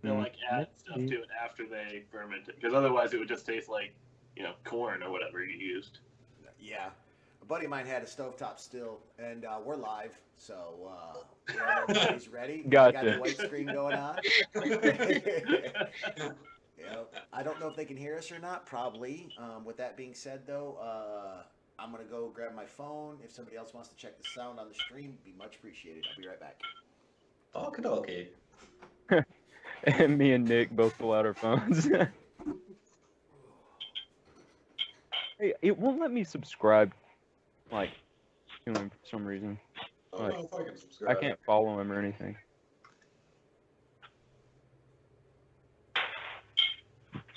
they'll like add stuff to it after they ferment it, because otherwise it would just taste like, corn or whatever you used. Yeah. A buddy of mine had a stovetop still, and we're live, so whenever everybody's ready, I got Gotcha. the white screen going on. I don't know if they can hear us or not, probably. With that being said, though, I'm going to go grab my phone. If somebody else wants to check the sound on the stream, be much appreciated. I'll be right back. Okie And me and Nick both pull out our phones. Hey, it won't let me subscribe, to him for some reason. I don't know if I can subscribe. I can't follow him or anything.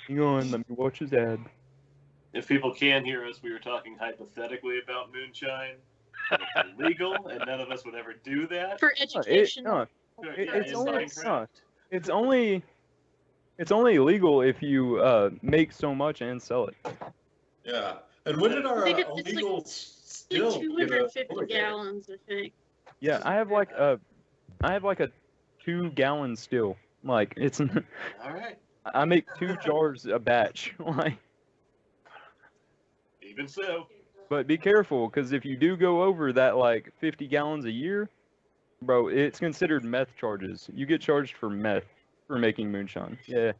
Hang on, let me watch his ad. If people can hear us, we were talking hypothetically about moonshine. It's illegal, and none of us would ever do that. For education. It's only illegal if you make so much and sell it. Yeah. And when did our illegal still like 250 gallons, I think. Yeah, I have like a 2-gallon still. It's All right. I make 2 jars a batch. Even so. But be careful, because if you do go over that 50 gallons a year, bro, it's considered meth charges. You get charged for meth for making moonshine. Yeah.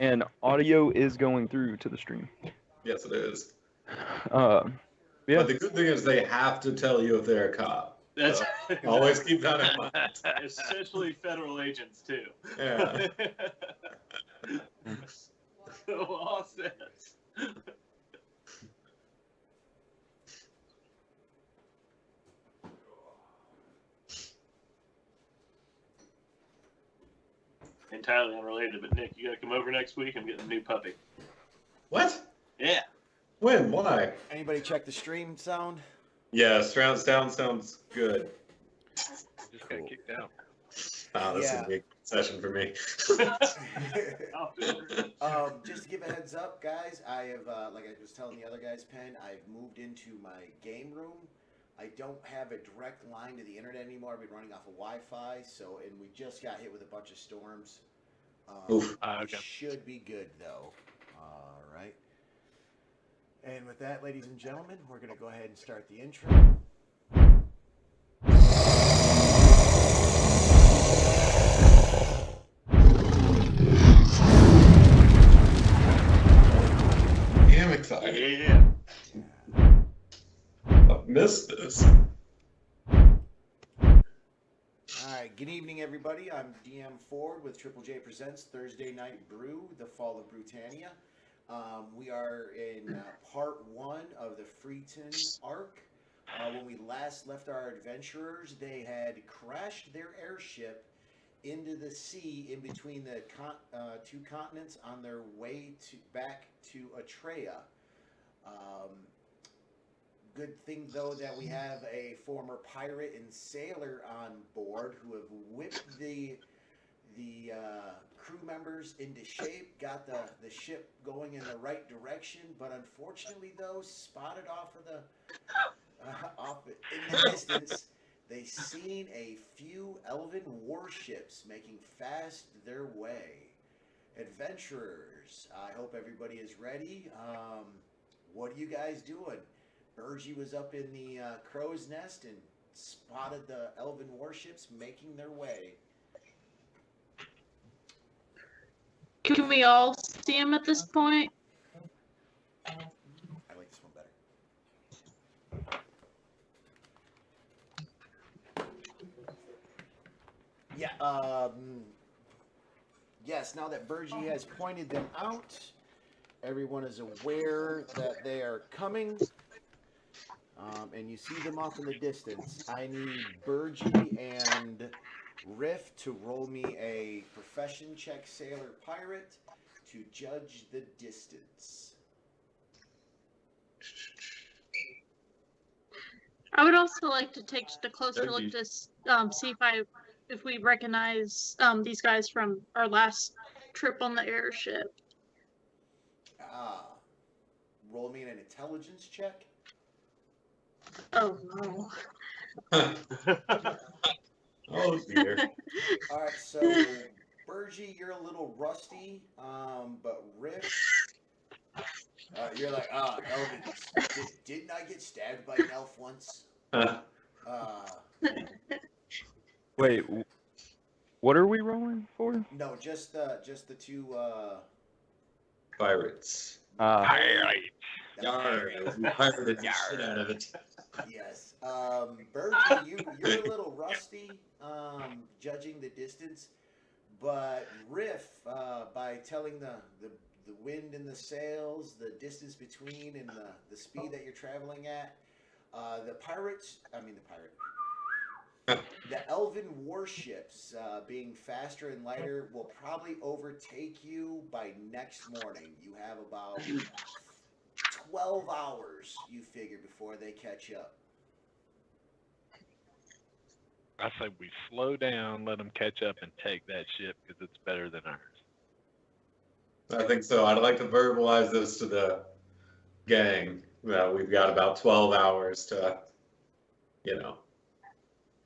And audio is going through to the stream. Yes, it is. Yeah. But the good thing is they have to tell you if they're a cop. That's always keep that in mind. Especially federal agents too. Yeah. So offsets. Entirely unrelated, but Nick, you gotta come over next week. I'm getting a new puppy. What? Yeah. When? Why? Anybody check the stream sound? Yeah, sound sounds good. Just got kicked out. Oh, this is a big session for me. Just to give a heads up, guys, I have, like I was telling the other guys, Penn, I've moved into my game room. I don't have a direct line to the internet anymore. I've been running off of Wi-Fi, and we just got hit with a bunch of storms. Okay. Should be good, though. All right. And with that, ladies and gentlemen, we're going to go ahead and start the intro. Damn excited. Yeah. I've missed this. Alright, good evening everybody. I'm DM Ford with Triple J Presents Thursday Night Brew, The Fall of Britannia. We are in part 1 of the Freeton arc. When we last left our adventurers, they had crashed their airship into the sea in between the 2 continents on their way back to Atreya. Good thing, though, that we have a former pirate and sailor on board who have whipped the crew members into shape, got the ship going in the right direction, but unfortunately, though, spotted off in the distance, they seen a few elven warships making fast their way. Adventurers, I hope everybody is ready. What are you guys doing? Burgie was up in the crow's nest and spotted the elven warships making their way. Can we all see him at this point? I like this one better. Yeah, yes, now that Burgie has pointed them out, everyone is aware that they are coming. And you see them off in the distance. I need Burgie and Riff to roll me a profession check, sailor pirate, to judge the distance. I would also like to take just a closer look to see if we recognize these guys from our last trip on the airship. Roll me an intelligence check. Oh no. Oh here. All right, so Bergie, you're a little rusty, but Riff, you're like, Elvins. Didn't I get stabbed by an elf once? Uh, Wait, what are we rolling for? No, just the two. Pirates. Alright. Yarr, we pirated the shit out of it. Yes. Bergie, you're a little rusty, judging the distance, but Riff, by telling the wind and the sails, the distance between, and the speed that you're traveling at, the Elven warships, being faster and lighter, will probably overtake you by next morning. You have about 12 hours, you figure, before they catch up. I say we slow down, let them catch up, and take that ship because it's better than ours. I think so. I'd like to verbalize this to the gang that we've got about 12 hours to,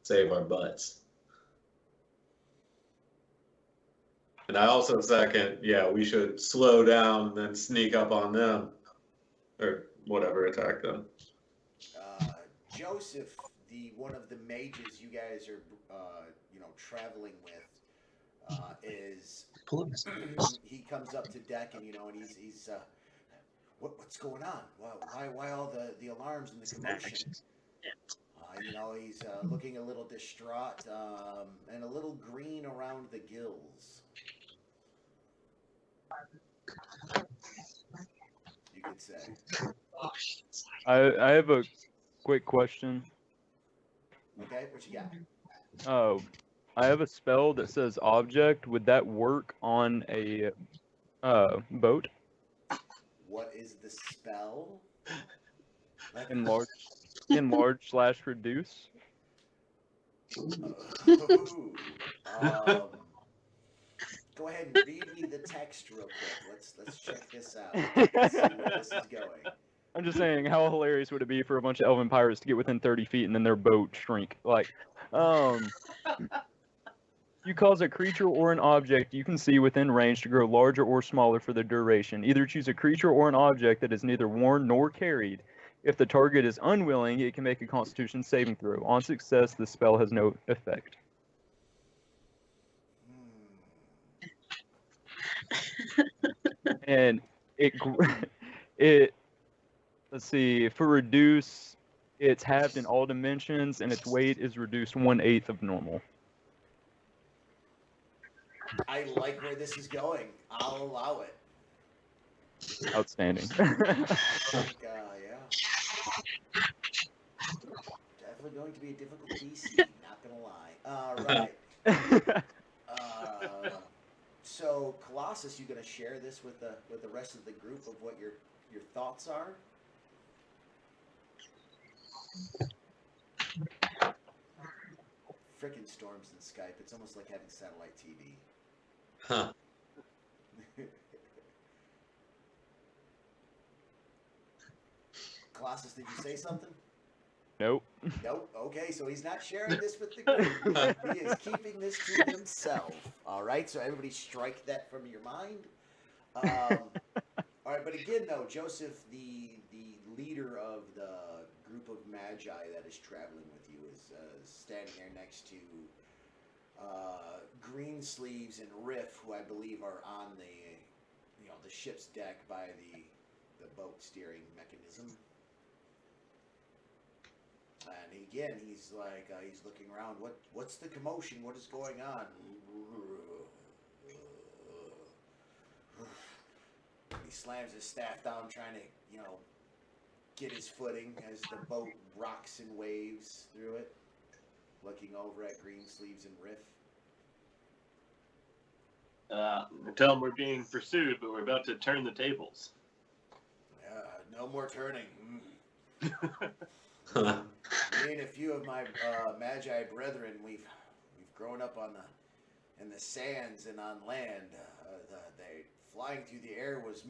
save our butts. And I also second, we should slow down, then sneak up on them, or whatever, attack them. Joseph, one of the mages you guys are, traveling with, is he comes up to deck and he's what's going on? Why all the alarms and the commotion? He's looking a little distraught and a little green around the gills. You could say. I have a quick question. Okay, what you got? Oh, I have a spell that says object. Would that work on a boat? What is the spell? Enlarge/reduce. Go ahead and read me the text real quick. Let's check this out. Let's see where this is going. I'm just saying, how hilarious would it be for a bunch of elven pirates to get within 30 feet and then their boat shrink? You cause a creature or an object you can see within range to grow larger or smaller for the duration. Either choose a creature or an object that is neither worn nor carried. If the target is unwilling, it can make a Constitution saving throw. On success, the spell has no effect. And let's see, for reduce, it's halved in all dimensions, and its weight is reduced 1/8 of normal. I like where this is going. I'll allow it. Outstanding. Yeah. Definitely going to be a difficult DC, not gonna lie. Right. So Colossus, you gonna share this with the rest of the group of what your thoughts are? Frickin' storms in Skype. It's almost like having satellite TV. Huh. Colossus, did you say something? Nope. Nope. Okay, so he's not sharing this with the group. He is keeping this to himself. All right, so everybody strike that from your mind. All right, but again, though, Joseph, the leader of the group of magi that is traveling with you, is standing there next to Greensleeves and Riff, who I believe are on the ship's deck by the boat steering mechanism. And again, he's like, he's looking around. What's the commotion? What is going on? He slams his staff down, trying to, get his footing as the boat rocks and waves through it. Looking over at Greensleeves and Riff. Tell them we're being pursued, but we're about to turn the tables. No more turning. Me and a few of my magi brethren, we've grown up in the sands and on land. They flying through the air was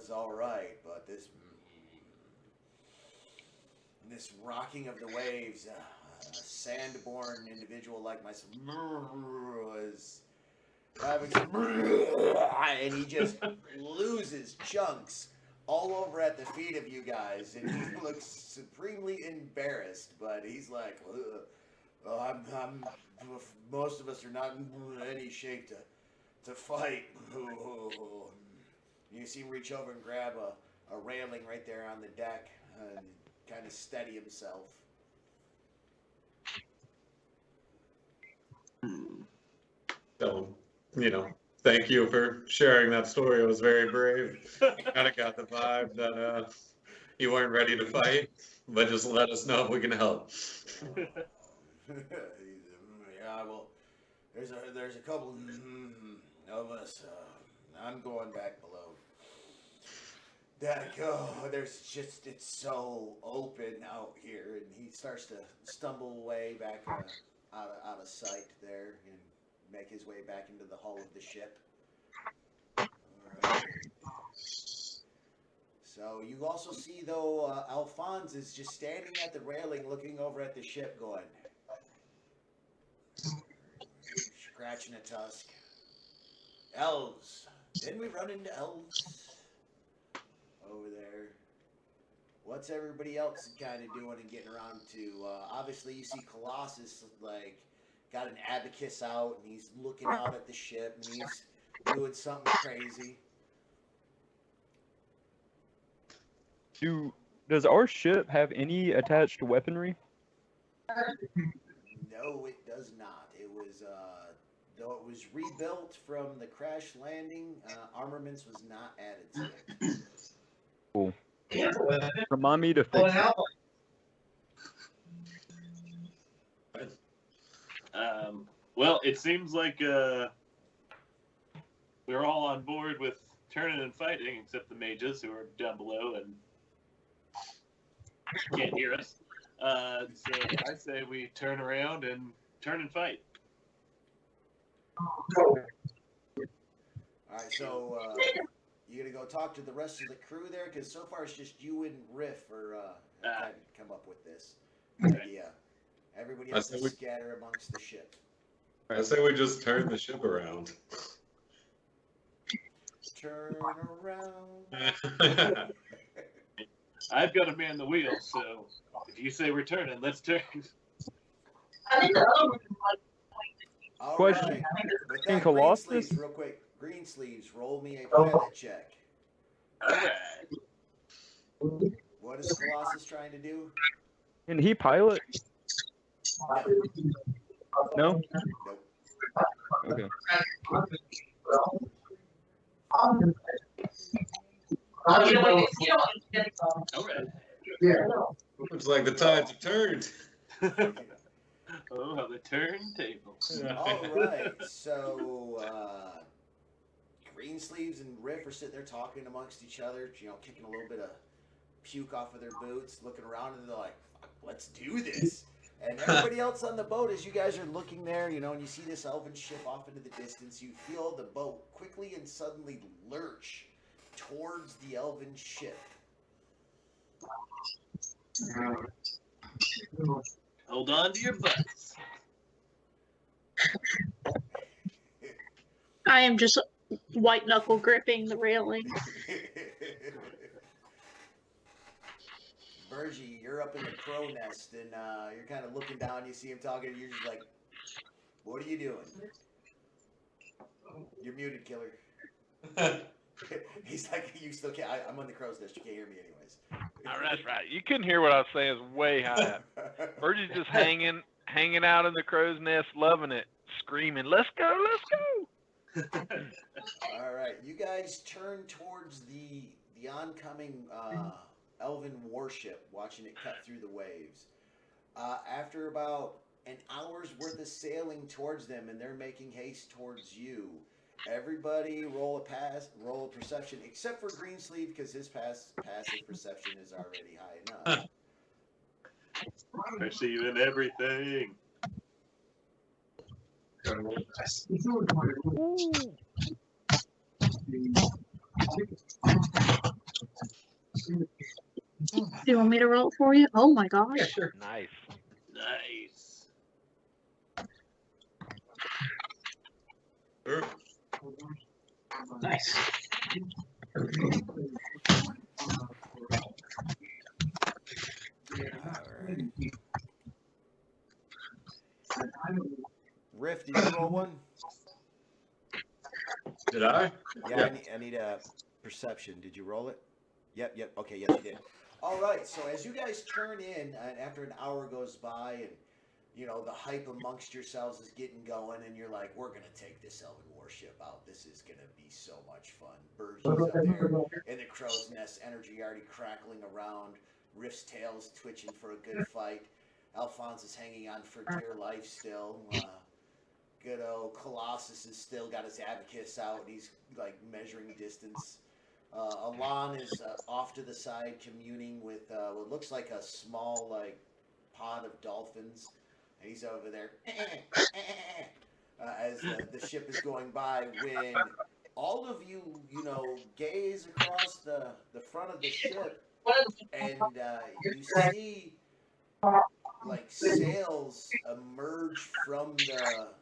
all right, but this rocking of the waves, sandborn individual like myself was having some, and he just loses chunks all over at the feet of you guys, and he looks supremely embarrassed. But he's like, I'm most of us are not in any shape to fight. You see him reach over and grab a railing right there on the deck and kind of steady himself. So, thank you for sharing that story. It was very brave. Kind of got the vibe that you weren't ready to fight, but just let us know if we can help. Yeah, well, there's a couple of us. I'm going back below. It's so open out here, and he starts to stumble away back out of sight there and make his way back into the hull of the ship. All right. So you also see, though, Alphonse is just standing at the railing looking over at the ship going, scratching a tusk. Elves. Didn't we run into elves over there? What's everybody else kind of doing and getting around to? Obviously, you see Colossus, like, got an abacus out, and he's looking out at the ship, and he's doing something crazy. Does our ship have any attached weaponry? No, it does not. It was, though it was rebuilt from the crash landing, armaments was not added to it. Cool. Remind me to fix it. Well, it seems like we're all on board with turning and fighting, except the mages who are down below and can't hear us. So I say we turn around and turn and fight. All right, so you gonna go talk to the rest of the crew there? Because so far it's just you and Riff have come up with this idea. Everybody else is scatter amongst the ship. I say we just turn the ship around. Turn around. I've got to man the wheel, so if you say we're turning, let's turn. Question. With Can that, Colossus- Green Sleeves, real quick. Green Sleeves, roll me a pilot check. Alright. What is Colossus trying to do? Can he pilot? No. No? Nope. Okay. Alright. Looks like the tides have turned. Oh, how the turntable. All right, so Green Sleeves and Riff are sitting there talking amongst each other, kicking a little bit of puke off of their boots, looking around, and they're like, "Fuck, let's do this." And everybody else on the boat, as you guys are looking there, and you see this elven ship off into the distance, you feel the boat quickly and suddenly lurch towards the elven ship. Hold on to your butts. I am just white knuckle gripping the railing. Virgie, you're up in the crow nest, and you're kind of looking down. You see him talking, and you're just like, "What are you doing?" You're muted, killer. He's like, "You still can't. I'm on the crow's nest. You can't hear me, anyways." Oh, that's right. You couldn't hear what I was saying. It's way high up. Virgie's just hanging out in the crow's nest, loving it, screaming, "Let's go, let's go!" All right, you guys turn towards the oncoming elven warship, watching it cut through the waves. After about an hour's worth of sailing towards them, and they're making haste towards you. Everybody roll a perception, except for Greensleeve, because his passive perception is already high enough. Perceiving everything. Do you want me to roll it for you? Oh my gosh. Nice. Nice. Nice. Alright. Riff, did you roll one? Did I? Yeah, I need a perception. Did you roll it? Yep. Okay, yes, you did. All right, so as you guys turn in, and after an hour goes by, and you know the hype amongst yourselves is getting going, and you're like, "We're gonna take this Elven warship out. This is gonna be so much fun." Burgess up there in the crow's nest, energy already crackling around. Riff's tail's twitching for a good fight. Alphonse is hanging on for dear life still. Good old Colossus has still got his abacus out, and he's like measuring distance. Alon is off to the side communing with what looks like a small like pod of dolphins. And he's over there as the ship is going by. When all of you, gaze across the front of the ship, and you see like sails emerge from the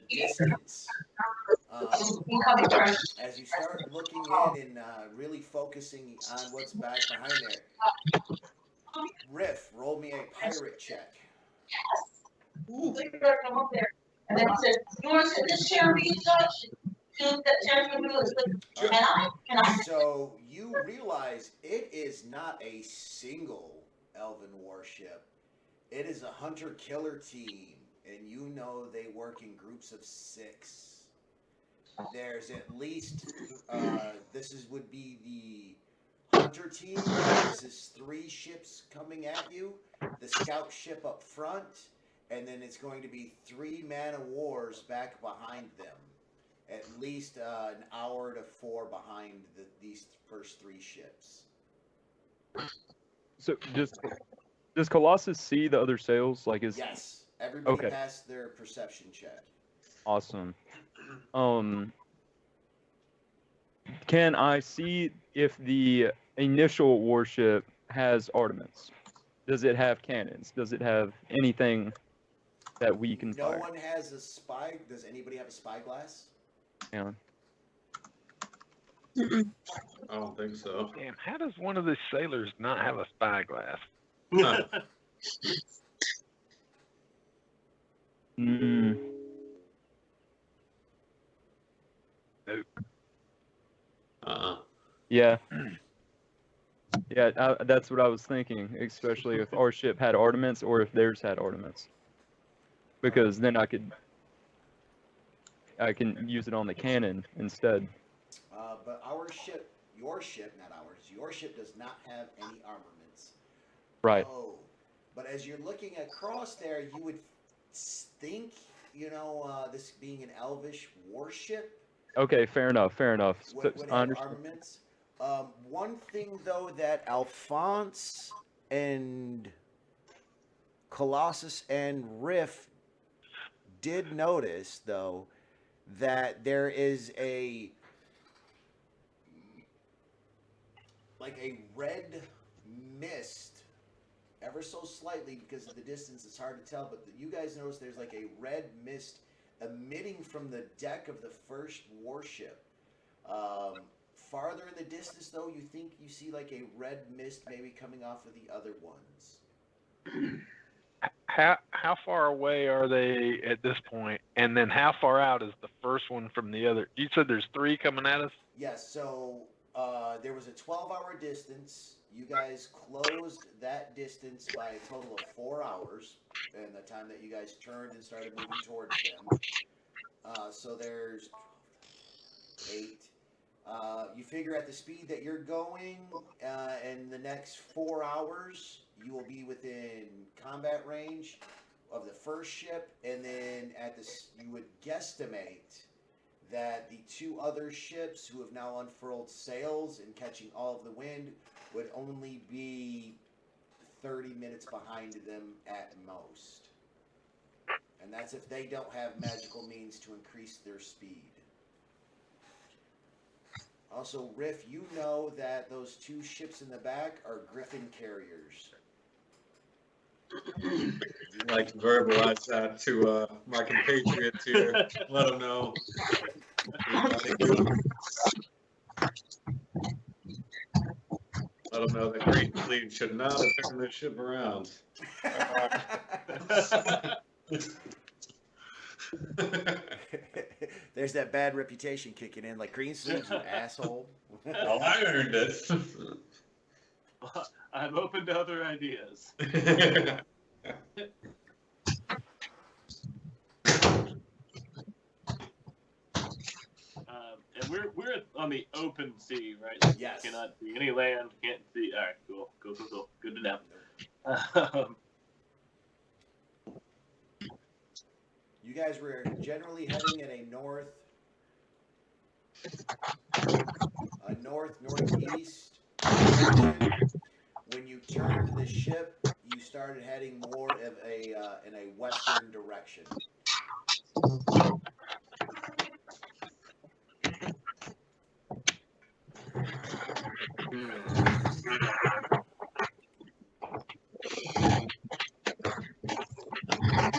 distance. As you start looking in and really focusing on what's back behind there, Riff, roll me a pirate check. Ooh. Come up there. And then he said, "You want to sit in this chair and be in touch?" That chair's going to be like, Can I? So you realize it is not a single Elven warship. It is a hunter-killer team, and you know they work in groups of 6. There's at least, would be the hunter team. This is 3 ships coming at you. The scout ship up front, and then it's going to be 3 man-of-wars back behind them. At least an hour to 4 behind these first 3 ships. So does Colossus see the other sails? Like Yes. Everybody okay. passed their perception check. Awesome. Can I see if the initial warship has armaments? Does it have cannons? Does it have anything that we can fire? No one has a spy. Does anybody have a spyglass? Yeah. I don't think so. Damn, how does one of these sailors not have a spyglass? Mm. Nope. Yeah. Yeah, that's what I was thinking, especially if our ship had armaments or if theirs had armaments. Because then I can use it on the cannon instead. But your ship does not have any armaments. Right. Oh, but as you're looking across there, you would think, this being an Elvish warship. Okay, fair enough. Would have armaments. One thing, though, that Alphonse and Colossus and Riff did notice, though, that there is a red mist, ever so slightly because of the distance it's hard to tell, but you guys notice there's like a red mist emitting from the deck of the first warship. Farther in the distance, though, you think you see like a red mist maybe coming off of the other ones. How far away are they at this point? And then how far out is the first one from the other? You said there's 3 coming at us? Yes, so there was a 12-hour distance. You guys closed that distance by a total of 4 hours, and the time that you guys turned and started moving towards them. So there's 8. You figure at the speed that you're going, in the next 4 hours, you will be within combat range of the first ship, and then you would guesstimate that the 2 other ships who have now unfurled sails and catching all of the wind would only be 30 minutes behind them at most. And that's if they don't have magical means to increase their speed. Also, Riff, you know that those 2 ships in the back are Griffin carriers. I'd like to verbalize that to my compatriots here. Let them know. Let them know the Green Fleet should not have turned this ship around. There's that bad reputation kicking in, like green sleeves, you asshole. Well, I earned it. I'm open to other ideas. And we're on the open sea, right? Like, Yes. You cannot see any land. Can't see. All right, cool. Good to know. You guys were generally heading in a northeast direction. When you turned the ship, you started heading more of in a western direction.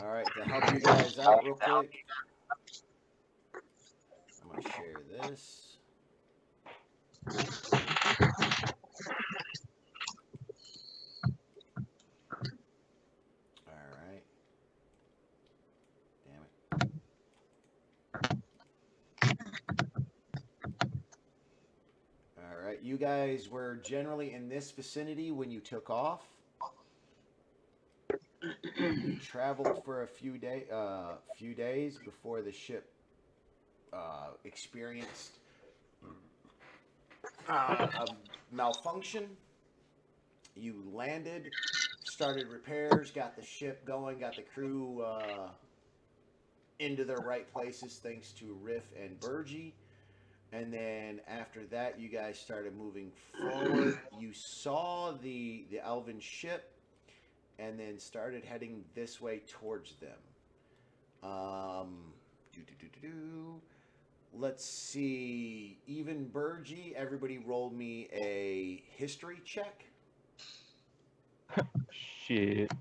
All right, to help you guys out real quick, I'm going to share this. All right. Damn it. All right, you guys were generally in this vicinity when you took off. You traveled for a few days before the ship experienced a malfunction. You landed, started repairs, got the ship going, got the crew into their right places thanks to Riff and Burgie. And then after that, you guys started moving forward. You saw the elven ship and then started heading this way towards them. Let's see. Even Burgie, everybody roll me a history check. Shit.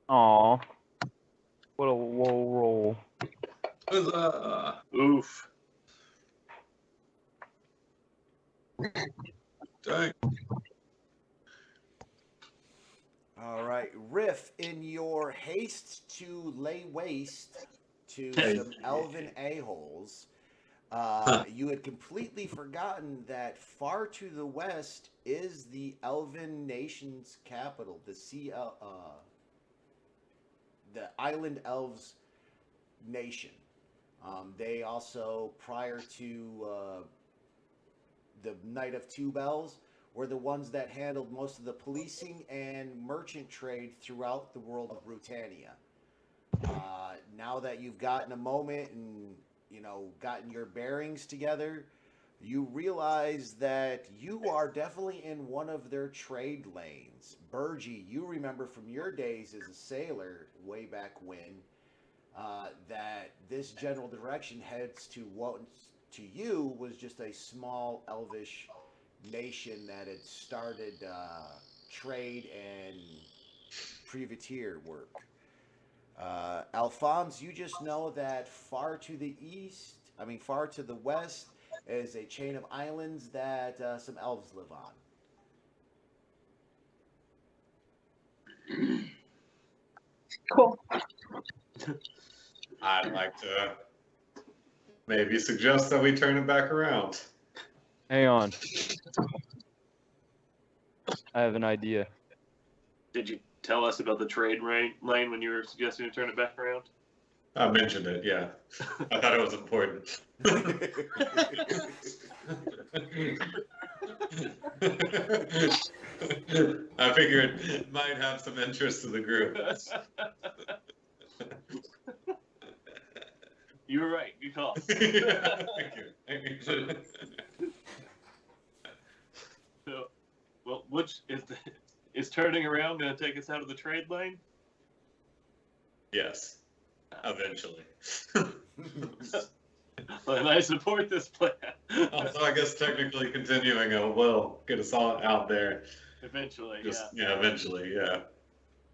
Aw. What a low roll. Oof. Dang. All right, Riff, in your haste to lay waste to some elven a-holes, you had completely forgotten that far to the west is the elven nation's capital, the Island Elves nation. They also, prior to the Knight of Two Bells, were the ones that handled most of the policing and merchant trade throughout the world of Britannia. Now that you've gotten a moment and, gotten your bearings together, you realize that you are definitely in one of their trade lanes. Burgie, you remember from your days as a sailor way back when, that this general direction heads to what to you was just a small elvish nation that had started trade and privateer work. Alphonse, you just know that far to the west is a chain of islands that some elves live on. Cool. I'd like to maybe suggest that we turn it back around. Hang on. I have an idea. Did you tell us about the trade lane when you were suggesting to turn it back around? I mentioned it, yeah. I thought it was important. I figured it might have some interest to the group. You were right. Good call. Yeah, thank you. So, well, which is turning around going to take us out of the trade lane? Yes, eventually. Well, and I support this plan. Also, I guess technically continuing it will get us all out there Eventually, Eventually, yeah.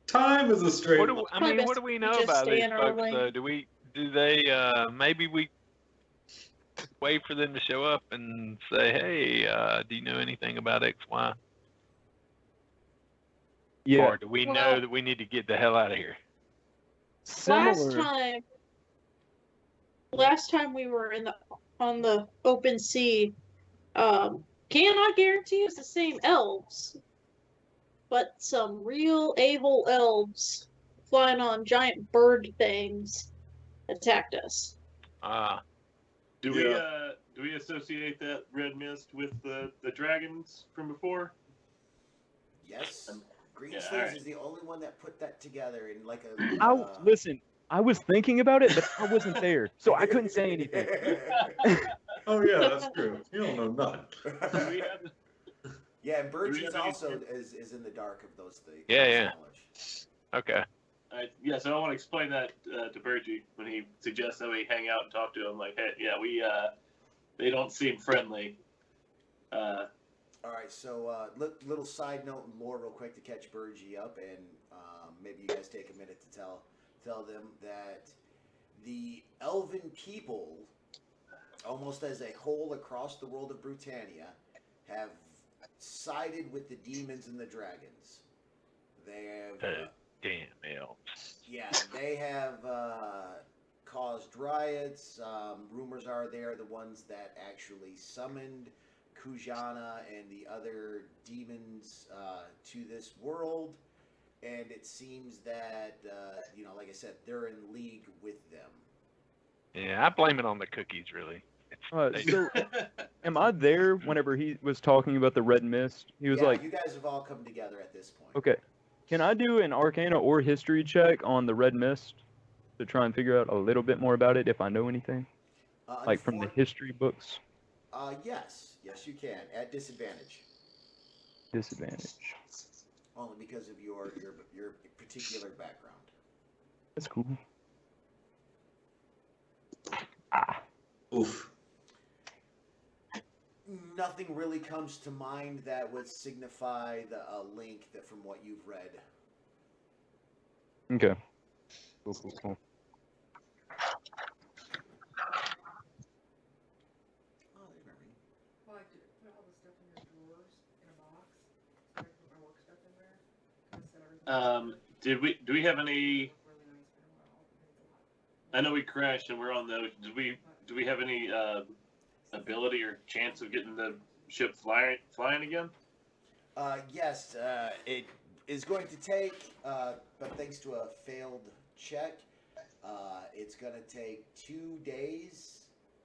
Time is a straight line. What do we know Just about stay these in our folks? lane. Do they? Maybe we wait for them to show up and say, "Hey, do you know anything about X, Y?" Yeah, Or do we know that we need to get the hell out of here? similar. Last time we were on the open sea, cannot guarantee it's the same elves, but some real a-hole elves flying on giant bird things attacked us. Do we associate that red mist with the dragons from before? Yes. Green Yeah, Sleeves alright. is the only one that put that together in like a. Listen, I was thinking about it, but I wasn't there, so I couldn't say anything. Oh yeah, that's true. You don't know nothing. Do we have Yeah, and Burgess any- also is in the dark of those things. Yeah. Okay. So I want to explain that to Bergie when he suggests that we hang out and talk to him. Like, hey, yeah, they don't seem friendly. All right, so little side note and lore real quick to catch Burgie up, and maybe you guys take a minute to tell them that the elven people, almost as a whole across the world of Britannia, have sided with the demons and the dragons. They have Damn elves. yeah, they have caused riots. Rumors are they are the ones that actually summoned Kujana and the other demons to this world, and it seems that like I said, they're in league with them. Yeah, I blame it on the cookies, really. So, am I there whenever he was talking about the red mist? He was like, you guys have all come together at this point. okay, can I do an Arcana or History check on the red mist to try and figure out a little bit more about it if I know anything, like from the history books? Yes, you can at disadvantage. Disadvantage. Only because of your particular background. That's cool. Oof. Nothing really comes to mind that would signify a link that from what you've read. Okay. Cool. Oh, there's Marie. Well, I did put all the stuff in your drawers in a box, so I can put my work stuff in there. I set everything. Do we have any? Really nice, but I want all I know we crashed and we're on those. Do we have any ability or chance of getting the ship flying again? Yes, it is going to take, but thanks to a failed check, it's going to take 2 days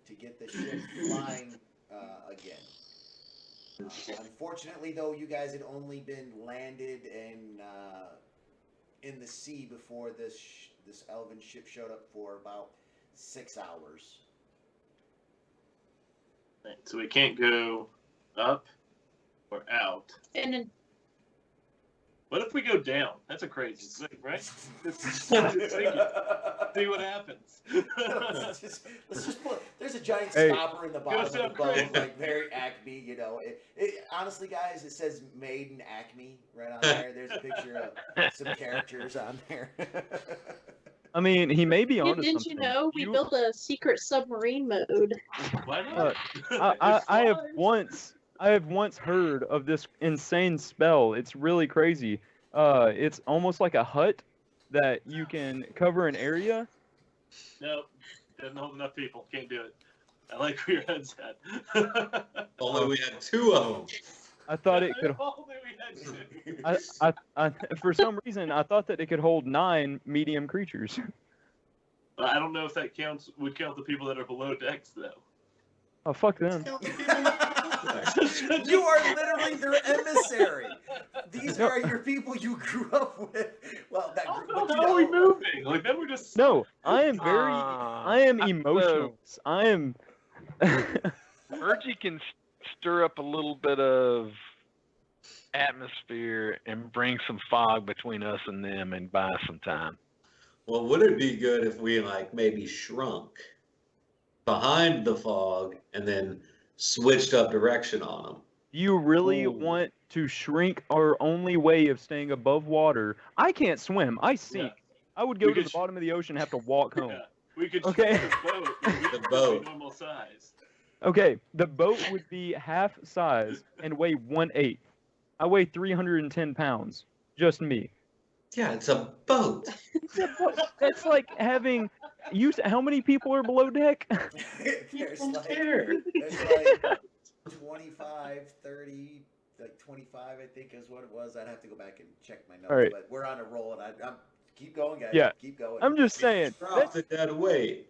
to get the ship flying again. Unfortunately, though, you guys had only been landed in the sea before this elven ship showed up for about 6 hours. So we can't go up or out. And then, What if we go down? That's a crazy thing, right? See what happens. let's just put. There's a giant Hey. stopper in the bottom of the sound boat, crazy. like very Acme. Honestly, guys, it says "Made in Acme" right on there. There's a picture of some characters on there. I mean, he may be onto didn't something. you know we built a secret submarine mode? Why not? I have once heard of this insane spell. It's really crazy. It's almost like a hut that you can cover an area. No, doesn't hold enough people. Can't do it. I like where your head's at. Only we had 2 of them. I thought it could. Only we had two. I for some reason I thought that it could hold 9 medium creatures. I don't know if that would count the people that are below decks though. Oh fuck them. You are literally their emissary. These are your people you grew up with. Well, that group. But How are we moving? Like then we're just. No, I am emotional. I am. Urgie can stir up a little bit of atmosphere and bring some fog between us and them and buy some time. Well, would it be good if we maybe shrunk behind the fog and then switched up direction on them? Do you really Ooh. want to shrink our only way of staying above water? I can't swim. I sink. Yeah. I would go We to could the sh- bottom of the ocean and have to walk home. Yeah. We could Okay. choose the boat. And we The could boat. be normal size. Okay, the boat would be half size and weigh 1/8. I weigh 310 pounds. Just me. Yeah, it's a boat. That's like having. How many people are below deck? There's Don't like, care. there's like 25, 30, like 25, I think is what it was. I'd have to go back and check my notes, All right. but we're on a roll, and I'm keep going, guys. Yeah. Keep going. I'm just saying. Drop the dead weight.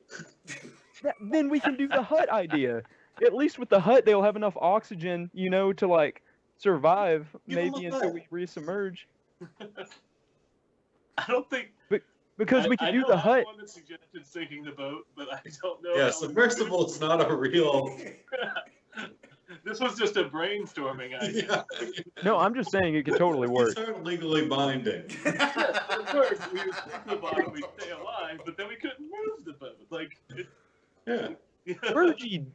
Then we can do the hut idea. At least with the hut, they'll have enough oxygen, to like survive Give 'em maybe a until hut. we resubmerge. I don't think. Because we I can do know the I'm hut. one that suggested sinking the boat, but I don't know. Yeah, how submersible is not a real. This was just a brainstorming idea. Yeah. No, I'm just saying it could totally work. These aren't legally binding. Yes, of course, we would sink the bottom, we'd stay alive, but then we couldn't move the boat. Like, Yeah.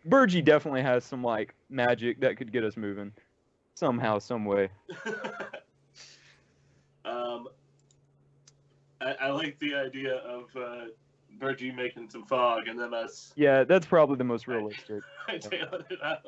Burgie definitely has some like magic that could get us moving, somehow, some way. I like the idea of Burgie making some fog and then us Yeah, that's probably the most realistic. tailing it out.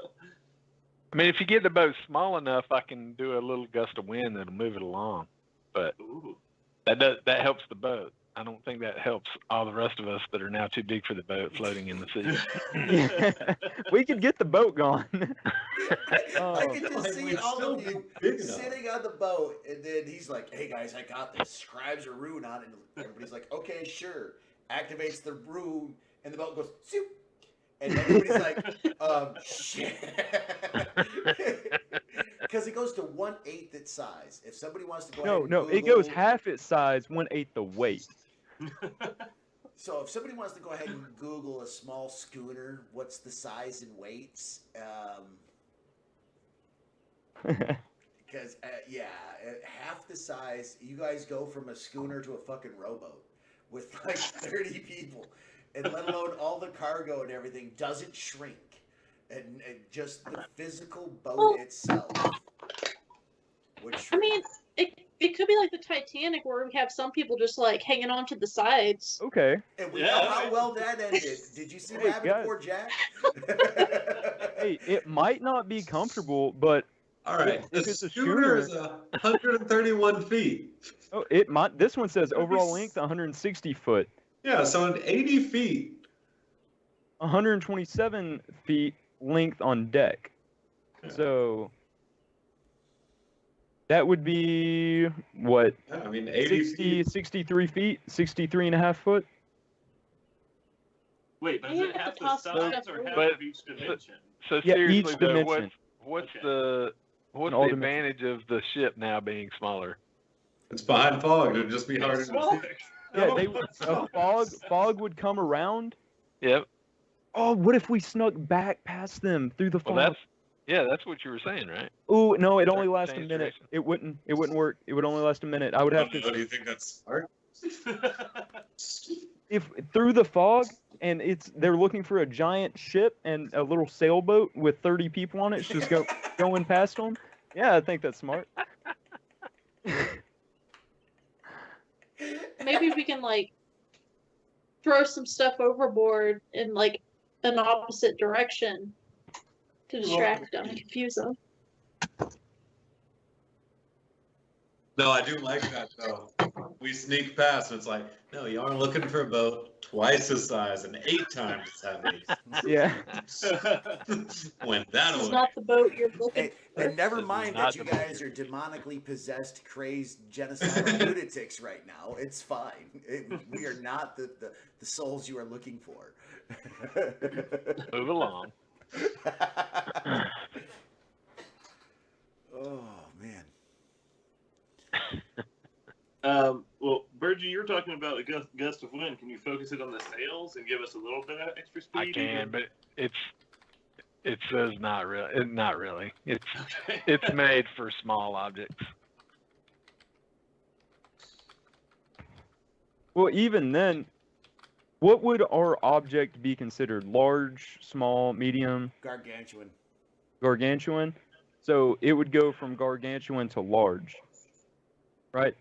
I mean, if you get the boat small enough, I can do a little gust of wind that'll move it along. But Ooh. that helps the boat. I don't think that helps all the rest of us that are now too big for the boat floating in the sea. We could get the boat gone. I can just Like, see we'd all still of you be big enough. sitting on the boat, and then he's like, "Hey guys, I got this. Scribes a rune on it." And everybody's like, "Okay, sure." Activates the rune, and the boat goes soup. And everybody's like, shit. Because it goes to 1/8 its size. If somebody wants to go ahead and No, it goes Google- half its size, 1/8 the weight. So if somebody wants to go ahead and Google a small schooner, what's the size and weights? Because half the size. You guys go from a schooner to a fucking rowboat with like 30 people, and let alone all the cargo and everything doesn't shrink, and just the physical boat Well- itself. Which I mean, it could be like the Titanic, where we have some people just like hanging on to the sides. Okay. and we Yeah, know how right. well that ended. Did you see what Hey, happened to guys. poor Jack? Hey, it might not be comfortable, but All right. If The it's a schooner is 131 feet. it might. This one says That'd be overall s- length 160 foot, Yeah, so in 80 feet. 127 feet length on deck. Yeah. So that would be what? Yeah, I mean, 80 60, feet. 63 feet, 63 and a half foot. Wait, but is Yeah, it half the the top size stuff or half But- of each dimension? So Yeah, seriously, each though, dimension. what's Okay. the all dimensions. advantage of the ship now being smaller? It's behind fog. It'd just be harder to Smaller. see. Yeah, No, a fog would come around. Yep. Oh, what if we snuck back past them through the Well, fog? that's what you were saying, right? Ooh, no, it Start only to lasts a change minute. direction. It wouldn't work. It would only last a minute. I would have Do to you think that's smart? if through the fog and they're looking for a giant ship and a little sailboat with 30 people on it, it's just going past them. Yeah, I think that's smart. Maybe we can like throw some stuff overboard in like an opposite direction to distract them and confuse them. No, I do like that though. We sneak past and it's like, no, you are looking for a boat twice the size and 8 times as heavy. Yeah. When that This is away. not the boat you're looking Hey, for. and never This is mind not that you the guys are demonically possessed, crazed, genocidal lunatics right now. It's fine. We are not the souls you are looking for. Move along. Oh man. Well, Burgie, you were talking about a gust of wind. Can you focus it on the sails and give us a little bit of extra speed? I can, even? but it says not really. Not really. It's Okay. it's made for small objects. Well, even then, what would our object be considered? Large, small, medium, Gargantuan. gargantuan? So it would go from gargantuan to large, right?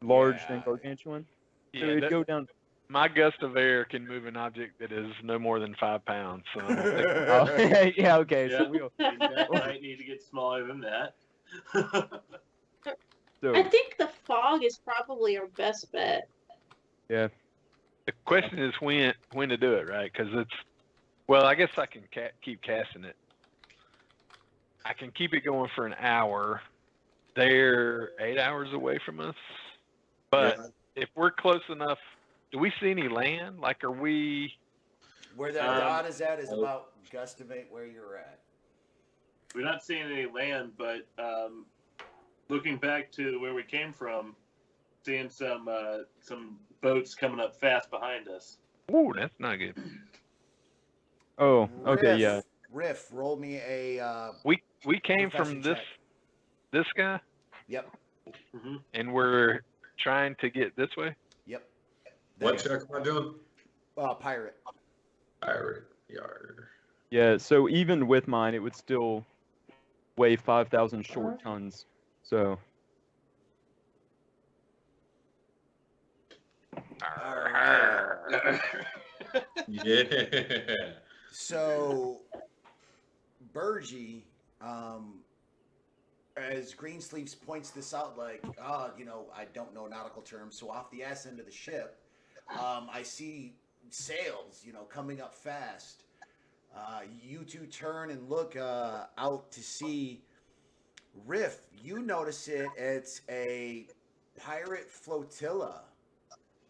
Large then Yeah. gargantuan. So Yeah, it'd go down. my gust of air can move an object that is no more than 5 pounds. So I don't think Oh, yeah, okay. Yeah. So we'll. That might need to get smaller than that. So I think the fog is probably our best bet. yeah. the question is when to do it, right? Because it's, well, I guess I can keep casting it. I can keep it going for an hour. They're 8 hours away from us. But if we're close enough, do we see any land? Like, are we? Where that dot is at is about gustivate where you're at. We're not seeing any land, but looking back to where we came from, seeing some boats coming up fast behind us. Ooh, that's not good. Oh, okay, yeah. Riff, roll me a. We came Profession from this check. this guy, Yep. Mm-hmm. and we're trying to get this way. Yep. What check am I doing? Pirate. Pirate yard. Yeah, so even with mine, it would still weigh 5,000 short tons. So Alright. Yeah. So, Burgie, as Greensleeves points this out, like, I don't know nautical terms, so off the ass end of the ship, I see sails, coming up fast. You two turn and look out to see Riff. You notice it. It's a pirate flotilla.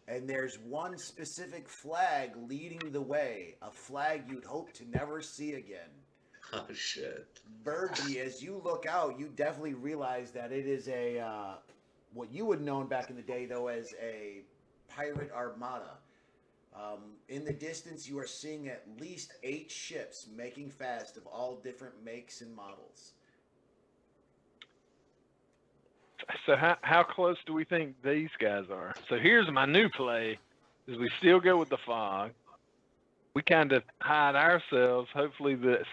And there's one specific flag leading the way, a flag you'd hope to never see again. Oh shit. Burgie, as you look out, you definitely realize that it is what you would have known back in the day, though, as a pirate armada. In the distance, you are seeing at least 8 ships making fast of all different makes and models. So how close do we think these guys are? So here's my new play: is we still go with the fog. We kind of hide ourselves. Hopefully, the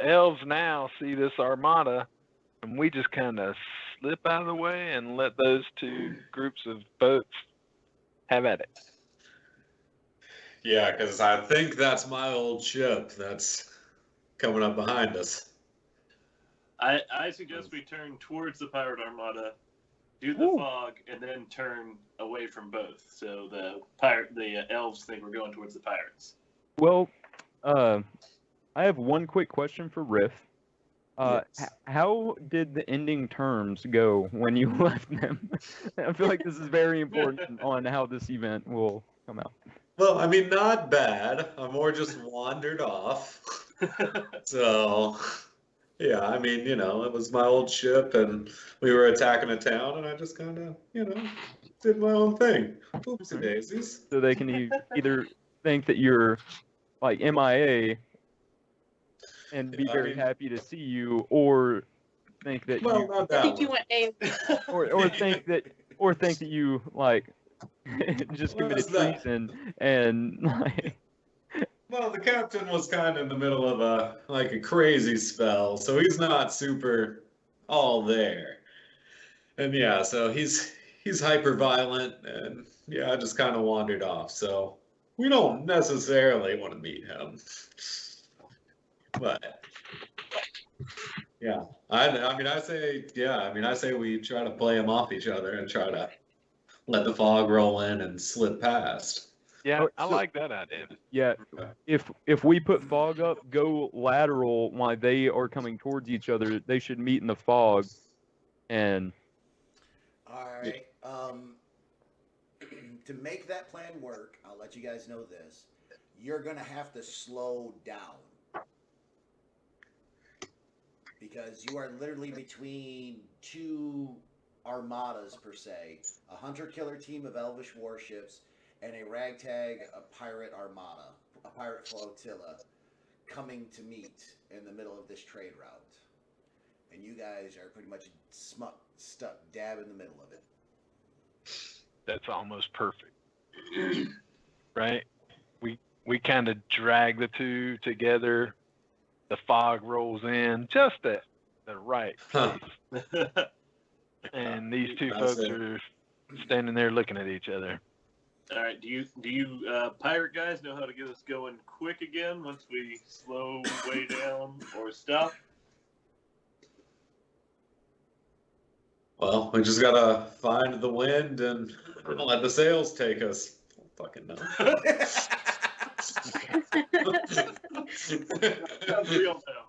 elves now see this armada, and we just kind of slip out of the way and let those 2 groups of boats have at it. Yeah, because I think that's my old ship that's coming up behind us. I suggest we turn towards the pirate armada, do the fog, and then turn away from both. So the elves think we're going towards the pirates. well, I have one quick question for Riff. Yes. How did the ending terms go when you left them? I feel like this is very important on how this event will come out. Well, I mean, not bad. I more just wandered off. So, yeah, I mean, it was my old ship and we were attacking a town and I just kind of, did my own thing. Oopsie daisies. So they can either think that you're like MIA and be very happy to see you, or think that Well, you, not I that think you one. went A. or think that you like just Well, committed that's that. treason and like. Well, the captain was kind of in the middle of a crazy spell, so he's not super all there. And yeah, so he's hyper violent, and yeah, I just kind of wandered off. So we don't necessarily want to meet him, but yeah, I say we try to play him off each other and try to let the fog roll in and slip past. Yeah, Oh, I so- like that idea. Yeah, if we put fog up, go lateral while they are coming towards each other. They should meet in the fog, and All right. To make that plan work, I'll let you guys know this. You're going to have to slow down. Because you are literally between 2 armadas, per se. A hunter-killer team of elvish warships and a ragtag, a pirate armada, a pirate flotilla, coming to meet in the middle of this trade route. And you guys are pretty much stuck dab in the middle of it. That's almost perfect, right? We kind of drag the 2 together. The fog rolls in just the right Huh. place. And these two That's folks it. are standing there looking at each other. All right. Do you pirate guys know how to get us going quick again once we slow way down or stop? Well, we just gotta find the wind and let the sails take us. Fucking no. Real now.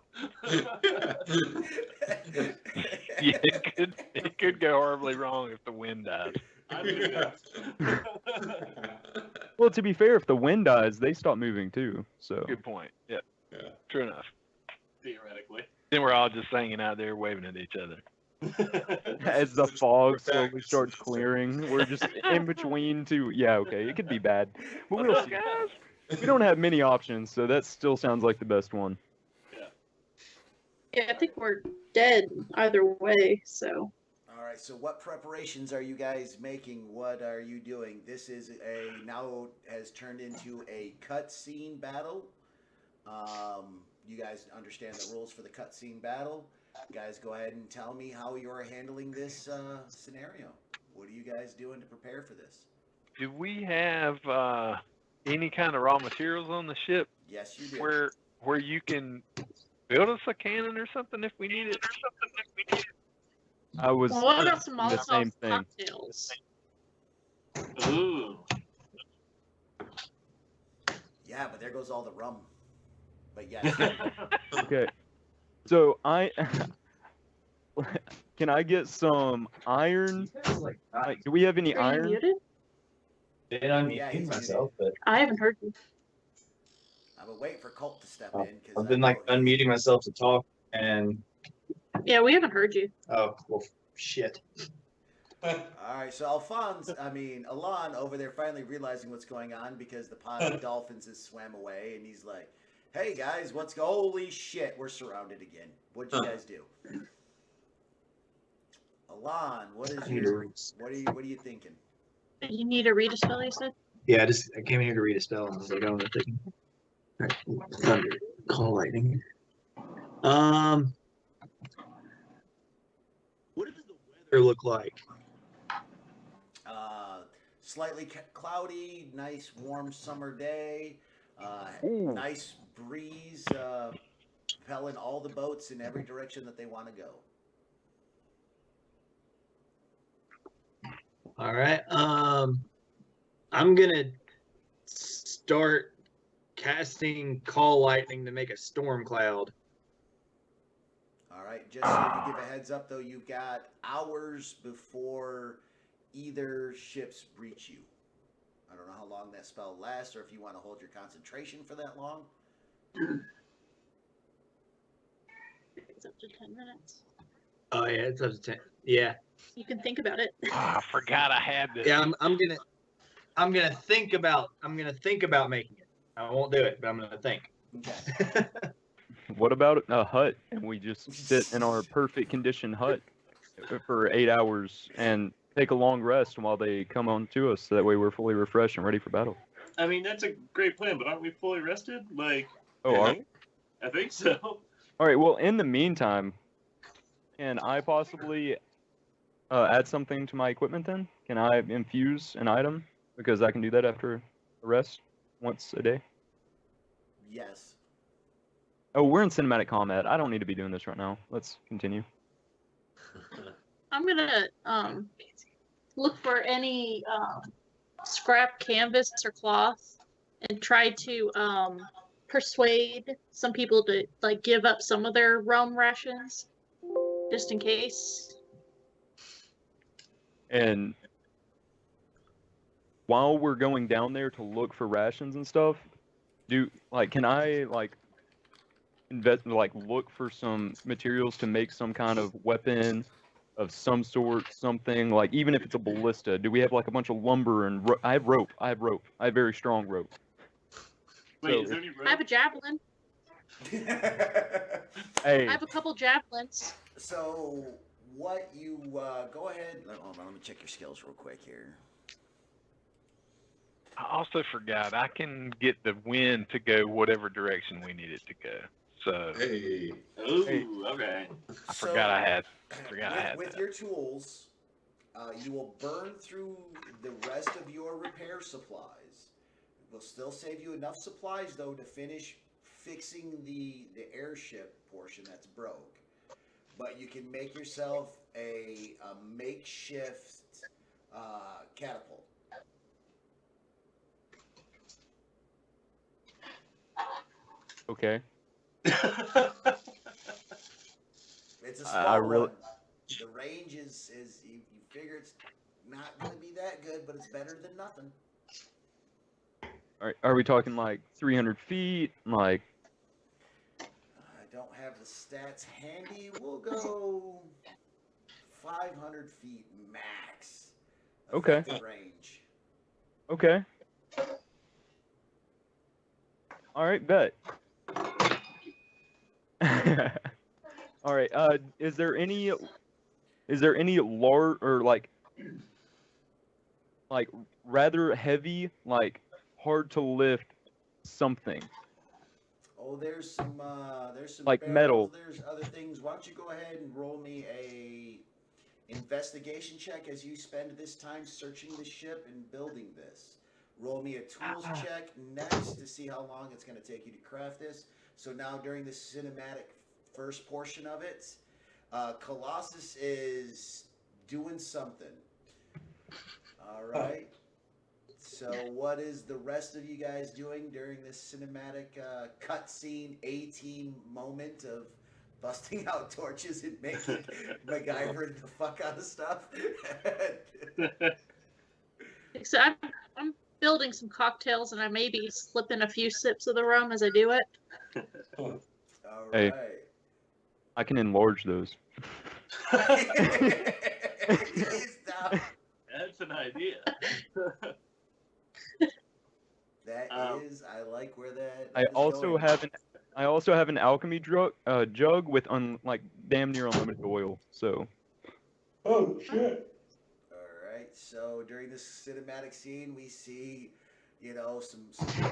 Yeah, it could go horribly wrong if the wind dies. I'm convinced. Well, to be fair, if the wind dies, they stop moving too. So Good point. Yep. Yeah. True enough. Theoretically. Then we're all just hanging out there waving at each other. as the fog slowly starts clearing, we're just in between two. Yeah, okay, it could be bad, but we'll see. Guys? We don't have many options, so that still sounds like the best one. Yeah, I think we're dead either way, so. All right, so what preparations are you guys making? What are you doing? This is now has turned into a cutscene battle. You guys understand the rules for the cutscene battle. Guys, go ahead and tell me how you're handling this scenario. What are you guys doing to prepare for this? Do we have any kind of raw materials on the ship Yes, you do. where you can build us a cannon or something if we need it? I was Well, what about some the same Molotov thing. cocktails? Ooh. Yeah, but there goes all the rum. But yes. Okay, so can I get some iron? Like, do we have any Are you iron? muted? Did I Yeah, mute he's myself? But I haven't heard you. I'm gonna wait for Colt to step in. Cause I've been like unmuting myself to talk, and Yeah, we haven't heard you. oh well, shit. All right, so Alon over there finally realizing what's going on because the pod of dolphins has swam away, and he's like, "Hey guys, holy shit, we're surrounded again. What'd you guys do?" Alon, what are you thinking? You need to read a spell, you said? Yeah, I came in here to read a spell, and I was like, "Oh, thinking." Thunder, call lightning. What does the weather look like? Slightly cloudy, nice warm summer day, Ooh. nice breeze, propelling all the boats in every direction that they want to go. All right. I'm gonna start casting call lightning to make a storm cloud. All right, just so you give a heads up, though, you've got hours before either ships reach you. I don't know how long that spell lasts, or if you want to hold your concentration for that long. It's up to 10 minutes. Oh yeah, it's up to 10. Yeah. You can think about it. Oh, I forgot I had this. Yeah, I'm gonna think about making it. I won't do it, but I'm gonna think. Okay. What about a hut, and we just sit in our perfect condition hut for 8 hours and take a long rest while they come on to us, so that way we're fully refreshed and ready for battle. I mean, that's a great plan, but aren't we fully rested? Like, Oh, are we? I think so. All right. Well, in the meantime, can I possibly add something to my equipment then? Can I infuse an item? Because I can do that after a rest once a day. Yes. Oh, we're in cinematic combat. I don't need to be doing this right now. Let's continue. I'm gonna look for any scrap canvas or cloth and try to persuade some people to like give up some of their rum rations just in case. And while we're going down there to look for rations and stuff, can I look for some materials to make some kind of weapon of some sort, something like, even if it's a ballista? Do we have like a bunch of lumber and I have rope. I have very strong rope. Wait, So is there any rope? I have a javelin. Hey, I have a couple javelins. So, what you go ahead. Hold on, let me check your skills real quick here. I also forgot I can get the wind to go whatever direction we need it to go. So Hey. Ooh, Hey. okay. I forgot I had With that. your tools, you will burn through the rest of your repair supplies. It will still save you enough supplies, though, to finish fixing the airship portion that's broke. But you can make yourself a makeshift catapult. Okay. It's a I small really- one. The range is you figure it's not going to be that good, but it's better than nothing. Are we talking like 300 feet? Like, I don't have the stats handy. We'll go 500 feet max. Okay. Effective range. okay. All right, bet. All right. Is there any large or like rather heavy, like hard to lift something? Oh, there's some Like barrels, metal. there's other things. Why don't you go ahead and roll me a investigation check as you spend this time searching the ship and building this. Roll me a tools check next to see how long it's going to take you to craft this. So now during the cinematic first portion of it, Colossus is doing something. All right. So what is the rest of you guys doing during this cinematic cutscene A-team moment of busting out torches and making MacGyvering the fuck out of stuff? So I'm building some cocktails, and I may be slipping a few sips of the rum as I do it. All Hey. right. I can enlarge those. He's down. That's an idea. That is, I like where that. I is also going. have an alchemy jug with like damn near unlimited oil. So Oh shit. All right. So during this cinematic scene, we see, some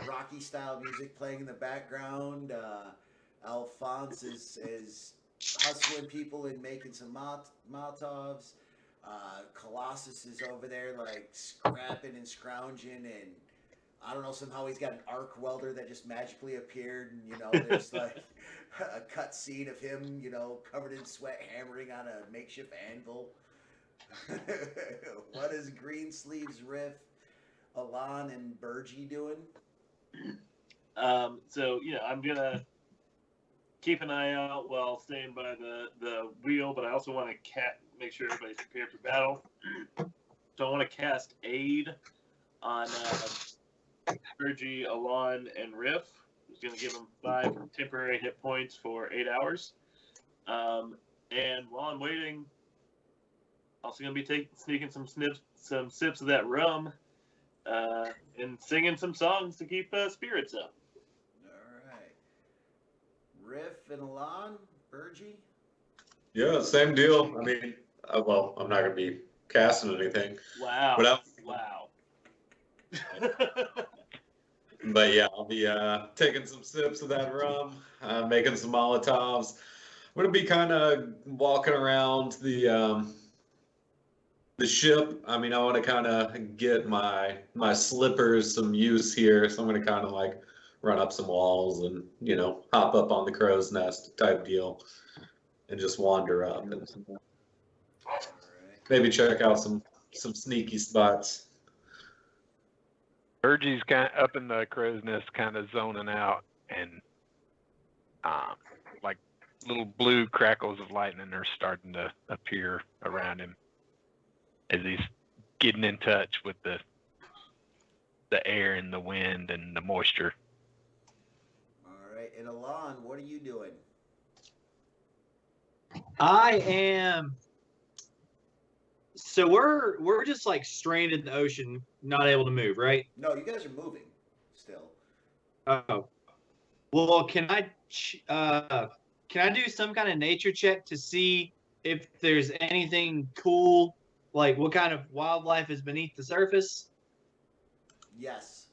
Rocky style music playing in the background. Alphonse is hustling people and making some Molotovs. Colossus is over there like scrapping and scrounging, and I don't know, somehow he's got an arc welder that just magically appeared, and there's like a cut scene of him, covered in sweat, hammering on a makeshift anvil. What is Greensleeves Riff, Alon, and Burgie doing? So I'm gonna keep an eye out while staying by the wheel, but I also want to make sure everybody's prepared for battle. So I want to cast Aid on Burgie, Alon, and Riff. Who's gonna give them 5 temporary hit points for 8 hours. And while I'm waiting, also gonna be sneaking some sips of that rum, and singing some songs to keep spirits up. All right. Riff and Alon, Burgie? Yeah, same deal. I mean, well, I'm not gonna be casting anything. Wow. But Wow. But yeah, I'll be taking some sips of that rum, making some Molotovs. I'm gonna be kind of walking around the ship. I mean, I want to kind of get my slippers some use here, so I'm gonna kind of like run up some walls and hop up on the crow's nest type deal, and just wander up and All right. maybe check out some sneaky spots. Burgie's kind of up in the crow's nest, kind of zoning out, and like little blue crackles of lightning are starting to appear around him as he's getting in touch with the air and the wind and the moisture. All right. And Alon, what are you doing? I am. So we're just like stranded in the ocean, not able to move, right? No, you guys are moving still. Oh. Well, can I do some kind of nature check to see if there's anything cool, like what kind of wildlife is beneath the surface? Yes.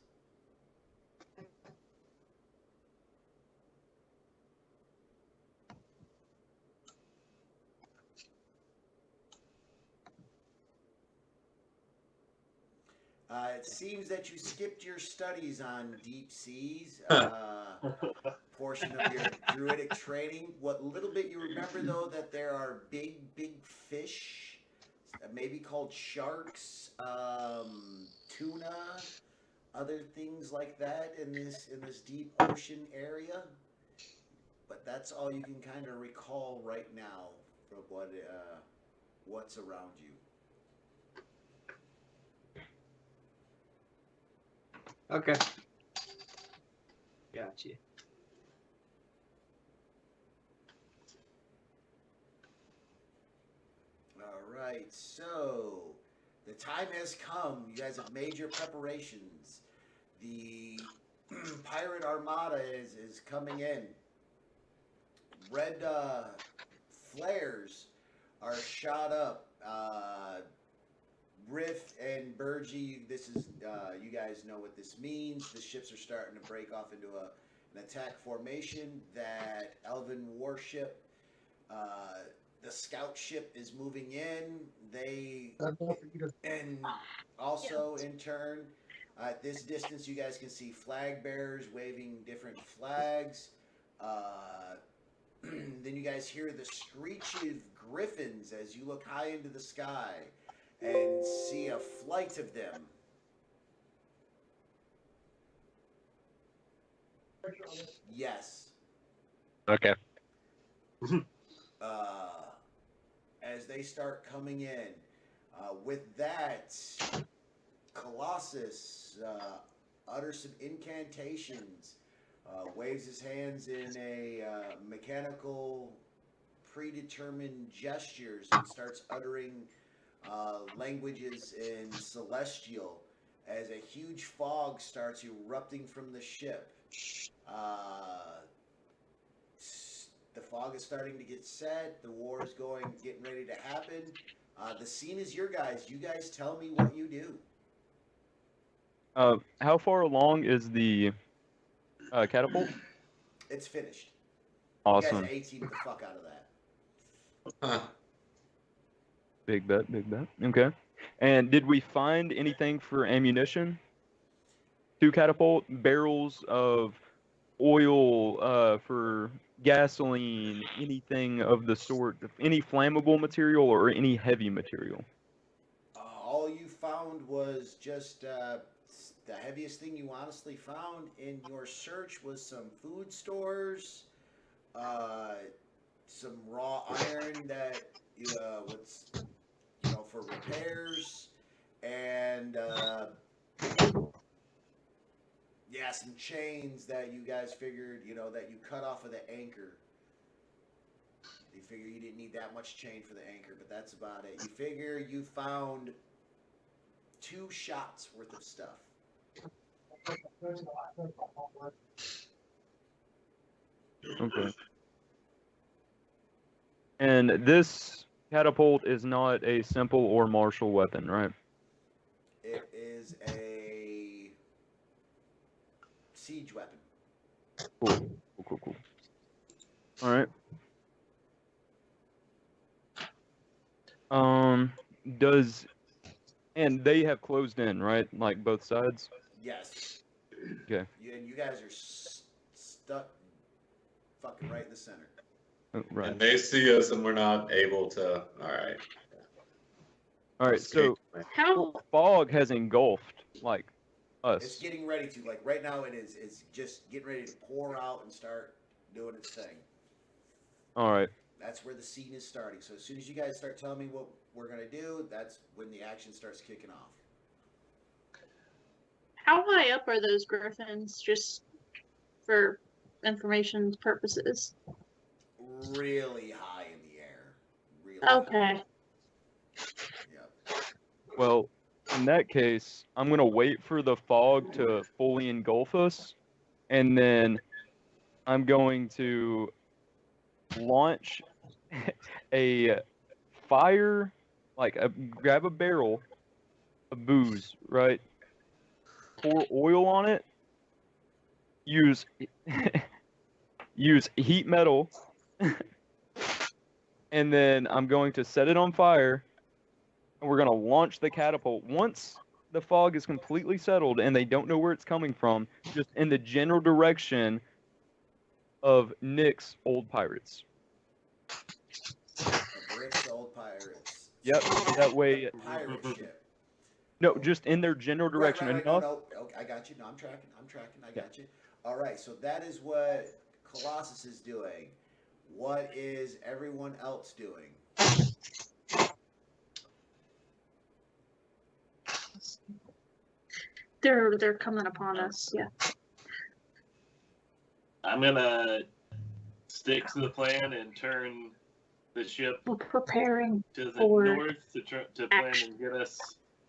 It seems that you skipped your studies on deep seas portion of your druidic training. What little bit you remember, though, that there are big fish, maybe called sharks, tuna, other things like that in this deep ocean area. But that's all you can kind of recall right now from what's around you. Okay. Gotcha. All right, so the time has come. You guys have made your preparations. The pirate armada is coming in. Red flares are shot up. Riff and Burgee, this is you guys know what this means. The ships are starting to break off into an attack formation. That Elven warship, the scout ship is moving in. And also in turn, at this distance, you guys can see flag bearers waving different flags. Then you guys hear the screech of griffins as you look high into the sky and see a flight of them. Yes. Okay. As they start coming in. With that, Colossus utters some incantations, waves his hands in a mechanical, predetermined gestures, and starts uttering languages in Celestial as a huge fog starts erupting from the ship. The fog is starting to get set. The war is getting ready to happen. The scene is your guys. You guys tell me what you do. How far along is the catapult? It's finished. Awesome. You guys A-team the fuck out of that. Huh. Big bet, big bet. Okay. And did we find anything for ammunition to catapult? Barrels of oil for gasoline, anything of the sort, any flammable material or any heavy material? All you found was just the heaviest thing you honestly found in your search was some food stores, some raw iron that was for repairs, and some chains that you guys figured that you cut off of the anchor. You figure you didn't need that much chain for the anchor, but that's about it. You figure you found 2 shots worth of stuff. Okay. And this catapult is not a simple or martial weapon, right? It is a siege weapon. Cool. All right. And they have closed in, right? Like both sides? Yes. Okay. And you guys are stuck fucking right in the center. Oh, right. And they see us and we're not able to. All right, so How? fog has engulfed, like, us. It's getting ready to. Like, right now it is. It's just getting ready to pour out and start doing its thing. All right. That's where the scene is starting. So as soon as you guys start telling me what we're going to do, that's when the action starts kicking off. How high up are those griffins, just for information purposes? Really high in the air. Really Okay. high. Yep. Well, in that case, I'm going to wait for the fog to fully engulf us, and then I'm going to launch a fire, grab a barrel of booze, right? Pour oil on it, use heat metal, and then I'm going to set it on fire, and we're going to launch the catapult. Once the fog is completely settled and they don't know where it's coming from, just in the general direction of Nick's old pirates. Rick's old pirates. Yep, that way. Pirate ship. No, just in their general direction. Right. Enough. No. Okay, I got you. No, I'm tracking. I got you. All right. So that is what Colossus is doing. What is everyone else doing? They're coming upon us. Yeah. I'm gonna stick to the plan and turn the ship We're preparing to the for north to plan and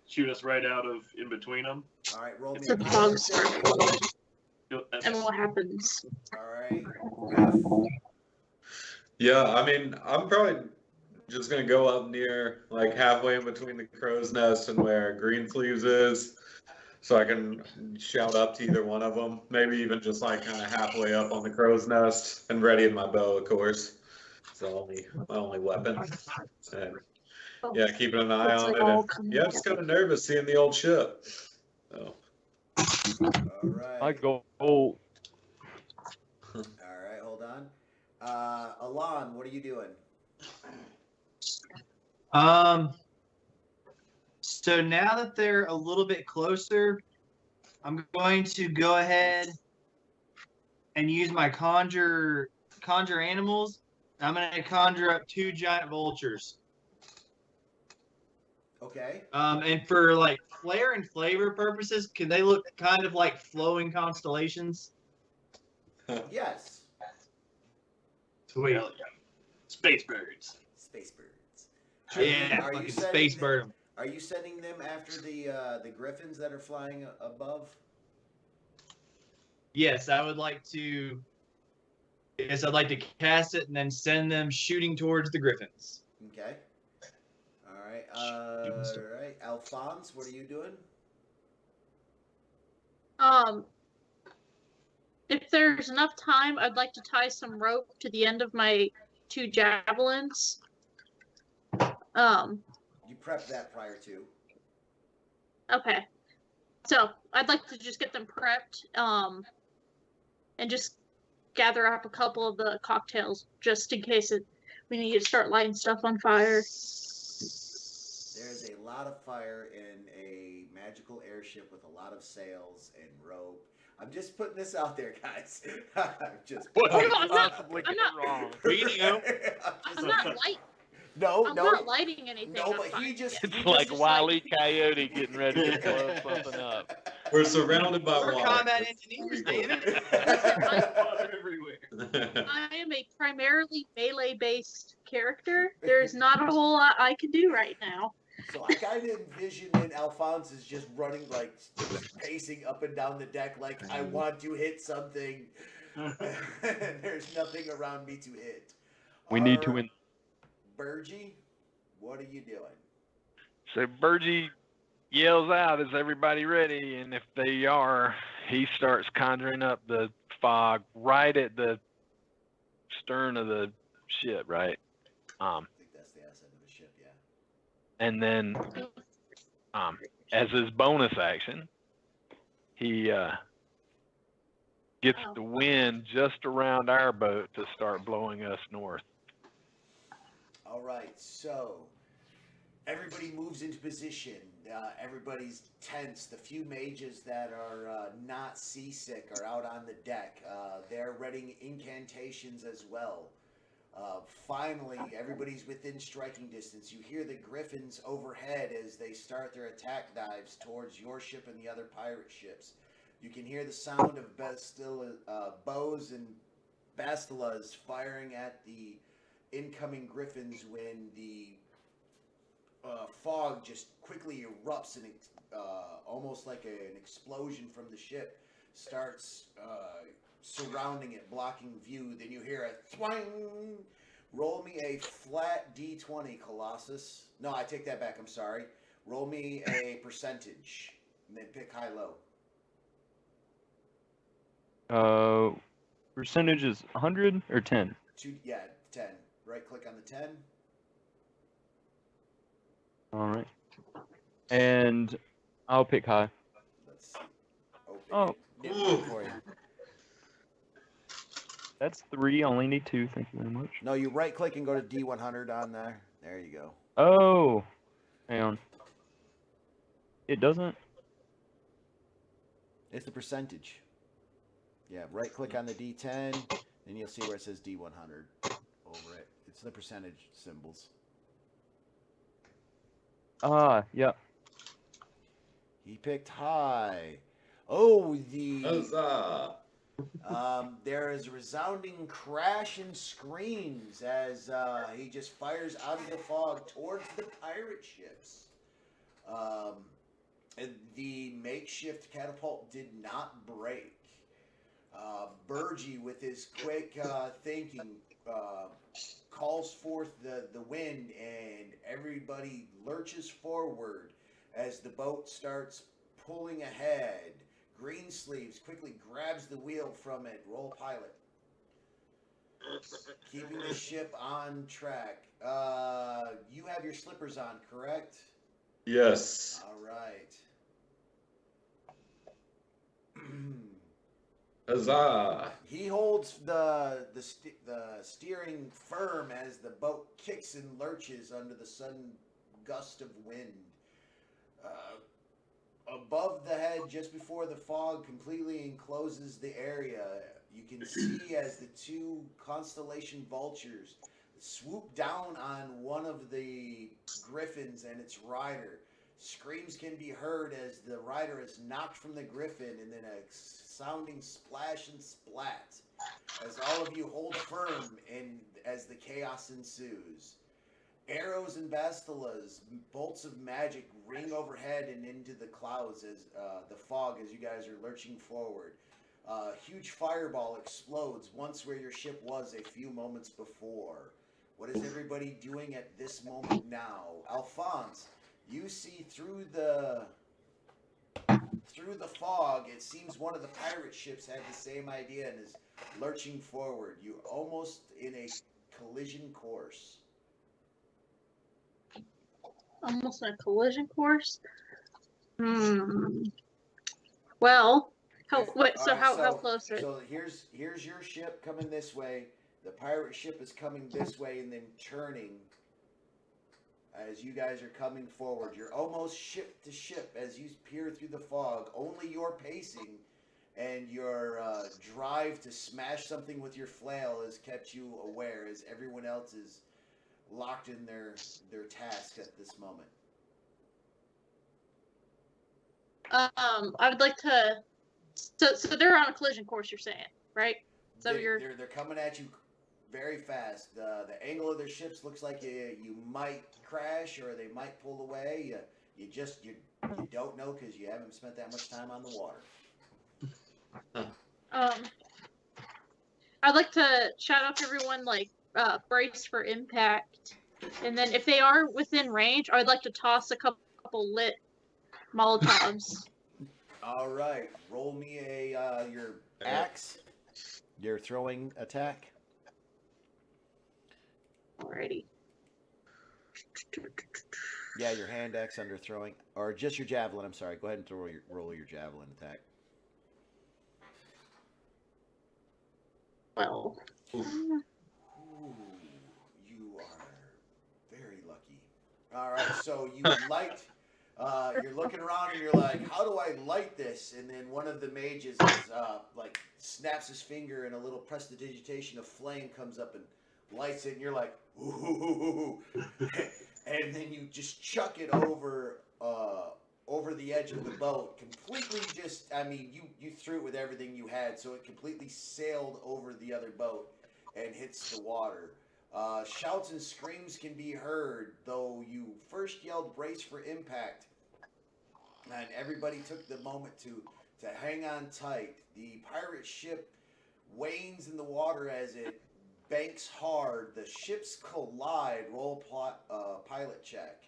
shoot us right out of in between them. All right, roll me so a the power fog check. starts. And what happens? All right. Ref. Yeah, I mean, I'm probably just gonna go up near, like, halfway in between the crow's nest and where Greensleeves is, so I can shout up to either one of them. Maybe even just like kind of halfway up on the crow's nest and readying my bow, of course. It's my only weapon. And yeah, keeping an eye It's on like it. all And, coming yeah, I'm just kind together. of nervous seeing the old ship. So. All My right. goal. All right. Hold on. Alon, what are you doing? So now that they're a little bit closer, I'm going to go ahead and use my conjure animals. I'm going to conjure up 2 giant vultures. Okay. And for like flair and flavor purposes, can they look kind of like flowing constellations? Yes. Sweet. Hell yeah. Space birds. Space birds. Yeah, Are you fucking sending space them- bird 'em. Are you sending them after the griffins that are flying above? Yes, I would like to. Yes, I'd like to cast it and then send them shooting towards the griffins. Okay. All right. All right. Alphonse, what are you doing? If there's enough time, I'd like to tie some rope to the end of my 2 javelins. You prepped that prior to. Okay. So I'd like to just get them prepped, and just gather up a couple of the cocktails just in case we need to start lighting stuff on fire. There's a lot of fire in a magical airship with a lot of sails and rope. I'm just putting this out there, guys. I'm just. What Come could on, possibly I'm go not- wrong? I'm not No, not lighting anything. No, on but fire. he just. It's he like just- Wile E. Coyote getting ready to blow something up. We're surrounded by We're water. combat engineers, David. Water everywhere. I am a primarily melee-based character. There's not a whole lot I can do right now. So I kind of envisioned Alphonse is just running, like, pacing up and down the deck, like, I want to hit something. There's nothing around me to hit. We need to win. Burgie, what are you doing? So Burgie yells out, "Is everybody ready?" And if they are, he starts conjuring up the fog right at the stern of the ship, right? I think that's the asset of the ship, yeah. And then, as his bonus action, he gets the wind just around our boat to start blowing us north. All right, so everybody moves into position. Everybody's tense. The few mages that are not seasick are out on the deck. They're readying incantations as well. Finally, everybody's within striking distance. You hear the griffins overhead as they start their attack dives towards your ship and the other pirate ships. You can hear the sound of bows and bastilas firing at the incoming griffins when the fog just quickly erupts and almost like an explosion from the ship starts surrounding it, blocking view. Then you hear a twang. Roll me a flat D20, Colossus. No, I take that back. I'm sorry. Roll me a percentage and then pick high-low. Percentage is 100 or 10? 10. Right click on the 10. All right. And I'll pick high. Let's see. Open Oh. it. Nip it for you. That's 3. I only need 2. Thank you very much. No, you right click and go to D100 on there. There you go. Oh. Hang on. It doesn't. It's the percentage. Yeah, right click on the D10, and you'll see where it says D100 over it. It's the percentage symbols. Ah, yeah. He picked high. Oh, Huzzah! there is a resounding crash and screams as he just fires out of the fog towards the pirate ships. And the makeshift catapult did not break. Burgee, with his quick thinking, calls forth the wind, and everybody lurches forward as the boat starts pulling ahead. Greensleeves quickly grabs the wheel from it. Roll pilot. Keeping the ship on track. You have your slippers on, correct? Yes. All right. Huzzah! He holds the steering firm as the boat kicks and lurches under the sudden gust of wind. Above the head, just before the fog completely encloses the area, you can see as the 2 constellation vultures swoop down on one of the griffins and its rider. Screams can be heard as the rider is knocked from the griffin, and then a sounding splash and splat as all of you hold firm and as the chaos ensues. Arrows and bastilas, bolts of magic ring overhead and into the clouds as the fog as you guys are lurching forward. A huge fireball explodes once where your ship was a few moments before. What is everybody doing at this moment now? Alphonse, you see through the fog. It seems one of the pirate ships had the same idea and is lurching forward. You almost in a collision course. Almost a collision course. Well, how close is it? So here's your ship coming this way. The pirate ship is coming this way and then turning as you guys are coming forward. You're almost ship to ship as you peer through the fog. Only your pacing and your drive to smash something with your flail has kept you aware, as everyone else is locked in their task at this moment. I would like to. So they're on a collision course. You're saying, right? So They're coming at you very fast. The angle of their ships looks like you might crash or they might pull away. You don't know because you haven't spent that much time on the water. I'd like to shout out to everyone, like, brace for impact. And then if they are within range, I'd like to toss a couple lit Molotovs. All right. Roll me your axe. Your throwing attack. Alrighty. Yeah, your hand axe under throwing. Or just your javelin, I'm sorry. Go ahead and roll your javelin attack. Well. Ooh, you are very lucky. All right, so you light. You're looking around and you're like, "How do I light this?" And then one of the mages like snaps his finger, and a little prestidigitation of flame comes up and lights it. And you're like, "Ooh!" And then you just chuck it over the edge of the boat, completely. You threw it with everything you had, so it completely sailed over the other boat and hits the water. Shouts and screams can be heard, though you first yelled "brace for impact," and everybody took the moment to hang on tight. The pirate ship wanes in the water as it banks hard. The ships collide. Roll pilot check.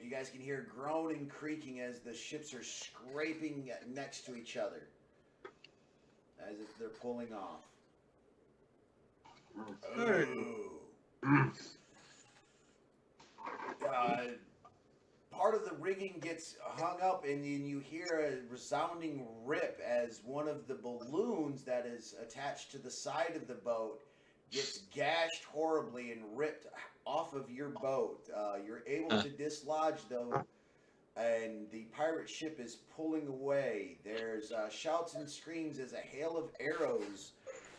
You guys can hear groaning, creaking as the ships are scraping next to each other as if they're pulling off. part of the rigging gets hung up, and then you hear a resounding rip as one of the balloons that is attached to the side of the boat gets gashed horribly and ripped off of your boat. You're able to dislodge, though, and the pirate ship is pulling away. There's shouts and screams as a hail of arrows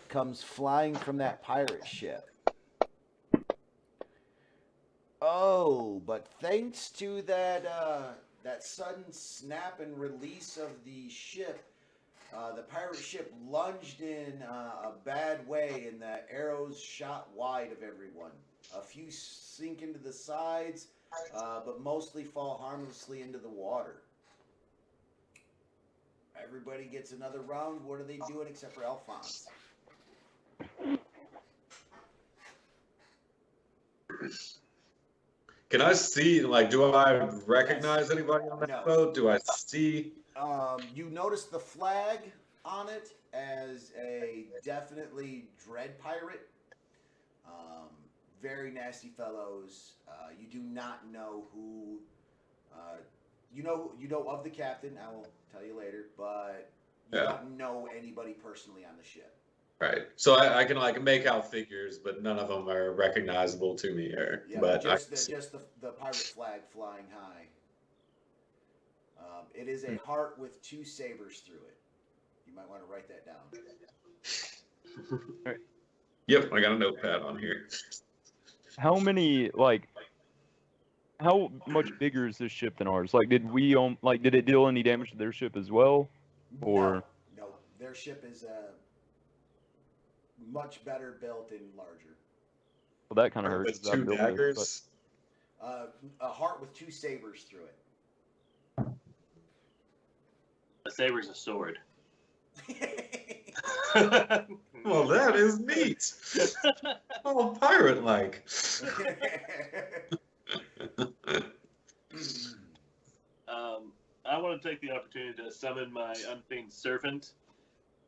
comes flying from that pirate ship. Oh, but thanks to that sudden snap and release of the ship, the pirate ship lunged in a bad way, and the arrows shot wide of everyone. A few sink into the sides, but mostly fall harmlessly into the water. Everybody gets another round. What are they doing except for Alphonse? Can I see, like, do I recognize anybody on that No. boat? Do I see? You notice the flag on it as a definitely dread pirate. Very nasty fellows. You do not know who. You know of the captain. I will tell you later, but you don't know anybody personally on the ship. Right. So I can like make out figures, but none of them are recognizable to me. But just the pirate flag flying high. It is a heart with 2 sabers through it. You might want to write that down. Right. Yep, I got a notepad on here. How many, like, how much bigger is this ship than ours? Like, did it deal any damage to their ship as well? Or no, their ship is much better built and larger. well, that kind of hurts. With 2 daggers. A heart with 2 sabers through it. A saber's a sword. Well, that is neat. Oh, pirate-like. I want to take the opportunity to summon my unfeigned servant,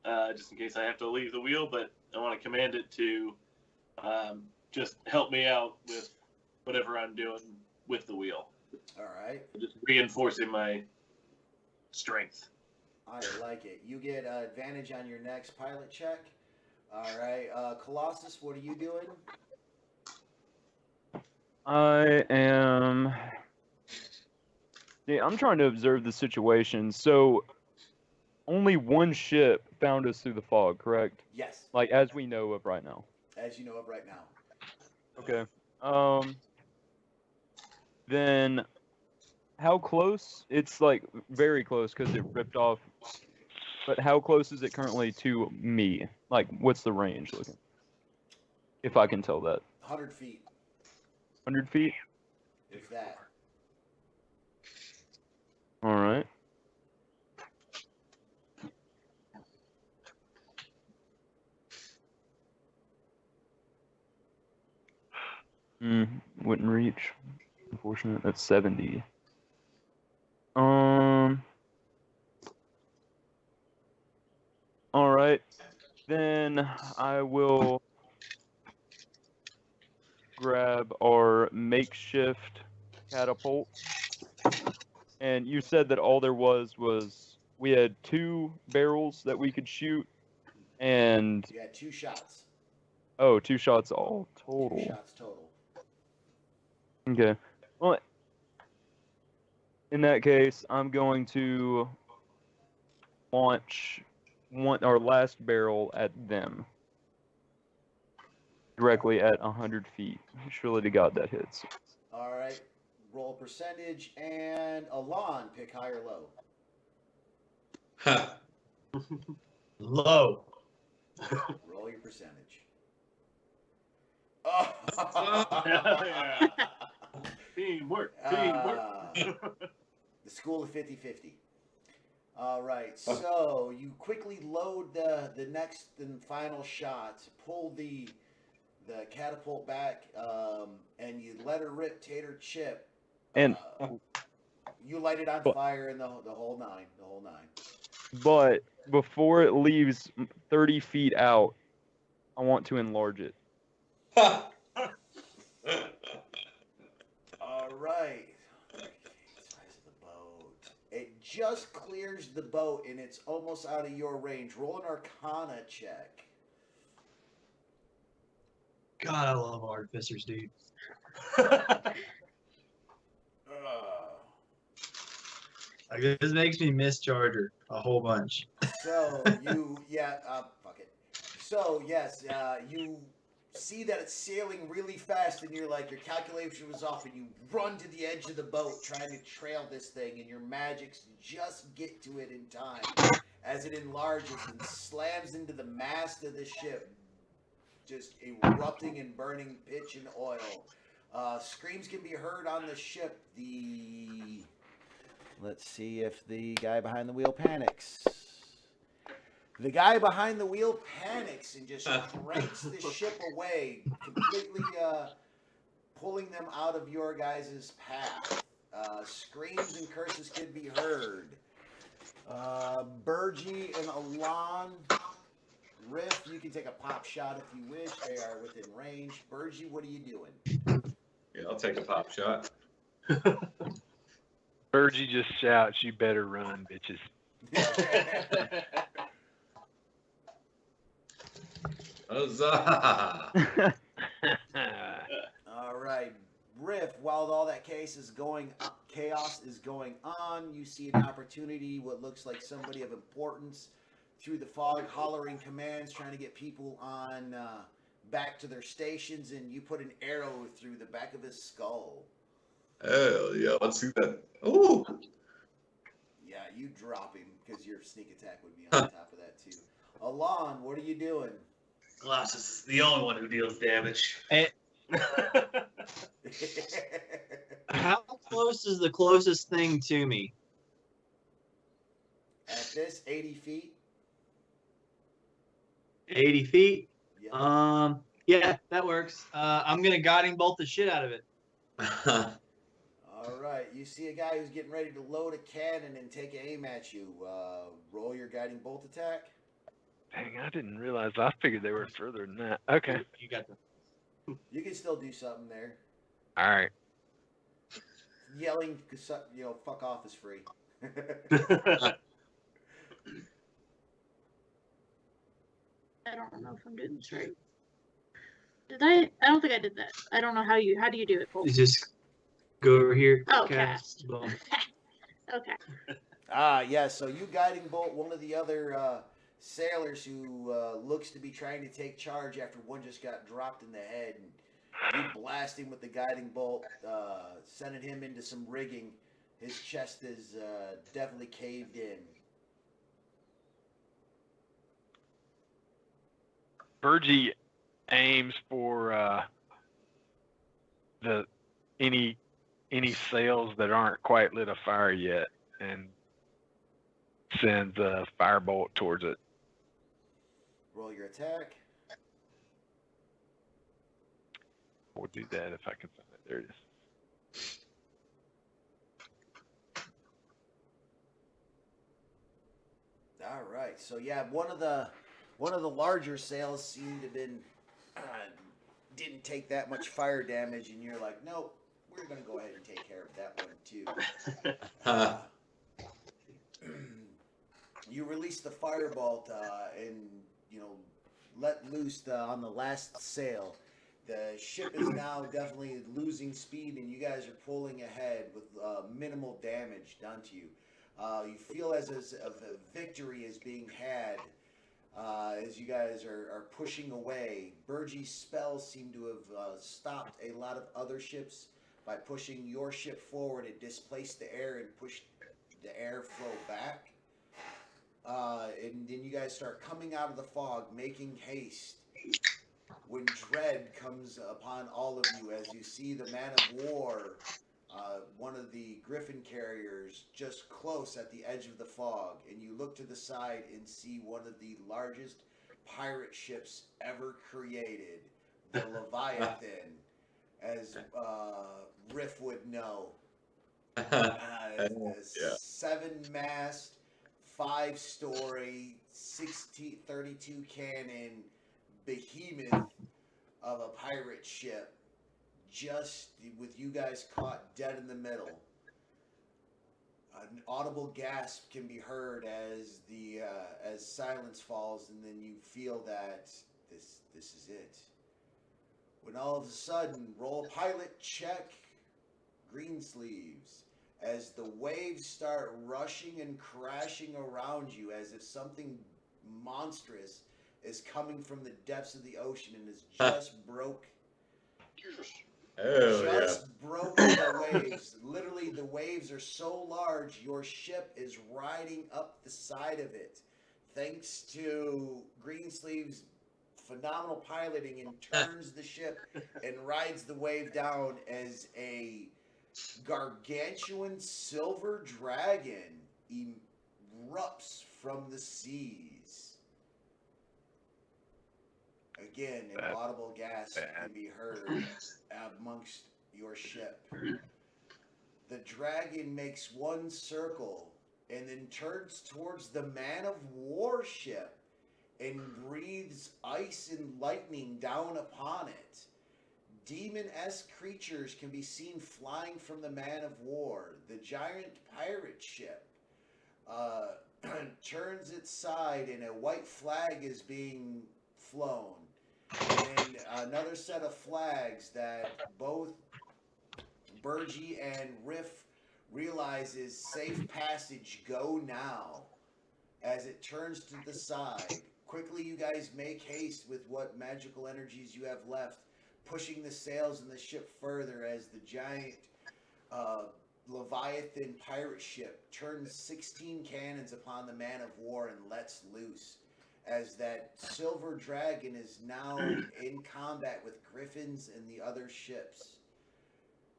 just in case I have to leave the wheel, but I want to command it to just help me out with whatever I'm doing with the wheel. All right. Just reinforcing my strength. I like it. You get advantage on your next pilot check. All right. Colossus, what are you doing? I am. Yeah, I'm trying to observe the situation. So, only one ship found us through the fog, correct? Yes. Like, as we know of right now. As you know of right now. Okay. Then, how close? It's like very close because it ripped off. But how close is it currently to me? Like, what's the range looking? If I can tell that. 100 feet. 100 feet? If that. All right. Wouldn't reach. Unfortunate. That's 70. All right. Then I will grab our makeshift catapult. And you said that all there was we had 2 barrels that we could shoot, and You had 2 shots. oh, 2 shots all total. 2 shots total. Okay. Well, in that case, I'm going to launch our last barrel at them. Directly at 100 feet. Surely to God that hits. All right. Roll percentage, and Alon, pick high or low. Huh. Low. Roll your percentage. Oh. Yeah. Teamwork. Teamwork. The school of 50-50. All right, so you quickly load the next and final shot, pull the catapult back, and you let her rip tater chip. And you light it on fire and the whole nine. but before it leaves 30 feet out, I want to enlarge it. All right. just clears the boat and it's almost out of your range. Roll an Arcana check. God, I love artificers, dude. Like, this makes me miss Charger a whole bunch. So fuck it. So yes, you see that it's sailing really fast, and you're like, your calculation was off, and you run to the edge of the boat trying to trail this thing, and your magics just get to it in time as it enlarges and slams into the mast of the ship, just erupting and burning pitch and oil. Screams can be heard on the ship. Let's see if the guy behind the wheel panics. The guy behind the wheel panics and just cranks the ship away, completely pulling them out of your guys' path. Screams and curses can be heard. Burgie and Alon, Riff, you can take a pop shot if you wish. They are within range. Burgie, what are you doing? Yeah, I'll take a pop shot. Virgie just shouts, "You better run, bitches." Huzzah! All right, Riff. While all that chaos is going on, you see an opportunity. What looks like somebody of importance through the fog, hollering commands, trying to get people on back to their stations, and you put an arrow through the back of his skull. Hell yeah, let's see that. Ooh! Yeah, you drop him because your sneak attack would be on top of that too. Alon, what are you doing? Glass is the only one who deals damage. How close is the closest thing to me? At this, 80 feet. 80 feet? Yeah. Yeah, that works. I'm going to guiding bolt the shit out of it. All right, you see a guy who's getting ready to load a cannon and take aim at you. Roll your guiding bolt attack. Dang, I didn't realize. I figured they were further than that. Okay. You got the. You can still do something there. All right. Yelling, fuck off is free. I don't know if I'm doing this right. Did I? I don't think I did that. I don't know how do you do it, Cole? You just go over here. Oh, cast. Boom. Okay. Yeah, so you guiding bolt one of the other sailors who looks to be trying to take charge after one just got dropped in the head. And you blast him with the guiding bolt, sending him into some rigging. His chest is definitely caved in. Virgie aims for any sails that aren't quite lit afire yet, and sends a firebolt towards it. Roll your attack. We'll do that if I can find it. There it is. All right. So yeah, one of the larger sails seemed to have been didn't take that much fire damage, and you're like, nope, we're gonna go ahead and take care of that one too. You release the firebolt and let loose on the last sail. The ship is now definitely losing speed, and you guys are pulling ahead with minimal damage done to you. You feel as a victory is being had as you guys are pushing away. Burgie's spells seem to have stopped a lot of other ships by pushing your ship forward. It displaced the air and pushed the airflow back. And then you guys start coming out of the fog, making haste. When dread comes upon all of you as you see the man of war, one of the griffin carriers, just close at the edge of the fog, and you look to the side and see one of the largest pirate ships ever created, the Leviathan, as Riff would know. 7-mast, 5-story, 32 cannon behemoth of a pirate ship, just with you guys caught dead in the middle. An audible gasp can be heard as the as silence falls, and then you feel that this is it. When all of a sudden, roll pilot check, Greensleeves, as the waves start rushing and crashing around you, as if something monstrous is coming from the depths of the ocean and has just broke. Broke the waves. Literally, the waves are so large, your ship is riding up the side of it. Thanks to Greensleeves' phenomenal piloting, and turns the ship and rides the wave down as a gargantuan silver dragon erupts from the seas. Again, an audible gasp can be heard amongst your ship. The dragon makes one circle and then turns towards the man of war ship and breathes ice and lightning down upon it. Demon-esque creatures can be seen flying from the man of war. The giant pirate ship turns its side and a white flag is being flown. And another set of flags that both Burgee and Riff realizes safe passage, go now, as it turns to the side. Quickly, you guys make haste with what magical energies you have left, pushing the sails in the ship further as the giant Leviathan pirate ship turns 16 cannons upon the man of war and lets loose, as that silver dragon is now in combat with griffins and the other ships.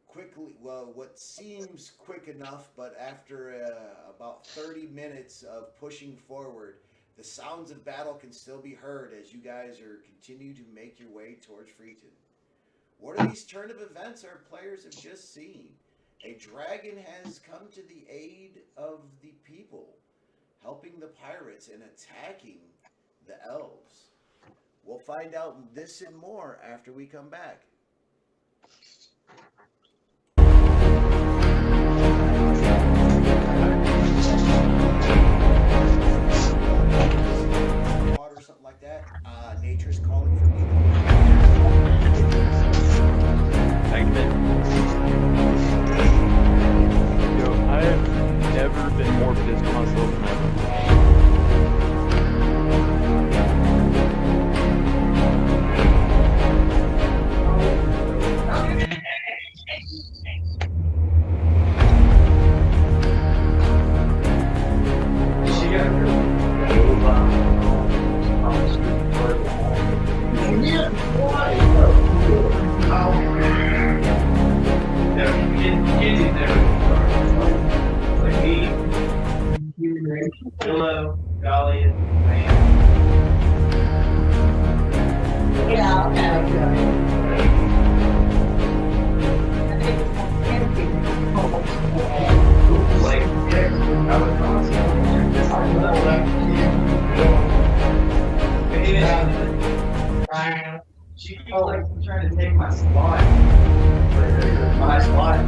Quickly, well, what seems quick enough, but after about 30 minutes of pushing forward, the sounds of battle can still be heard as you guys continue to make your way towards Freeton. What are these turn of events our players have just seen? A dragon has come to the aid of the people, helping the pirates and attacking the elves. We'll find out this and more after we come back. Water, something like that. Nature's calling for me. Thank you. Yo, I have never been more pissed at myself than ever. Hello, Golly, and Yeah, okay. like, I was she keeps like trying to take my spot. My spot.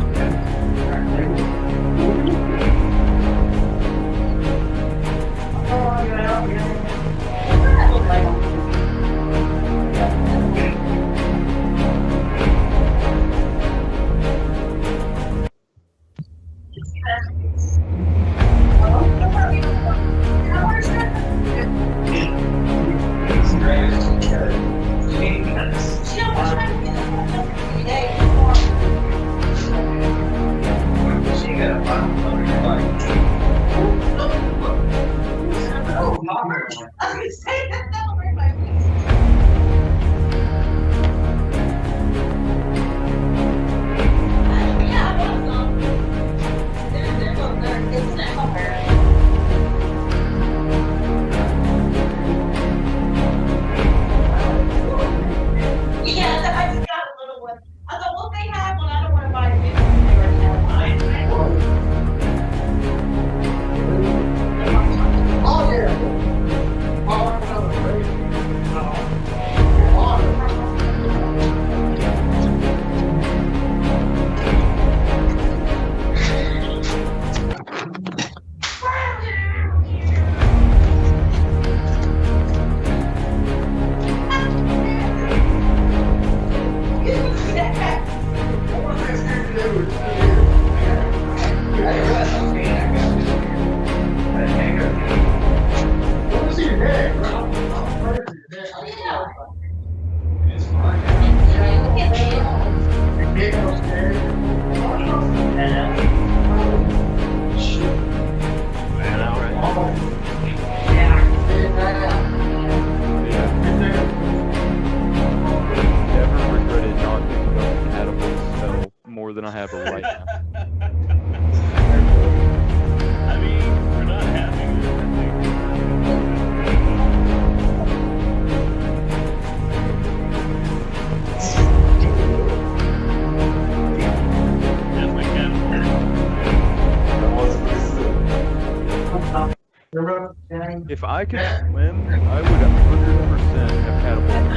If I could swim, I would 100% have catapulted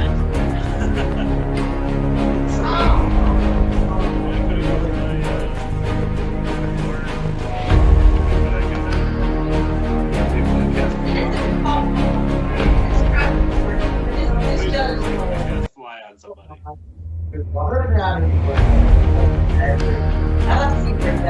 Fly on somebody. I love to see Brick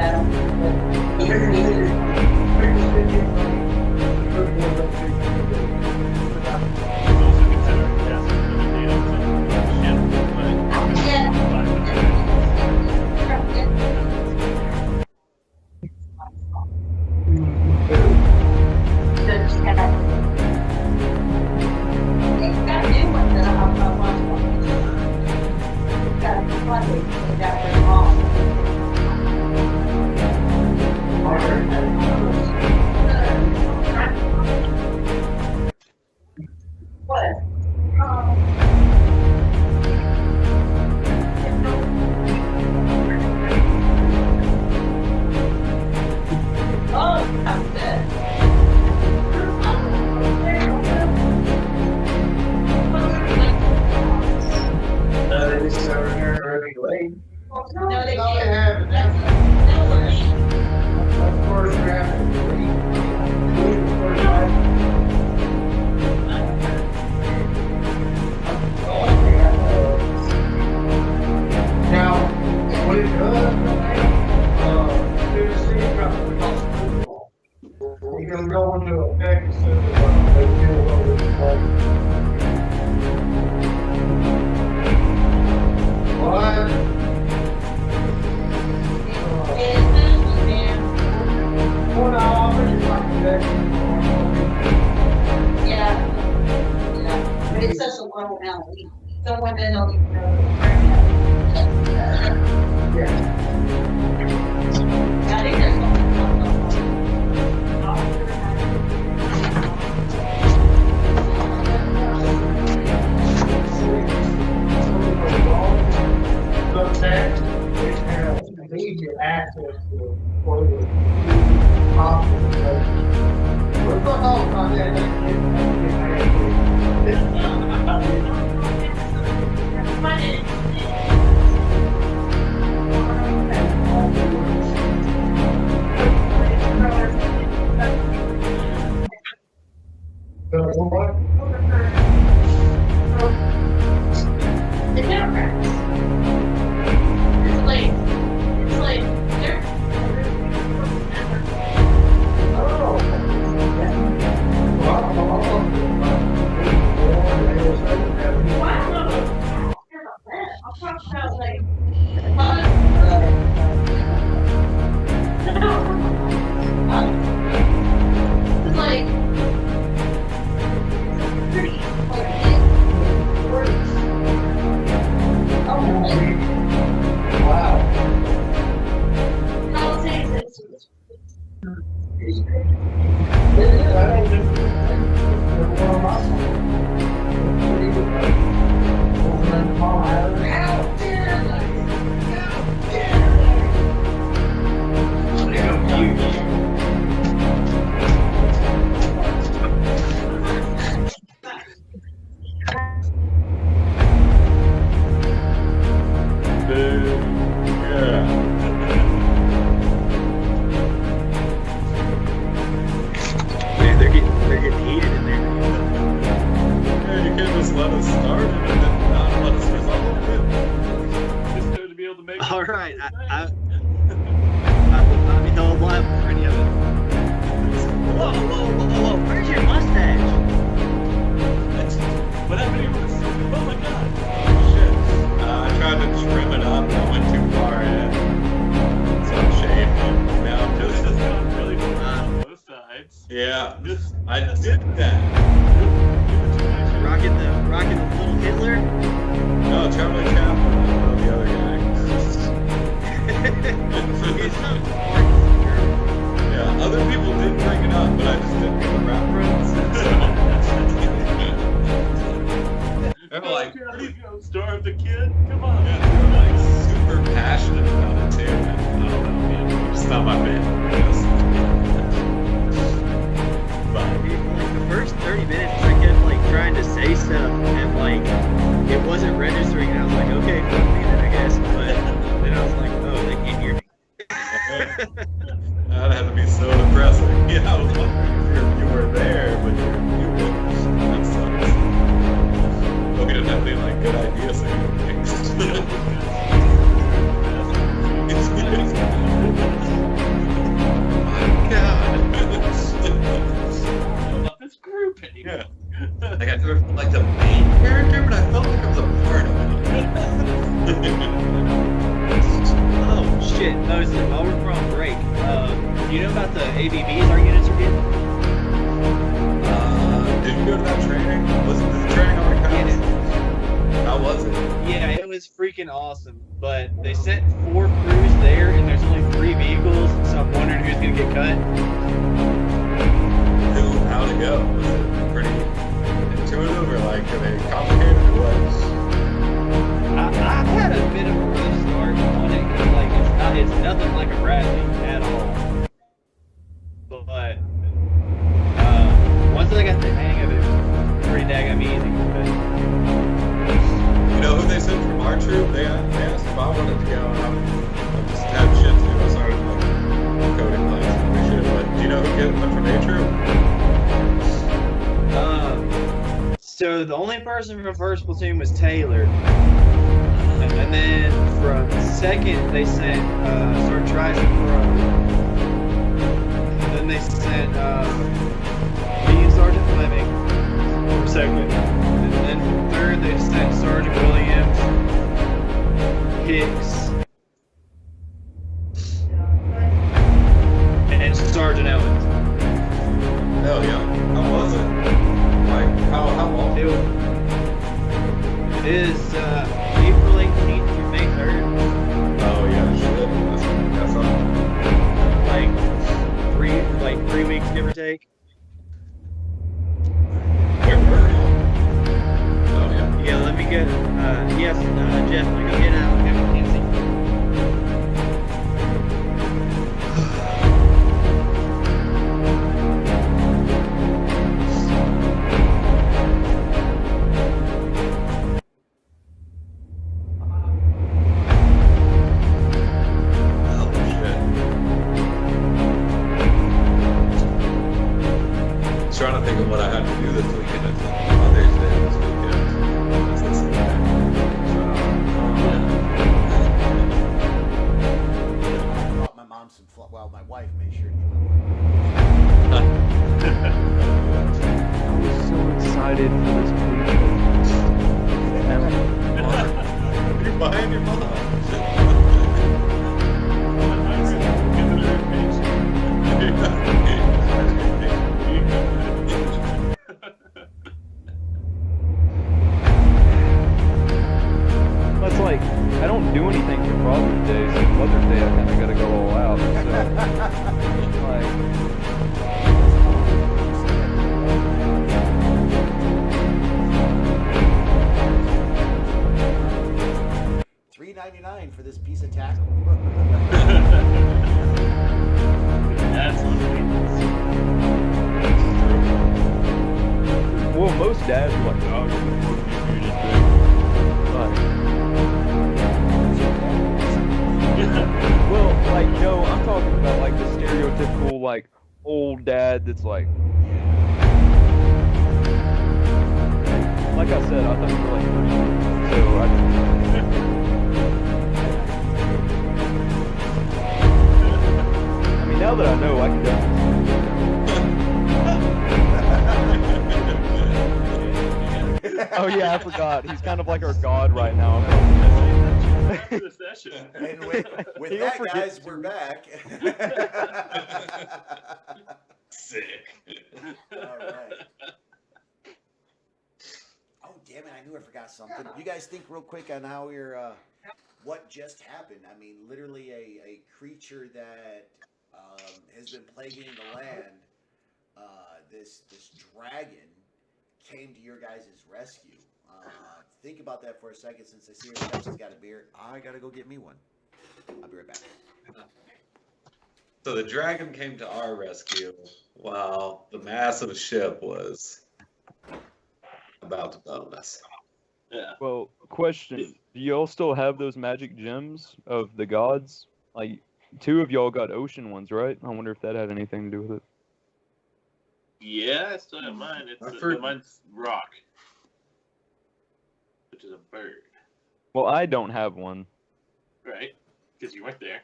No, they can't. But it's such a low amount. Some women don't even know they're pregnant. I think there's easier access to for the hospital. We're going on that. What? the Democrats. It's like they're. Oh. Well, I don't know about that. I'll talk about like it's like pretty like it works. Oh, really? Wow. Politics is I don't think they're one of my songs. Out there, out Man, they're getting heated in there. Yeah, you can't just let us start it and then not let us resolve it. Just to be able to make. All right, I will not be held liable for any of it. Whoa, whoa, whoa, whoa! Where's your mustache? What happened here? Oh my god. Shit. I tried to trim it up, but I went too far in. So I'm shaved. And now I'm This just. has gone really far on both sides. Yeah, Just I did that. Rocking the little Hitler. No, Charlie Chaplin. I don't know the other guy. He's not Yeah, other people did bring it up, but I just didn't get the reference. They're like, starve the kid? Come on. yeah, they're like super passionate about it too. And I don't know, man. It's not my band, I guess. But Yeah, I was wondering if you were there, but you were muted. That sucks. Hope you didn't have any like good ideas that you My God. This group anymore. Yeah. Like I never felt like the main character, but I felt like I was a part of it. Oh shit, Mostly, while we're on break, do you know about the ABBs our units are getting? Did you go to that training? Was the training already passed? How was it? Yeah, it was freaking awesome. But they sent 4 crews there, and there's only 3 vehicles, so I'm wondering who's gonna get cut. How'd it go? Was it pretty intuitive, or like are they complicated, or what? I had a bit of a rough start on it, because like it's nothing like a Bradley at all. But once I got the hang of it, it was pretty daggum easy. But you know who they sent from our troop? They asked if I wanted to go, and I'm just had shit too. I started like coding class and other shit. But do you know who went from A troop? So the only person from first platoon was Taylor, and then from second they sent Sergeant Trice Pro, and then they sent me and Sergeant Fleming from second, and then from third they sent Sergeant Williams, Hicks, and Sergeant Owens. Hell yeah. How was it? Like, how long? It is April 18th through May 3rd. Oh yeah, shit. That's Like 3 weeks, give or take. Where were y'all? Oh yeah. Yeah, let me get, yes, Jeff, let me go get Mackenzie. Trying to think of what I had to do this weekend. It's Mother's Day this weekend. It's I bought my mom some well, my wife made sure to give me one. I was so excited for this paycheck. You're behind your mom. That's like, I don't do anything for Father's Day, so Mother's Day I kind of got to go all out. So, $3.99 for this piece of tackle. That's what it means. well, most dads are like, oh, you wouldn't give me anything. Well, like, no, I'm talking about like the stereotypical like old dad that's like I said, I thought you were like 30, so I mean, now that I know, I can definitely. Oh yeah, I forgot. He's kind of like our god right now. After the session. And with He'll that, forget guys, to. we're back. Sick. All right. Oh, damn it, I knew I forgot something. You guys think real quick on how your, what just happened? I mean, literally a creature that has been plaguing the land, this dragon came to your guys' rescue. Think about that for a second, since I see everybody else has got a beer. I gotta go get me one. I'll be right back. So the dragon came to our rescue while the massive ship was about to bone us. Yeah. Well, question: do y'all still have those magic gems of the gods? Like, 2 of y'all got ocean ones, right? I wonder if that had anything to do with it. Yeah, I still have mine. Mine's rock, which is a bird. Well, I don't have one. Right, because you weren't there.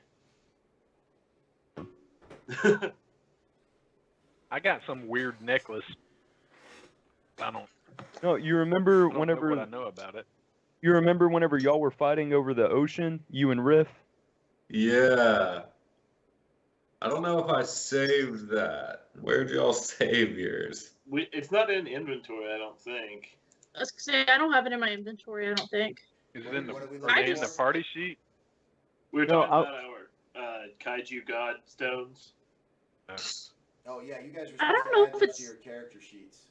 I got some weird necklace. I don't No, you remember know whenever what I know about it. you remember whenever y'all were fighting over the ocean, you and Riff? Yeah. I don't know if I saved that. Where'd y'all save yours? It's not in inventory, I don't think. I was gonna say I don't have it in my inventory. I don't think. Is it in the, What are we are looking they in the for? party sheet? We were No, talking about our kaiju god stones. Oh yeah, you guys were I supposed don't to know add if those it's- to your character sheets.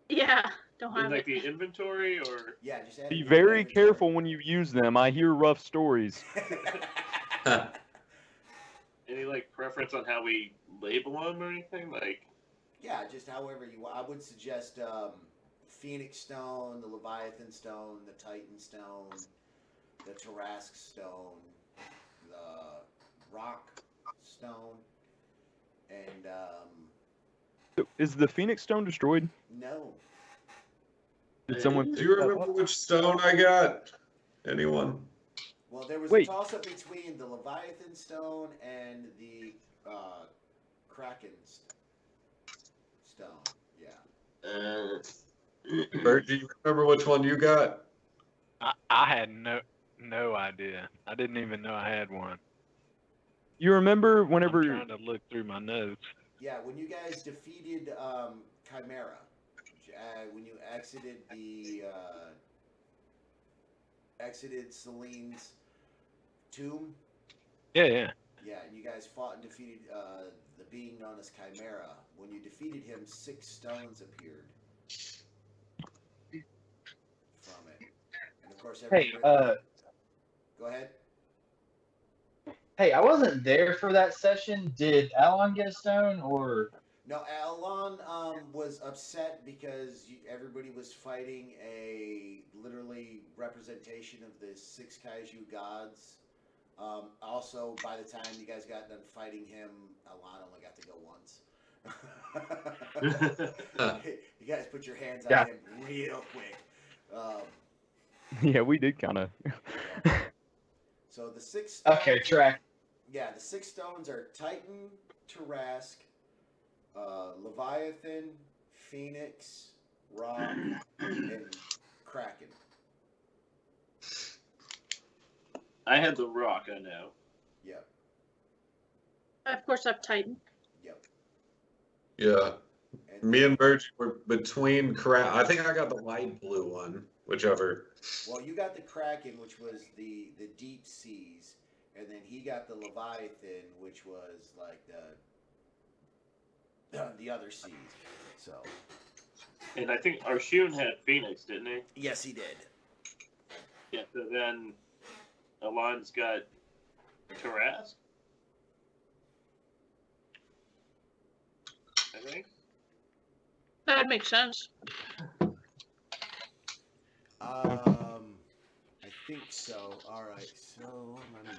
Yeah, don't In have like it. the inventory, or Yeah, just add it Be to your very inventory. careful when you use them. I hear rough stories. any like preference on how we label them or anything? Like, Yeah, just however you want. I would suggest Phoenix Stone, the Leviathan Stone, the Titan Stone, the Tarask Stone, the Rock Stone, and Is the Phoenix Stone destroyed? no. Did someone Do pick you that remember up? which stone I got? Anyone? Well, there was Wait. a toss-up between the Leviathan Stone and the Kraken Stone. Yeah. Bert, do you remember which one you got? I had no idea. I didn't even know I had one. You remember I'm whenever trying to look through my notes. Yeah, when you guys defeated Chimera, when you exited the exited Celine's tomb, Yeah. yeah, and you guys fought and defeated the being known as Chimera. When you defeated him, 6 stones appeared from it, and of course, Hey, go ahead. Hey, I wasn't there for that session. Did Alon get a stone or? No, Alon was upset because everybody was fighting a literally representation of the 6 kaiju gods. Also, by the time you guys got done fighting him, Alon only got to go once. You guys put your hands on him real quick. yeah, we did kind of. So the 6 stones, Okay, track. Yeah, the 6 stones are Titan, Tarask, Leviathan, Phoenix, Rock, and Kraken. I had the rock, I know. Yep. Of course, I have Titan. Yep. Yeah. And Me and Bert were between I think I got the light blue one, whichever. well, you got the Kraken, which was the deep seas, and then he got the Leviathan, which was like the other seas. So. And I think Arshun had Phoenix, didn't he? Yes, he did. Yeah. So then, Alon's got Tarask, I think. That makes sense. I think so. All right. So let me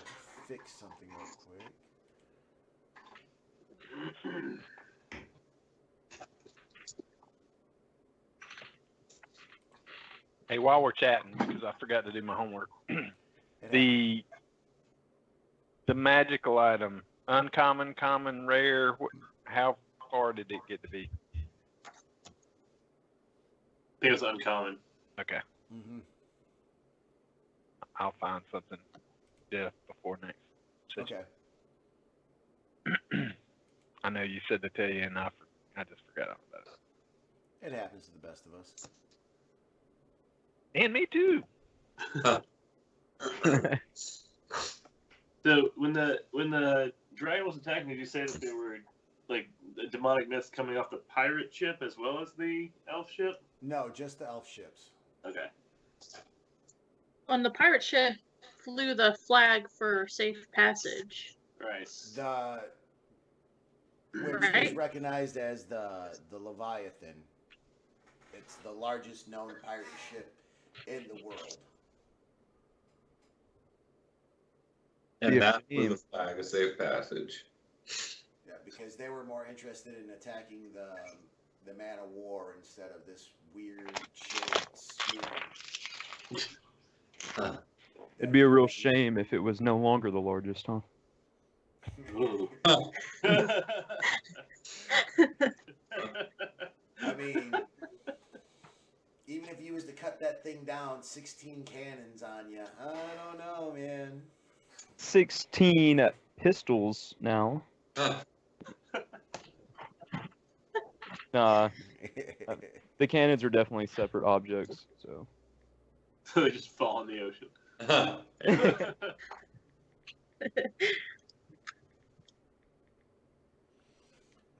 fix something real quick. Hey, while we're chatting, because I forgot to do my homework, the magical item, uncommon, common, rare. How far did it get to be? I think it was uncommon. Okay, Mm-hmm. I'll find something before next session. Okay. I know you said to tell you, and I just forgot all about it. It happens to the best of us. And me too. So when the dragon was attacking, did you say that there were like the demonic myths coming off the pirate ship as well as the elf ship? No, just the elf ships. Okay. On the pirate ship flew the flag for safe passage. Right. Which is Right. recognized as the Leviathan. It's the largest known pirate ship in the world. And Yeah, that was the flag of safe passage. Yeah, because they were more interested in attacking the man of war instead of this weird shaped schooner. It'd be a real shame if it was no longer the largest, huh? I mean, even if you was to cut that thing down, 16 cannons on you, I don't know, man. 16 pistols now. The cannons are definitely separate objects, so. So they just fall in the ocean.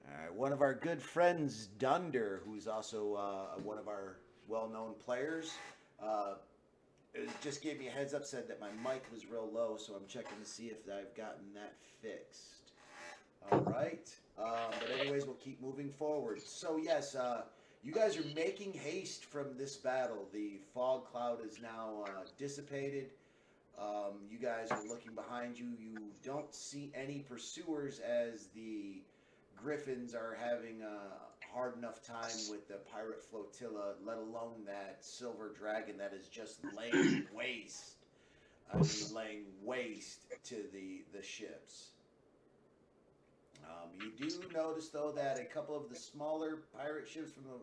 Alright, one of our good friends, Dunder, who's also one of our well-known players, just gave me a heads up, said that my mic was real low, so I'm checking to see if I've gotten that fixed. Alright, but anyways, we'll keep moving forward. So yes, you guys are making haste from this battle. The fog cloud is now dissipated. You guys are looking behind you. You don't see any pursuers as the Griffins are having a hard enough time with the pirate flotilla, let alone that silver dragon that is just laying waste. I mean, laying waste to the ships. You do notice, though, that a couple of the smaller pirate ships from the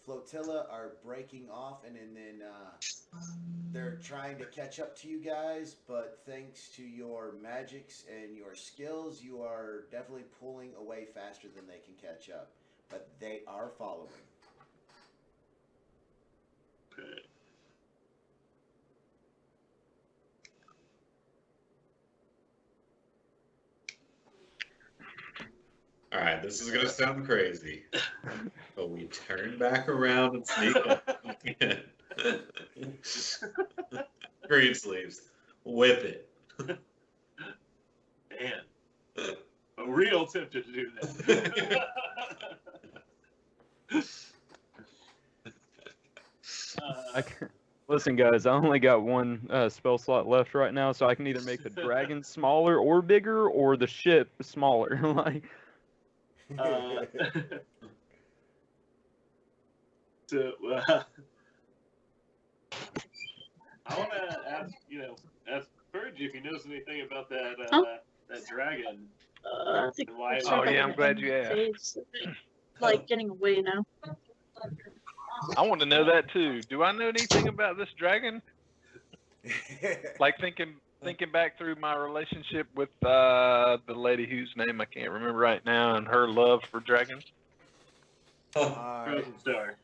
flotilla are breaking off, and then they're trying to catch up to you guys, but thanks to your magics and your skills, you are definitely pulling away faster than they can catch up. But they are following. Okay. All right, this is gonna sound crazy, but we turn back around and sneak up again. Green sleeves, whip it. Man, a real tempted to do that. Listen, guys, I only got one spell slot left right now, so I can either make the dragon smaller or bigger, or the ship smaller. Like, so, I want to ask Fergie if he knows anything about that that dragon. I think Why- Oh, yeah, I'm glad you asked. It's like getting away now. I want to know that too. Do I know anything about this dragon? Like thinking back through my relationship with the lady whose name I can't remember right now, and her love for dragons. Frozen Star.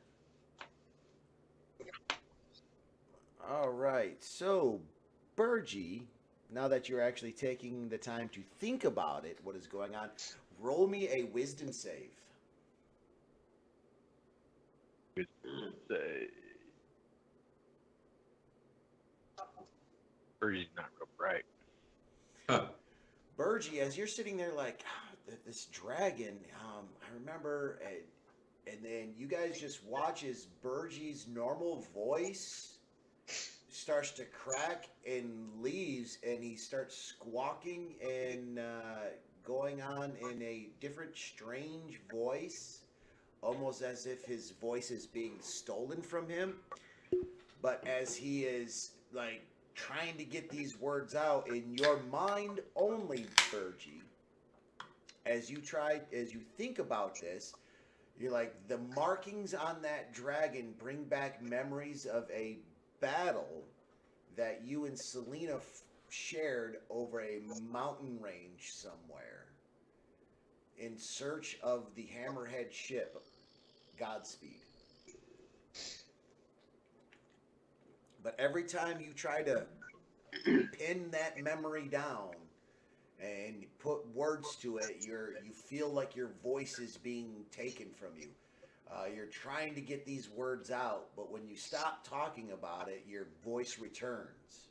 All right, so Burgie, now that you're actually taking the time to think about it, what is going on, roll me a wisdom save. Birdie's not real bright. Burgie, as you're sitting there like, this dragon, I remember, and then you guys just watch as Burgie's normal voice starts to crack and leaves, and he starts squawking and going on in a different strange voice, almost as if his voice is being stolen from him. But as he is like trying to get these words out in your mind only, Burgie, as you think about this, you're like, the markings on that dragon bring back memories of a battle that you and Selena shared over a mountain range somewhere in search of the hammerhead ship Godspeed. But every time you try to pin that memory down and put words to it, you feel like your voice is being taken from you. You're trying to get these words out, but when you stop talking about it, your voice returns.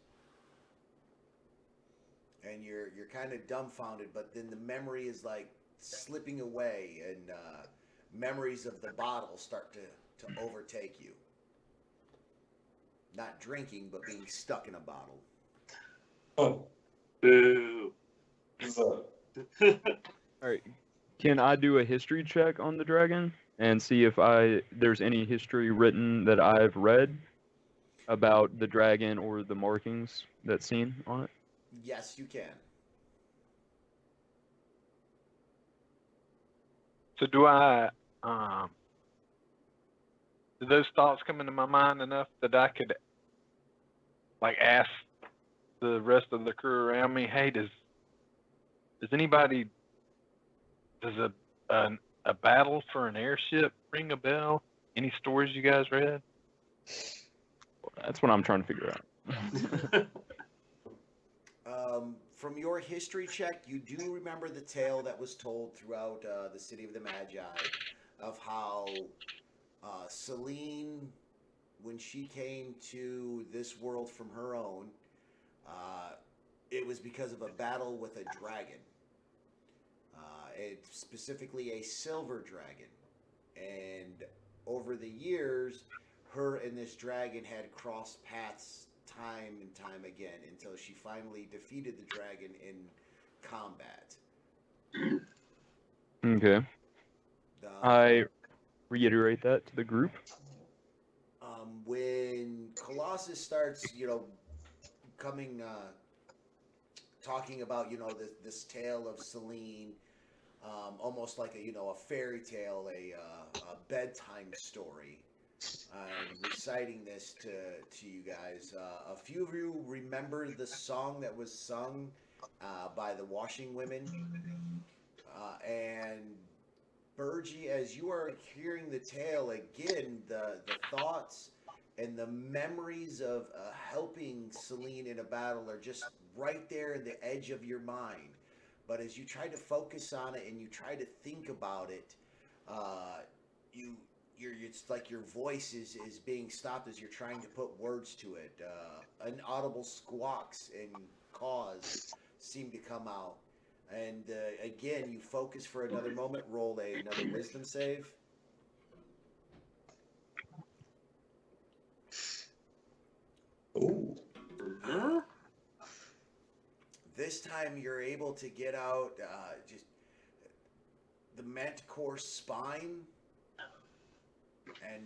And you're kind of dumbfounded, but then the memory is like slipping away, and memories of the bottle start to overtake you. Not drinking, but being stuck in a bottle. Oh, Boo. all right, Can I do a history check on the dragon and see if there's any history written that I've read about the dragon or the markings that's seen on it? Yes, you can. So do those thoughts come into my mind enough that I could like ask the rest of the crew around me, hey, does a battle for an airship ring a bell? Any stories you guys read? That's what I'm trying to figure out. From your history check, you do remember the tale that was told throughout the city of the Magi of how Celine, when she came to this world from her own, it was because of a battle with a dragon. Specifically a silver dragon. And over the years, her and this dragon had crossed paths time and time again until she finally defeated the dragon in combat. Okay. I reiterate that to the group. When Colossus starts, talking about, this tale of Celine, almost like a fairy tale, a bedtime story. I'm reciting this to you guys. A few of you remember the song that was sung by the washing women. And Burgie, as you are hearing the tale again, the thoughts and the memories of helping Celine in a battle are just right there in the edge of your mind. But as you try to focus on it and you try to think about it, it's like your voice is being stopped as you're trying to put words to it. Inaudible squawks and caws seem to come out. And again, you focus for another moment. Roll another wisdom save. Ooh. Huh? This time you're able to get out just the manticore spine. And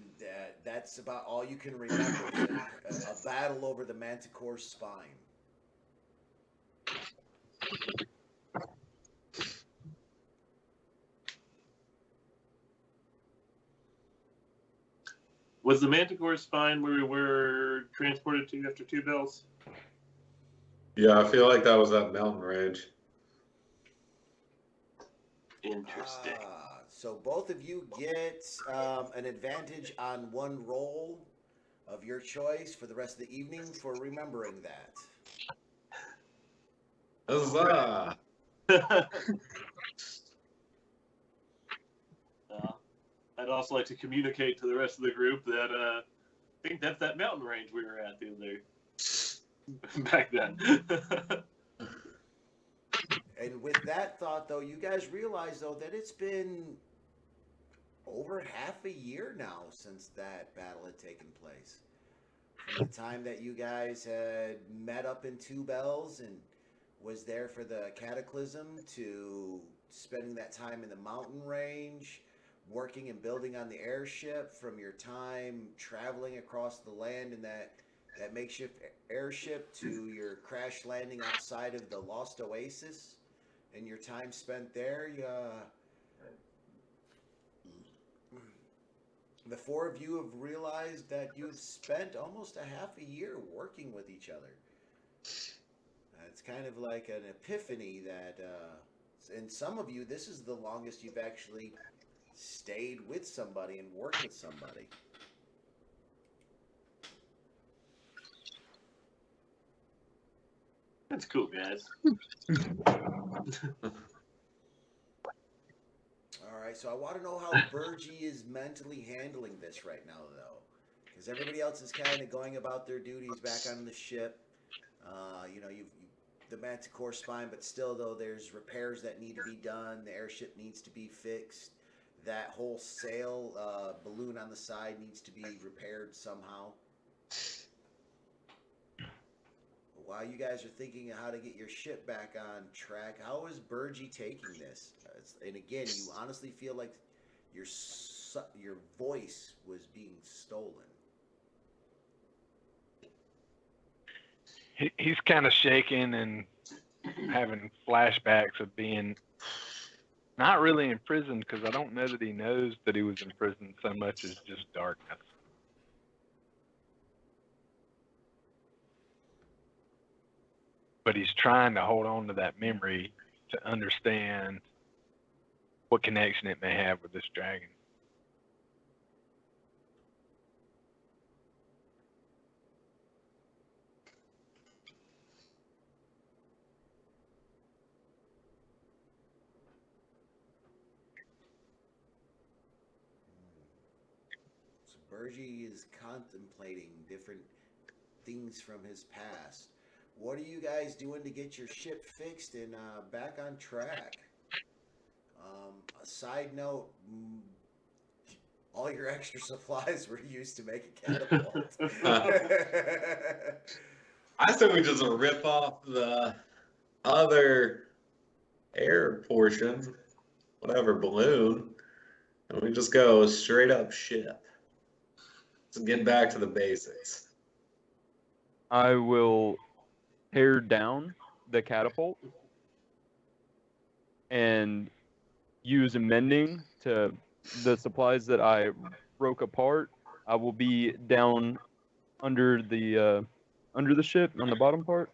that's about all you can remember. A battle over the manticore spine. Was the manticore spine where we were transported to after Two Bells? Yeah, I feel like that was that mountain range. Interesting. So both of you get an advantage on one roll of your choice for the rest of the evening for remembering that. Huzzah! I'd also like to communicate to the rest of the group that I think that's that mountain range we were at the other back then. And with that thought, though, you guys realize, though, that it's been over half a year now since that battle had taken place. From the time that you guys had met up in Two Bells and was there for the Cataclysm to spending that time in the mountain range, working and building on the airship, from your time traveling across the land in that makeshift airship to your crash landing outside of the Lost Oasis and your time spent there. The four of you have realized that you've spent almost a half a year working with each other. It's kind of like an epiphany that, and some of you, this is the longest you've actually stayed with somebody and worked with somebody. That's cool, guys. All right, so I want to know how Burgie is mentally handling this right now, though, because everybody else is kind of going about their duties back on the ship. You've the manticore spine, but still, though, there's repairs that need to be done. The airship needs to be fixed. That whole sail balloon on the side needs to be repaired somehow. while you guys are thinking of how to get your ship back on track, how is Burgie taking this? And again, you honestly feel like your voice was being stolen. He's kind of shaking and having flashbacks of being not really in prison, because I don't know that he knows that he was in prison so much as just darkness. But he's trying to hold on to that memory to understand what connection it may have with this dragon. So Burgie is contemplating different things from his past. What are you guys doing to get your ship fixed and back on track? A side note, all your extra supplies were used to make a catapult. I said we just rip off the other air portion, whatever balloon, and we just go straight up ship. Let's get back to the basics. I will tear down the catapult and use mending to the supplies that I broke apart. I will be down under the ship on the bottom part,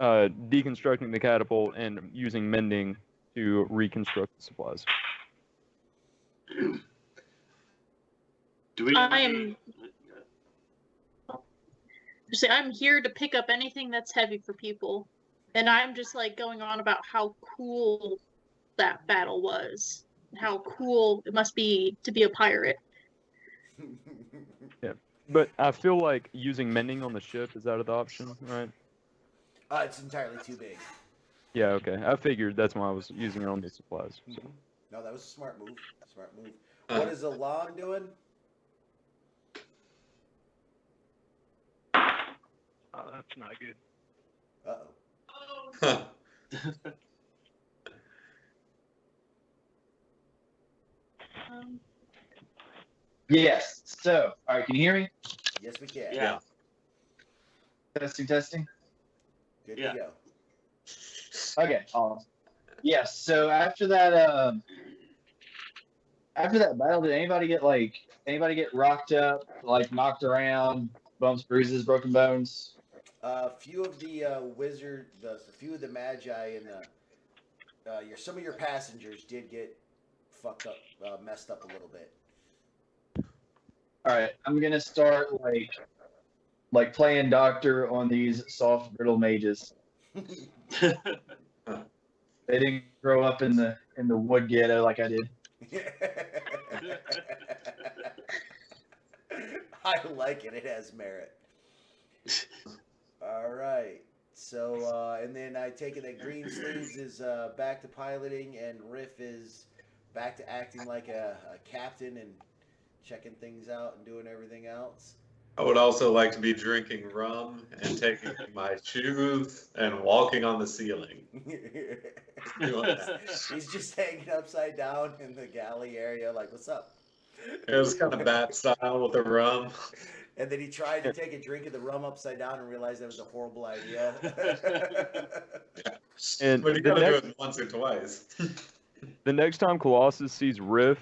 deconstructing the catapult and using mending to reconstruct the supplies. Do we? I'm here to pick up anything that's heavy for people, and I'm just like going on about how cool that battle was, how cool it must be to be a pirate. Yeah, but I feel like using mending on the ship is out of the option, right? It's entirely too big. Yeah, okay. I figured that's why I was using it on these supplies. So. No, that was a smart move. Smart move. What is Alon doing? Oh, that's not good. Uh-oh. Yes. So, all right, can you hear me? Yes, we can. Yeah. Testing, testing. Good to go. Okay. Yes. So after that battle, did anybody get rocked up, like knocked around, bumps, bruises, broken bones? A few of the few of the magi and some of your passengers did get fucked up, messed up a little bit. All right, I'm gonna start like playing doctor on these soft brittle mages. They didn't grow up in the wood ghetto like I did. I like it. It has merit. All right. So, and then I take it that Green Sleeves is back to piloting, and Riff is back to acting like a captain and checking things out and doing everything else. I would also like to be drinking rum and taking my shoes and walking on the ceiling. He's just hanging upside down in the galley area, like, what's up? It was kind of bat style with the rum. And then he tried to take a drink of the rum upside down and realized that was a horrible idea. And but you gotta do it once or twice. The next time Colossus sees Riff,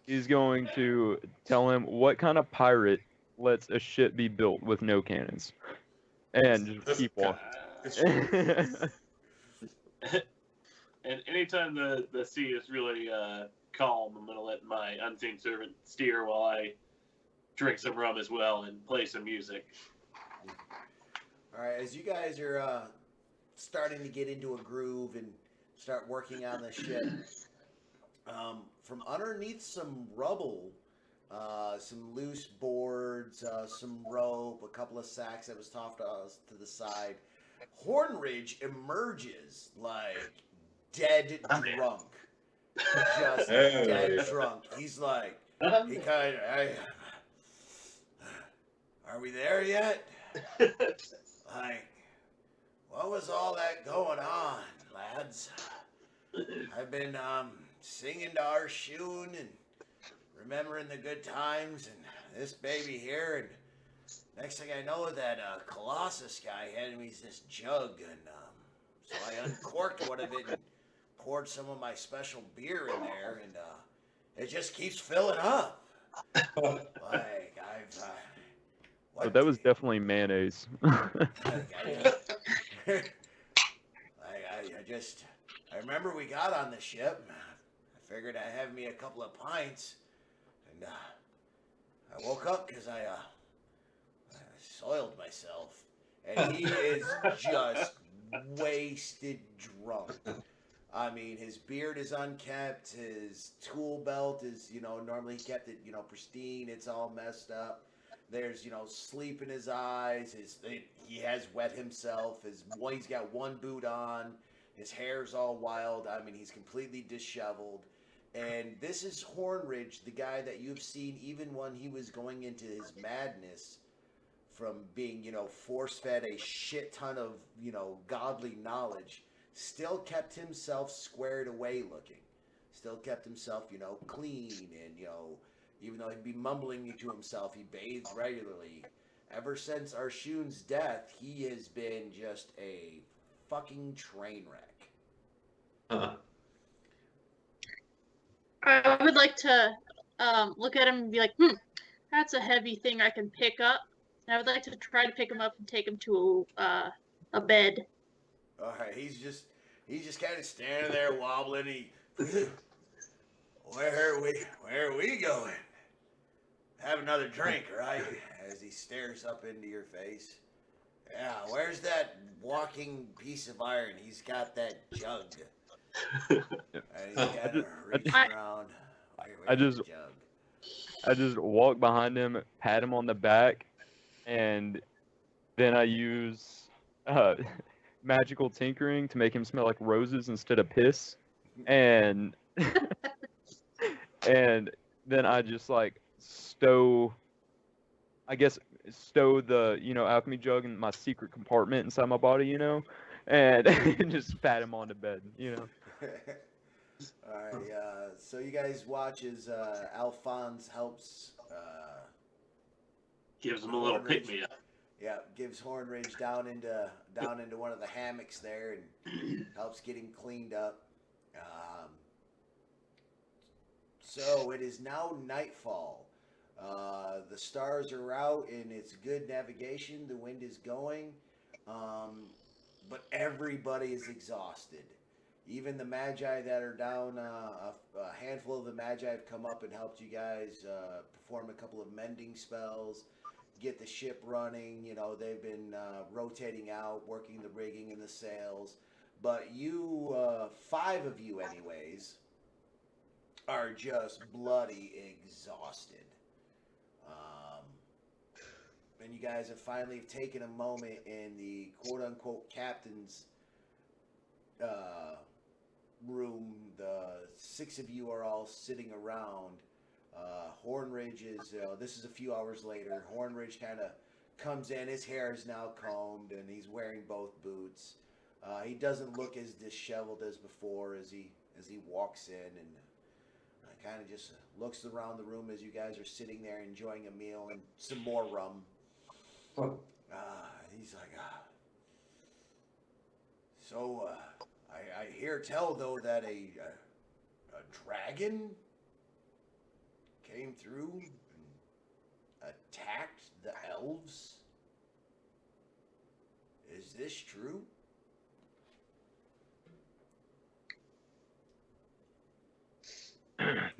he's going to tell him what kind of pirate lets a ship be built with no cannons. And just keep walking. And anytime the sea is really calm, I'm going to let my unseen servant steer while I drink some rum as well and play some music. All right, as you guys are starting to get into a groove and start working on the ship, from underneath some rubble, some loose boards, some rope, a couple of sacks that was tossed to the side, Hornridge emerges like dead drunk. Just dead drunk. He's like, he kind of, are we there yet? Like, What was all that going on, lads? I've been singing to our Shun and remembering the good times and this baby here, and next thing I know, that Colossus guy handed me this jug, and so I uncorked one of it and poured some of my special beer in there, and it just keeps filling up. Like But that was definitely mayonnaise. I remember we got on the ship. I figured I'd have me a couple of pints, and I woke up because I soiled myself, and he is just wasted drunk. I mean, his beard is unkempt, his tool belt is, normally he kept it, pristine. It's all messed up. There's, sleep in his eyes. He has wet himself. He's got one boot on. His hair's all wild. I mean, he's completely disheveled. And this is Hornridge, the guy that you've seen even when he was going into his madness from being, force-fed a shit ton of, godly knowledge, still kept himself squared away looking. Still kept himself, clean and, even though he'd be mumbling to himself, he bathed regularly. Ever since Arshun's death, he has been just a fucking train wreck. I would like to look at him and be like, that's a heavy thing I can pick up. And I would like to try to pick him up and take him to a bed. All right, he's just kind of standing there wobbling. Where are we going? Have another drink, right? As he stares up into your face. Yeah, where's that walking piece of iron? He's got that jug. And he's got to reach around. I just walk behind him, pat him on the back, and then I use magical tinkering to make him smell like roses instead of piss, and and then I just like stow the alchemy jug in my secret compartment inside my body, and just pat him on the bed, Alright, so you guys watch as Alphonse helps gives him a little pick me up. Yeah, gives Hornridge down into one of the hammocks there and helps get him cleaned up. So it is now nightfall. The stars are out and it's good navigation. The wind is going, but everybody is exhausted. Even the Magi that are down, a handful of the Magi have come up and helped you guys perform a couple of mending spells, get the ship running. They've been rotating out, working the rigging and the sails. But you, 5 of you anyways, are just bloody exhausted. And you guys have finally taken a moment in the quote-unquote captain's room. The 6 of you are all sitting around. Hornridge is, this is a few hours later. Hornridge kind of comes in. His hair is now combed and he's wearing both boots. He doesn't look as disheveled as before as he walks in, and kind of just looks around the room as you guys are sitting there enjoying a meal and some more rum. He's like, so I hear tell though that a dragon came through and attacked the elves. Is this true? Yes.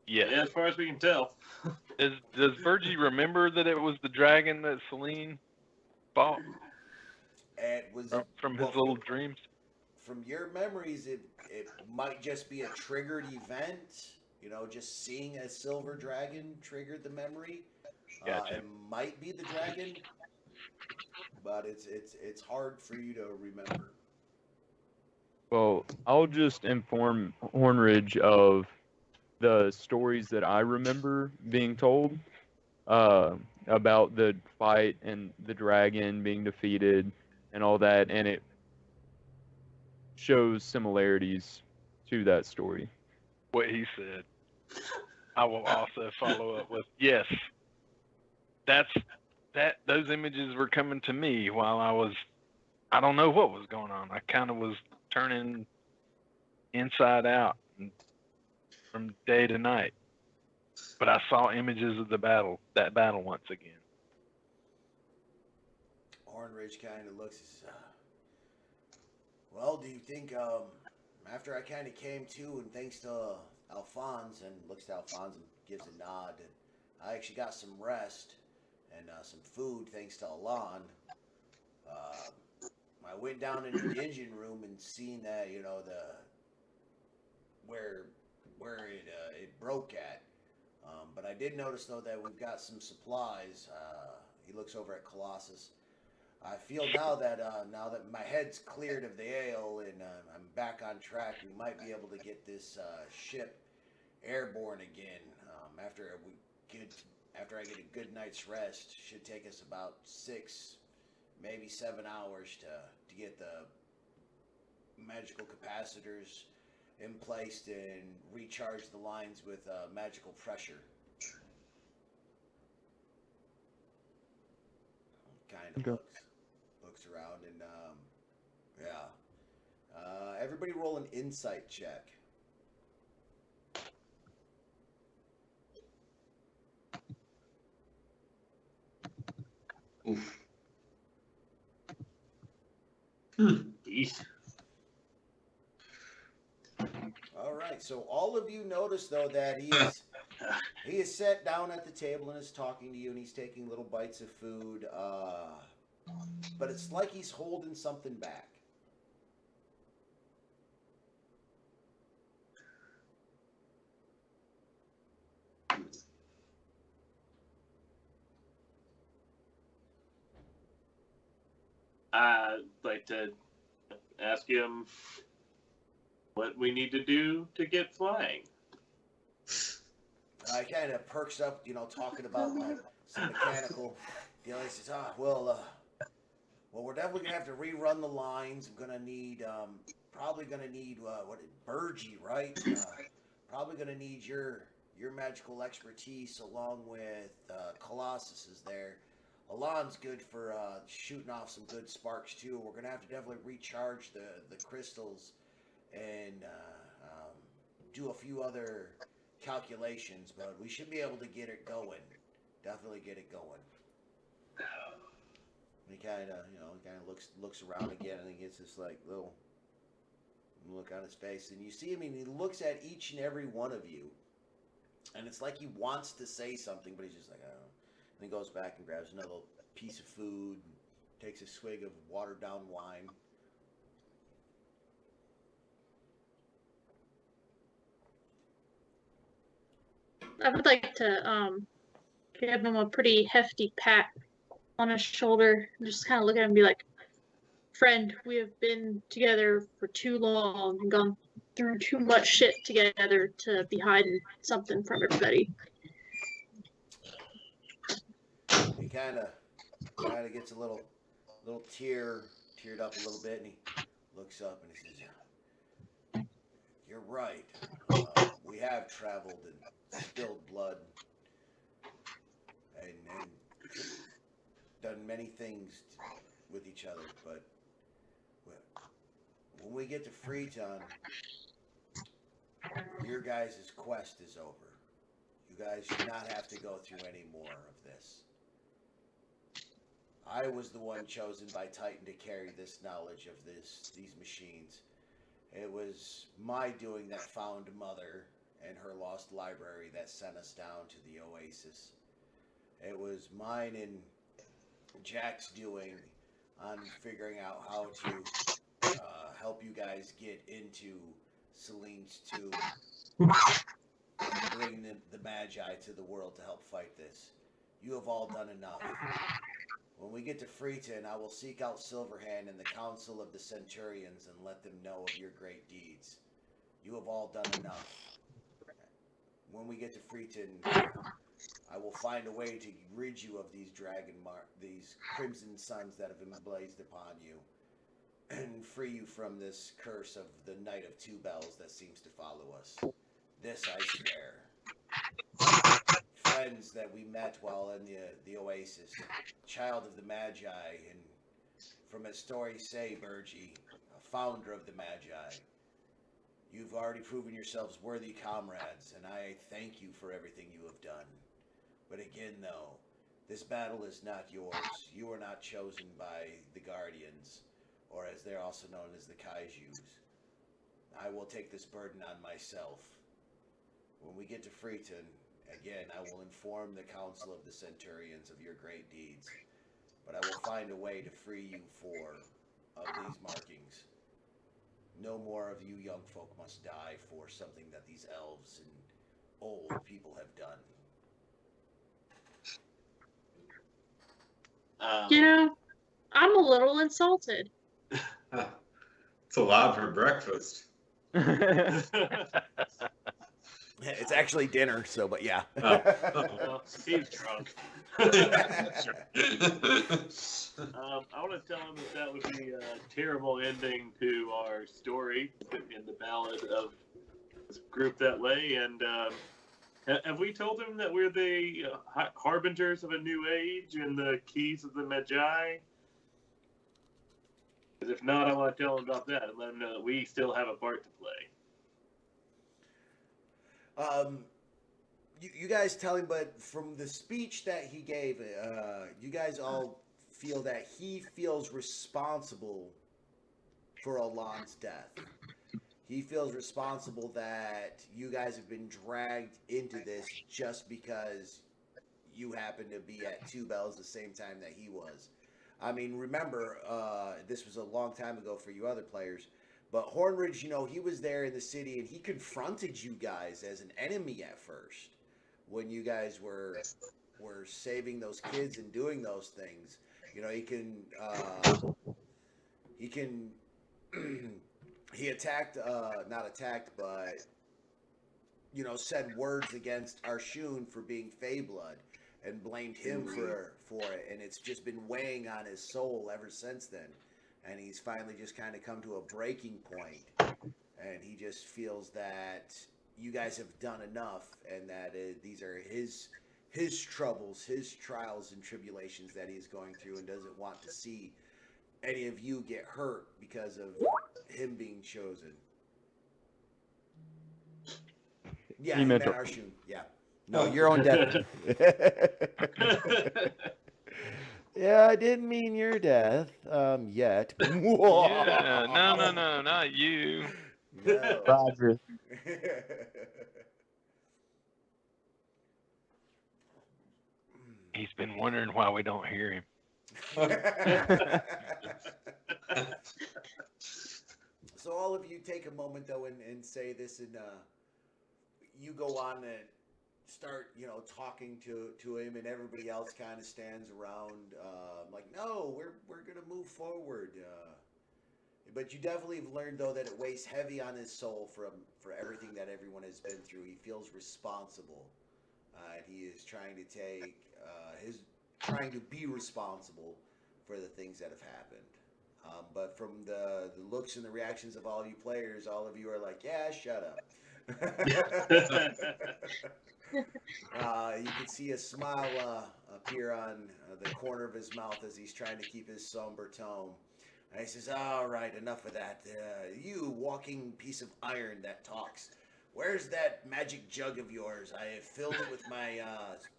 Yeah, as far as we can tell. Does Virgie remember that it was the dragon that Celine fought? It was from his little dreams. From your memories, it might just be a triggered event. Just seeing a silver dragon triggered the memory. Gotcha. It might be the dragon, but it's hard for you to remember. Well, I'll just inform Hornridge of the stories that I remember being told about the fight and the dragon being defeated, and all that, and it shows similarities to that story. What he said. I will also follow up with yes. Those images were coming to me while I don't know what was going on. I kind of was turning inside out from day to night. But I saw images of that battle once again. Orange kind of looks well, do you think, after I kind of came to, and thanks to Alphonse, and looks to Alphonse and gives a nod, and I actually got some rest and some food thanks to Alon. I went down into the engine room and seen that, where it broke at. But I did notice, though, that we've got some supplies. He looks over at Colossus. I feel now that my head's cleared of the ale and I'm back on track, we might be able to get this ship airborne again. After I get a good night's rest, should take us about 6, maybe 7 hours to get the magical capacitors in place and recharge the lines with magical pressure. Kind of looks around and everybody roll an insight check. Oof. All right, so all of you notice, though, that he is sat down at the table and is talking to you, and he's taking little bites of food, but it's like he's holding something back. I'd like to ask him what we need to do to get flying. I kind of perks up, talking about some mechanical deal. He says, well, we're definitely going to have to rerun the lines. I'm going to need, probably going to need, Burgie, right? Probably going to need your magical expertise along with Colossus is there. Alon's good for shooting off some good sparks, too. We're going to have to definitely recharge the crystals and do a few other calculations, but we should be able to get it going. Definitely get it going. He kind of looks around again, and he gets this little look on his face, and you see him, and he looks at each and every one of you, and it's like he wants to say something, but he's just like, I don't know. And he goes back and grabs another piece of food, and takes a swig of watered down wine. I would like to give him a pretty hefty pat on his shoulder and just kind of look at him and be like, friend, we have been together for too long and gone through too much shit together to be hiding something from everybody. He kind of gets a little teared up a little bit, and he looks up and he says, you're right. We have traveled and spilled blood and done many things with each other, but when we get to Freetown, your guys' quest is over. You guys should not have to go through any more of this. I was the one chosen by Titan to carry this knowledge of these machines. It was my doing that found Mother and her lost library that sent us down to the Oasis. It was mine and Jack's doing on figuring out how to help you guys get into Celine's tomb and bring the Magi to the world to help fight this. You have all done enough. When we get to Freetown, I will seek out Silverhand and the Council of the Centurions and let them know of your great deeds. You have all done enough. When we get to Freetown, I will find a way to rid you of these these crimson suns that have been blazed upon you, and free you from this curse of the Knight of Two Bells that seems to follow us. This I swear. Friends that we met while in the oasis, child of the Magi, and from as stories say, Burgi, a founder of the Magi. You've already proven yourselves worthy comrades, and I thank you for everything you have done. But again, though, this battle is not yours. You are not chosen by the Guardians, or as they're also known as the Kaijus. I will take this burden on myself. When we get to Freeton, again, I will inform the Council of the Centurions of your great deeds, but I will find a way to free you of these markings. No more of you young folk must die for something that these elves and old people have done. I'm a little insulted. It's a lot for breakfast. It's actually dinner, so, but yeah. Well, he's drunk. I want to tell him that would be a terrible ending to our story in the ballad of this group that way. And have we told him that we're the harbingers of a new age and the keys of the Magi? Because if not, I want to tell him about that and let him know that we still have a part to play. You guys tell him, but from the speech that he gave, you guys all feel that he feels responsible for Alon's death. He feels responsible that you guys have been dragged into this just because you happen to be at Two Bells the same time that he was. I mean, remember, this was a long time ago for you other players, but Hornridge, he was there in the city and he confronted you guys as an enemy at first when you guys were saving those kids and doing those things. He attacked, not attacked, but, said words against Arshun for being Feyblood and blamed him for it. And it's just been weighing on his soul ever since then. And he's finally just kind of come to a breaking point. And he just feels that you guys have done enough and that these are his troubles, his trials and tribulations that he's going through, and doesn't want to see any of you get hurt because of him being chosen. Yeah, he meant Arshun. Yeah. No, your own death. Yeah, I didn't mean your death, yet. Yeah, no, not you. No. Roger. He's been wondering why we don't hear him. So all of you take a moment though and say this, and you go on and start talking to him, and everybody else kind of stands around like, no, we're gonna move forward, but you definitely have learned though that it weighs heavy on his soul for everything that everyone has been through. He feels responsible, and he is trying to be responsible for the things that have happened. But from the looks and the reactions of all of you players, all of you are like, yeah, shut up. You can see a smile appear on the corner of his mouth as he's trying to keep his somber tone. And he says, all right, enough of that. You walking piece of iron that talks. Where's that magic jug of yours? I have filled it with my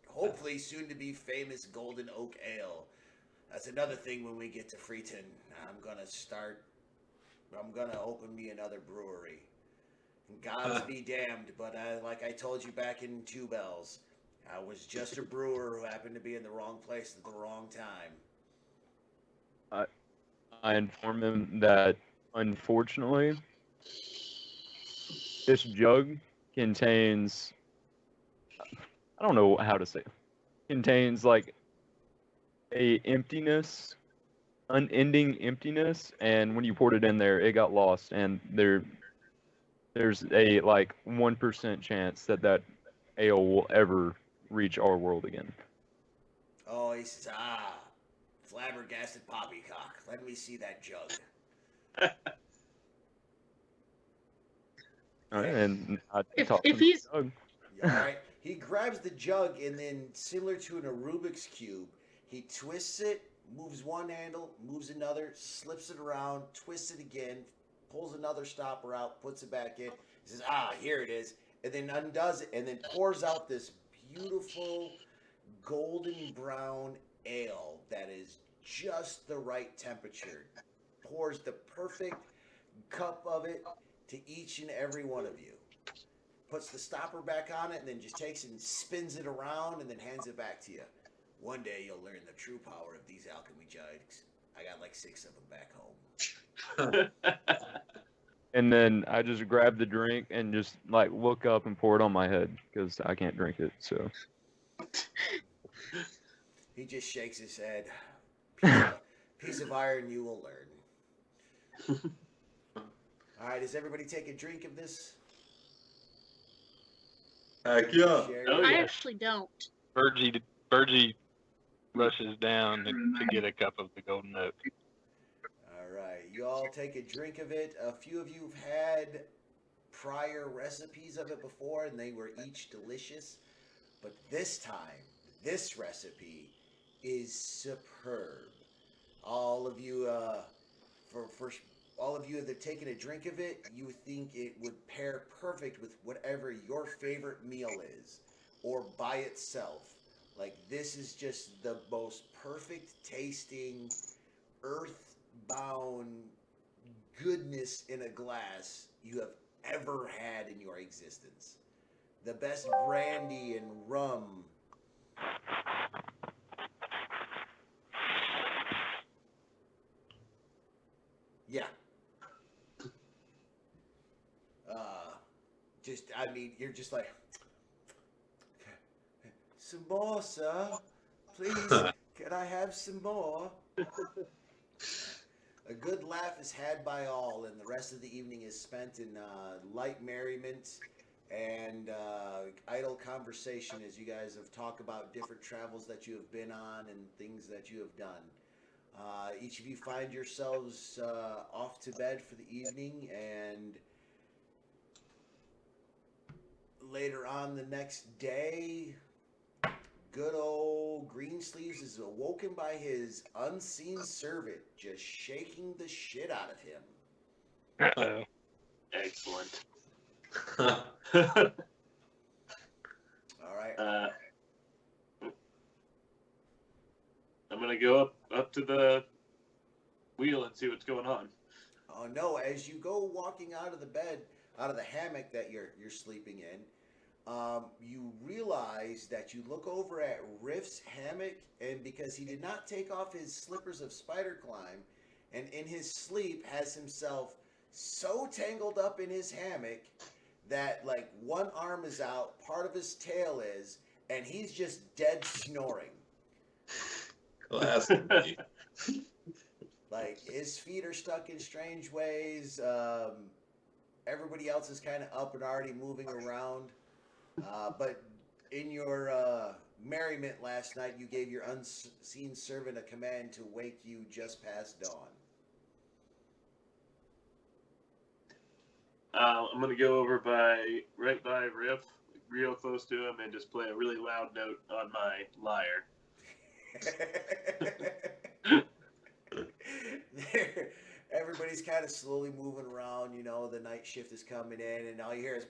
hopefully soon to be famous golden oak ale. That's another thing when we get to Freeton. I'm gonna open me another brewery. Gods be damned, but like I told you back in Two Bells, I was just a brewer who happened to be in the wrong place at the wrong time. I inform him that, unfortunately, this jug contains, I don't know how to say it, contains like a emptiness, unending emptiness, and when you poured it in there, it got lost, and there's a 1% chance that ale will ever reach our world again. Oh, he says, flabbergasted poppycock. Let me see that jug. All right, and I If talk to the he's dog. All right. He grabs the jug and then, similar to in a Rubik's Cube, he twists it, moves one handle, moves another, slips it around, twists it again, pulls another stopper out, puts it back in. He says, here it is. And then undoes it and then pours out this beautiful golden brown ale that is just the right temperature. Pours the perfect cup of it to each and every one of you. Puts the stopper back on it and then just takes it and spins it around and then hands it back to you. One day you'll learn the true power of these alchemy jugs. I got like 6 of them back home. And then I just grab the drink and just like look up and pour it on my head because I can't drink it. So He just shakes his head. Piece of iron you will learn. All right, does everybody take a drink of this? Heck yeah. Oh, I yeah. actually don't. Virgie rushes down to get a cup of the golden oak. All right, you all take a drink of it. A few of you have had prior recipes of it before, and they were each delicious. But this time, this recipe is superb. All of you, for all of you that have taken a drink of it, you think it would pair perfect with whatever your favorite meal is, or by itself. Like, this is just the most perfect tasting, earthbound goodness in a glass you have ever had in your existence. The best brandy and rum. Yeah. You're just like, some more, sir. Please, can I have some more? A good laugh is had by all, and the rest of the evening is spent in light merriment and idle conversation as you guys have talked about different travels that you have been on and things that you have done. Each of you find yourselves off to bed for the evening, and later on the next day, good old Greensleeves is awoken by his unseen servant just shaking the shit out of him. Uh-oh. Excellent. All right. I'm gonna go up to the wheel and see what's going on. Oh no! As you go walking out of the bed, out of the hammock that you're sleeping in, you realize that you look over at Riff's hammock, and because he did not take off his slippers of spider climb, and in his sleep has himself so tangled up in his hammock that like one arm is out, part of his tail is, and he's just dead snoring. Classic. Like his feet are stuck in strange ways. Everybody else is kind of up and already moving around. But in your merriment last night, you gave your unseen servant a command to wake you just past dawn. I'm gonna go over right by Riff, real close to him, and just play a really loud note on my lyre. Everybody's kind of slowly moving around. You know, the night shift is coming in, and all you hear is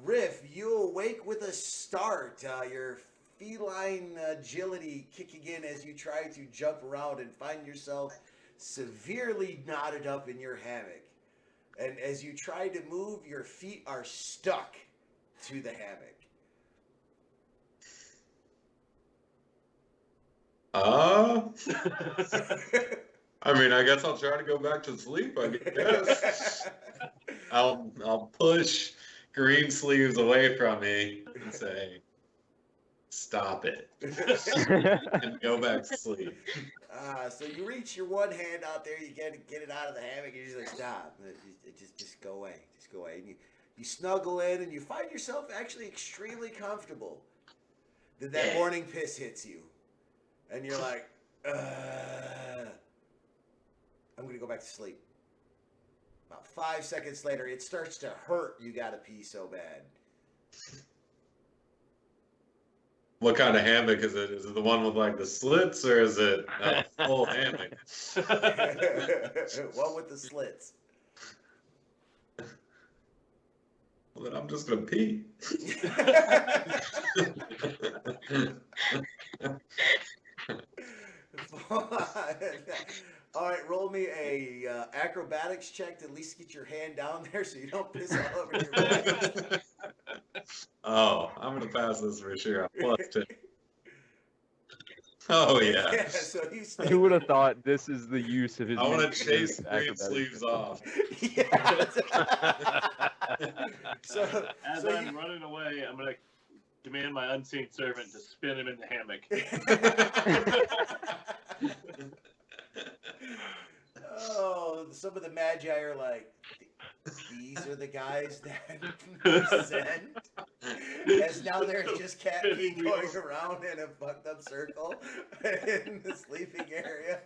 Riff, you awake with a start. Your feline agility kicking in as you try to jump around and find yourself severely knotted up in your hammock. And as you try to move, your feet are stuck to the hammock. I mean, I guess I'll try to go back to sleep, I guess. I'll push Greensleeves away from me and say, stop it. And go back to sleep. So you reach your one hand out there, you get it out of the hammock, and you're just like, stop. Just go away. Just go away. And You snuggle in and you find yourself actually extremely comfortable. Then that morning piss hits you. And you're like, I'm going to go back to sleep. About 5 seconds later, it starts to hurt. You got to pee so bad. What kind of hammock is it? Is it the one with like the slits, or is it a full hammock? One with the slits. Well, then I'm just gonna pee. All right, roll me a acrobatics check to at least get your hand down there so you don't piss all over your legs. Oh, I'm gonna pass this for sure. +2. Oh yeah. So Who would have thought this is the use of his? I want to movement chase acrobatics? green sleeves off. Yeah. As I'm running away, I'm gonna demand my unseen servant to spin him in the hammock. Oh, some of the magi are like, these are the guys that we sent. As now there's just cat pee going around in a fucked up circle in the sleeping area.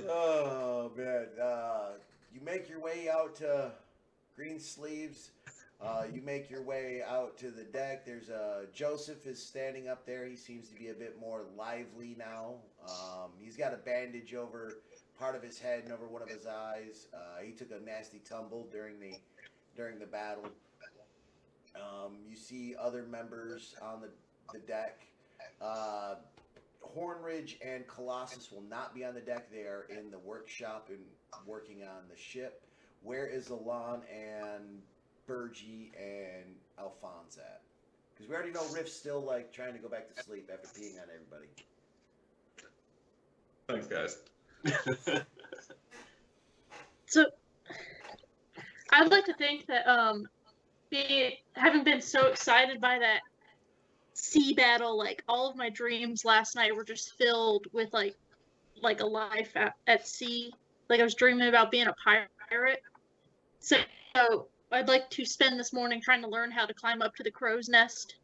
Oh man, you make your way out to Green Sleeves. You make your way out to the deck. There's Joseph is standing up there. He seems to be a bit more lively now. He's got a bandage over part of his head and over one of his eyes. He took a nasty tumble during the battle. You see other members on the deck. Hornridge and Colossus will not be on the deck. They are in the workshop and working on the ship. Where is Alon and Burgie and Alphonse at? Because we already know Riff's still like trying to go back to sleep after peeing on everybody. Thanks, guys. So, I'd like to think that having been so excited by that sea battle, like all of my dreams last night were just filled with like a life at sea. Like I was dreaming about being a pirate. So I'd like to spend this morning trying to learn how to climb up to the crow's nest.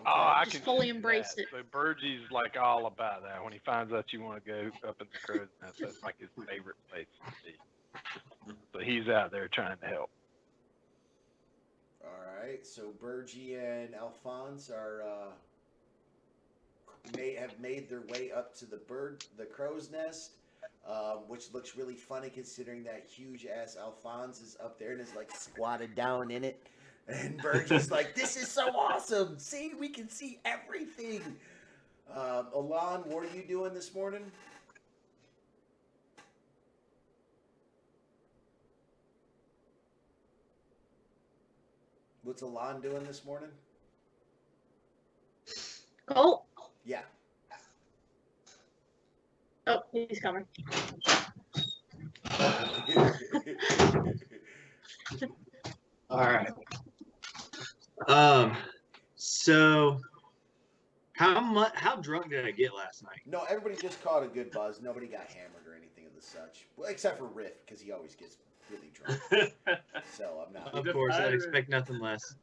Oh, I Just can fully see embrace that. it. So Burgie's like all about that. When he finds out you want to go up in the crow's nest, that's like his favorite place to be. So he's out there trying to help. All right, so Burgie and Alphonse are have made their way up to the crow's nest, which looks really funny considering that huge ass Alphonse is up there and is like squatted down in it, and Burgie's like, "This is so awesome! See, we can see everything." Alon, what are you doing this morning? What's Alon doing this morning? Colt? Yeah. Oh, he's coming. All right. So how drunk did I get last night? No, everybody just caught a good buzz. Nobody got hammered or anything of the such. Well, except for Riff, because he always gets really drunk. So I'm not. Of course, I'd expect nothing less.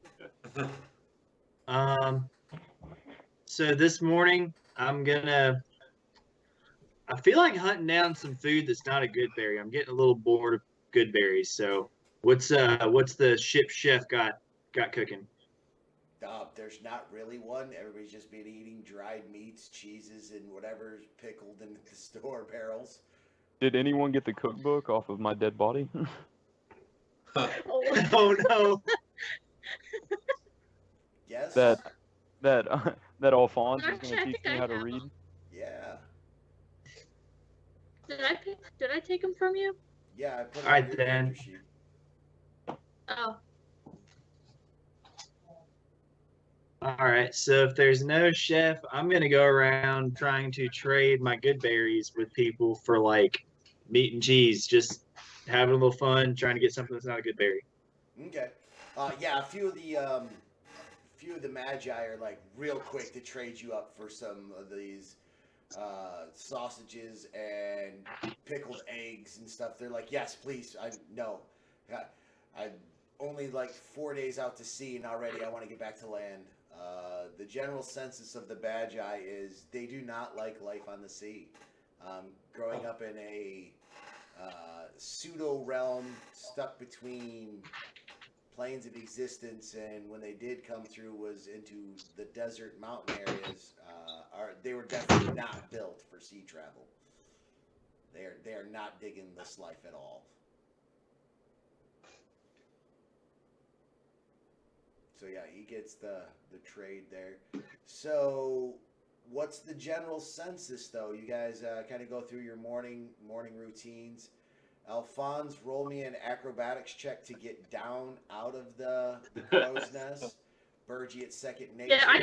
So this morning I feel like hunting down some food that's not a good berry. I'm getting a little bored of good berries. So what's the ship chef got cooking? There's not really one. Everybody's just been eating dried meats, cheeses, and whatever's pickled in the store barrels. Did anyone get the cookbook off of my dead body? Oh no! Yes. That Alphonse is going to teach me how to read. Yeah. Did I take him from you? Yeah, I put it All right, on your then. character sheet. Oh. All right, so if there's no chef, I'm gonna go around trying to trade my good berries with people for like meat and cheese, just having a little fun, trying to get something that's not a good berry. Okay. Yeah, a few of the magi are like real quick to trade you up for some of these sausages and pickled eggs and stuff. They're like, yes, please. I'm only like 4 days out to sea, and already I want to get back to land. The general census of the Bagi is they do not like life on the sea. Growing up in a pseudo realm stuck between planes of existence, and when they did come through was into the desert mountain areas, they were definitely not built for sea travel. They are not digging this life at all. So yeah, he gets the trade there. So what's the general census though? You guys kind of go through your morning routines. Alphonse, roll me an acrobatics check to get down out of the crow's nest. Bergie at second nature. Yeah, I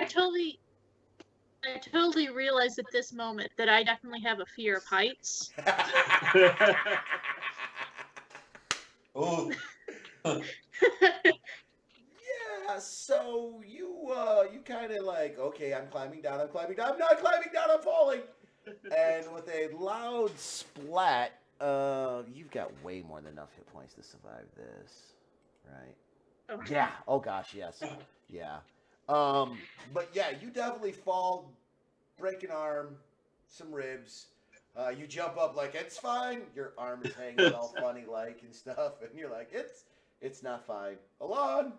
totally realized at this moment that I definitely have a fear of heights. Oh. Yeah, so you kind of like, okay, I'm climbing down, I'm not climbing down, I'm falling. And with a loud splat, you've got way more than enough hit points to survive this, right? Oh. Yeah. Oh gosh, yes. Yeah. But yeah, you definitely fall, break an arm, some ribs. You jump up like it's fine. Your arm is hanging all funny like and stuff, and you're like, it's not fine. Alon.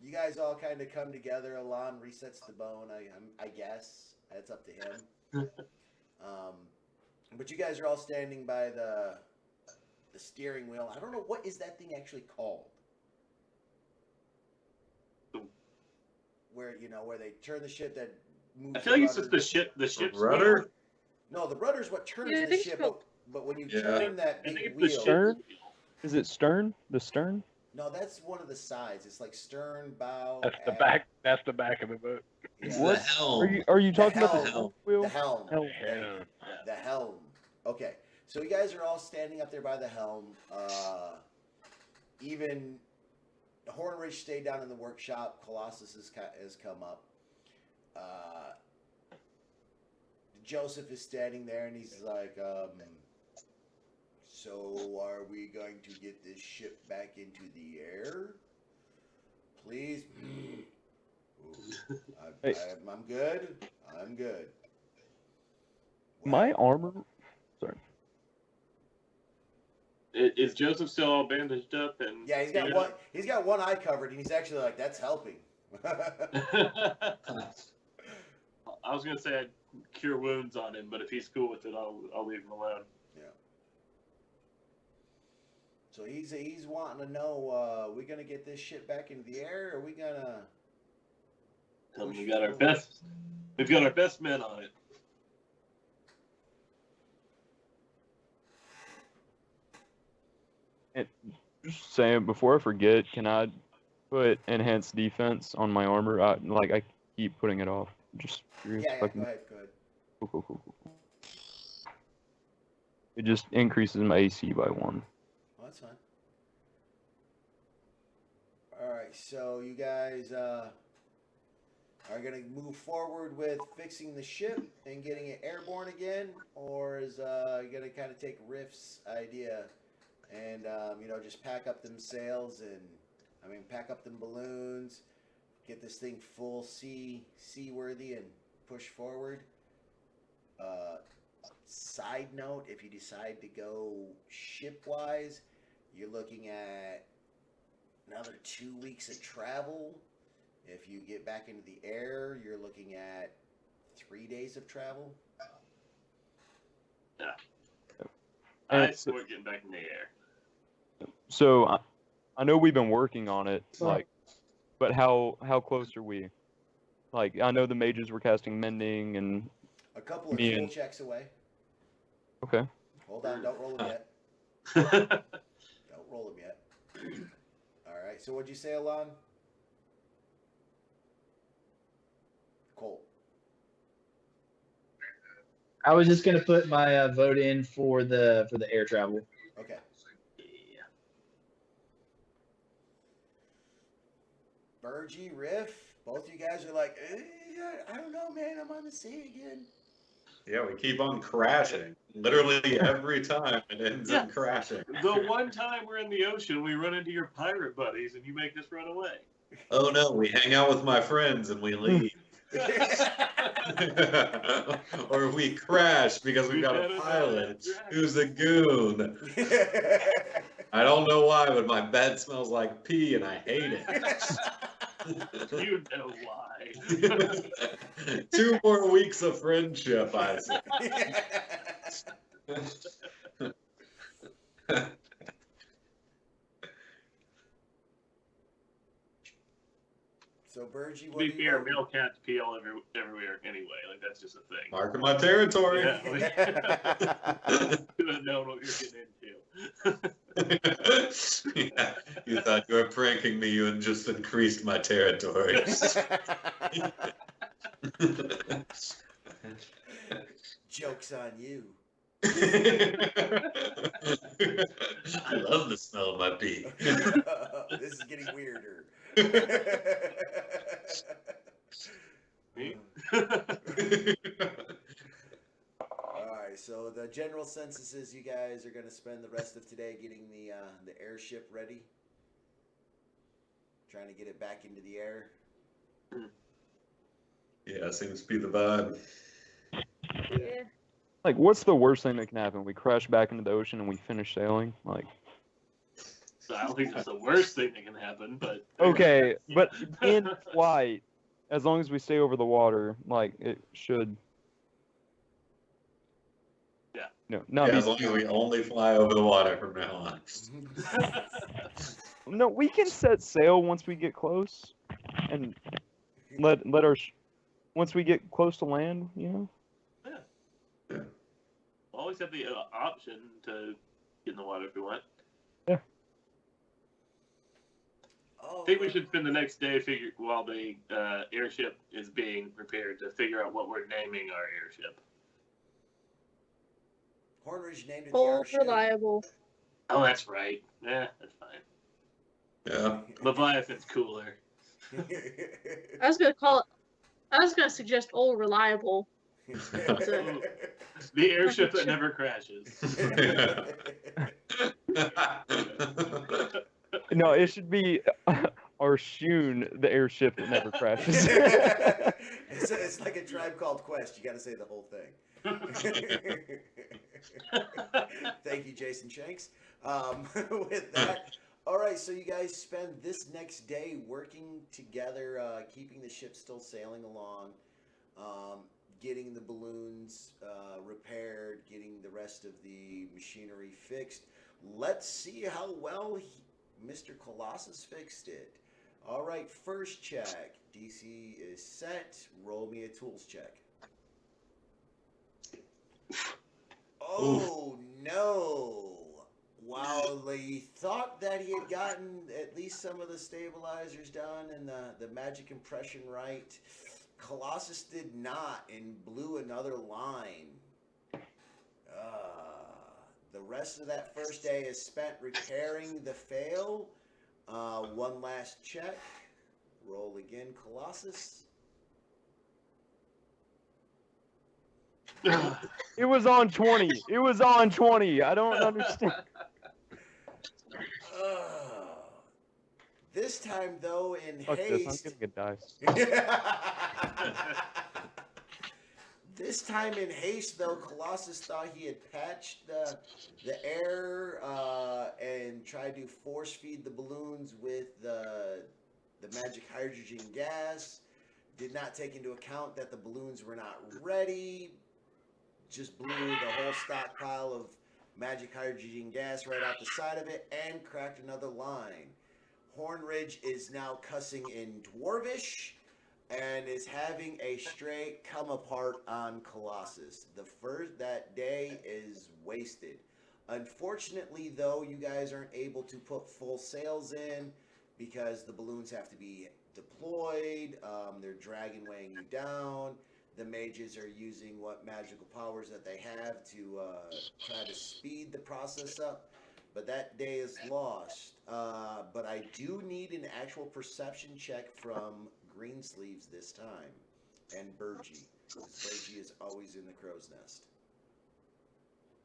You guys all kind of come together. Alon resets the bone. I guess that's up to him. But you guys are all standing by the steering wheel. I don't know, what is that thing actually called? Where they turn the ship that moves. I feel like it's just the ship's rudder. wheel. No, the rudder's what turns Yeah, I the think ship. so. But when you Yeah. turn that I think big it's wheel, the Stern? ship's wheel. Is it stern? The stern? no, that's one of the sides. It's like stern, bow. That's the aft. back. That's the back of the boat. It's Yeah. the Are helm. you talking about the helm. helm wheel? The helm. Helm. Yeah. The helm. Okay, so you guys are all standing up there by the helm. Even Hornridge stayed down in the workshop. Colossus has come up. Joseph is standing there, and he's like, so are we going to get this ship back into the air? Please? I'm good. I'm good. My armor. Sorry. Is Joseph still all bandaged up? And Yeah, he's got one eye covered, and he's actually like, that's helping. I was gonna say I'd cure wounds on him, but if he's cool with it, I'll leave him alone. Yeah. So he's wanting to know, we gonna get this shit back into the air, or are we gonna? Tell him we've got our best men on it. And just saying, before I forget, can I put enhanced defense on my armor? I keep putting it off. Just curious. Yeah, if I go can- ahead. Cool. It just increases my AC by 1. Well, that's fine. All right, so you guys are gonna move forward with fixing the ship and getting it airborne again, or is you gonna kind of take Riff's idea and just pack up them sails and pack up them balloons, get this thing full seaworthy and push forward. Side note, if you decide to go ship-wise, you're looking at another 2 weeks of travel. If you get back into the air, you're looking at 3 days of travel. Yeah. And I support getting back in the air. So I know we've been working on it, but how close are we? Like, I know the mages were casting mending and A couple of Me tool and- checks away. okay. Hold on, don't roll them yet. Don't roll them yet. All right, so what'd you say, Alon? Colt. I was just gonna put my vote in for the air travel. Okay. Yeah. Bergie, Riff, both you guys are like, I don't know, man. I'm on the sea again. Yeah, we keep on crashing. Literally every time it ends Yeah. up crashing. The one time we're in the ocean, we run into your pirate buddies, and you make us run away. Oh no, we hang out with my friends and we leave. Or we crash because we've got a pilot who's a goon. I don't know why, but my bed smells like pee and I hate it. You know why. 2 more weeks of friendship, I say. So, Burgie, To what be do you fair, vote? male cats pee all everywhere anyway. Like, that's just a thing. Marking my territory. Yeah, like, should have known what you're getting into. Yeah, you thought you were pranking me, you just increased my territory. Joke's on you. I love the smell of my pee. This is getting weirder. Alright, so the general census is you guys are going to spend the rest of today getting the airship ready. Trying to get it back into the air. Yeah, seems to be the vibe. Yeah. Like, what's the worst thing that can happen? We crash back into the ocean and we finish sailing? Like, So I don't think that's the worst thing that can happen, but... okay, but in flight, as long as we stay over the water, like, it should... Yeah. No, not Yeah, be... as long as we only fly over the water from now on. No, we can set sail once we get close, and let our... once we get close to land, you know? Yeah. Always have the option to get in the water if we want. Yeah. Oh, I think we should spend the next day while the airship is being prepared to figure out what we're naming our airship. Hornridge named it the Full airship. reliable. Oh, that's right. Yeah, that's fine. Yeah. Leviathan's cooler. I was gonna suggest old reliable. The airship that never crashes. No, it should be our Shun, the airship that never crashes. It's like a Tribe Called Quest. You got to say the whole thing. Thank you, Jason Shanks. With that, all right. So you guys spend this next day working together, keeping the ship still sailing along, getting the balloons repaired, getting the rest of the machinery fixed. Let's see how well Mr. Colossus fixed it. All right, first check. DC is set. Roll me a tools check. Oh, no. While they thought that he had gotten at least some of the stabilizers done and the magic impression right, Colossus did not and blew another line. The rest of that first day is spent repairing the fail. One last check. Roll again, Colossus. It was on 20. It was on 20. I don't understand. This time, though, in Fuck this. I'm haste. getting a dice. This time in haste, though, Colossus thought he had patched the air and tried to force feed the balloons with the magic hydrogen gas. Did not take into account that the balloons were not ready. Just blew the whole stockpile of magic hydrogen gas right out the side of it and cracked another line. Hornridge is now cussing in Dwarvish and is having a straight come apart on Colossus. That day is wasted. Unfortunately, though, you guys aren't able to put full sails in because the balloons have to be deployed. They're dragging, weighing you down. The mages are using what magical powers that they have to try to speed the process up. But that day is lost. But I do need an actual perception check from Greensleeves this time. and Burgie. Burgie is always in the crow's nest.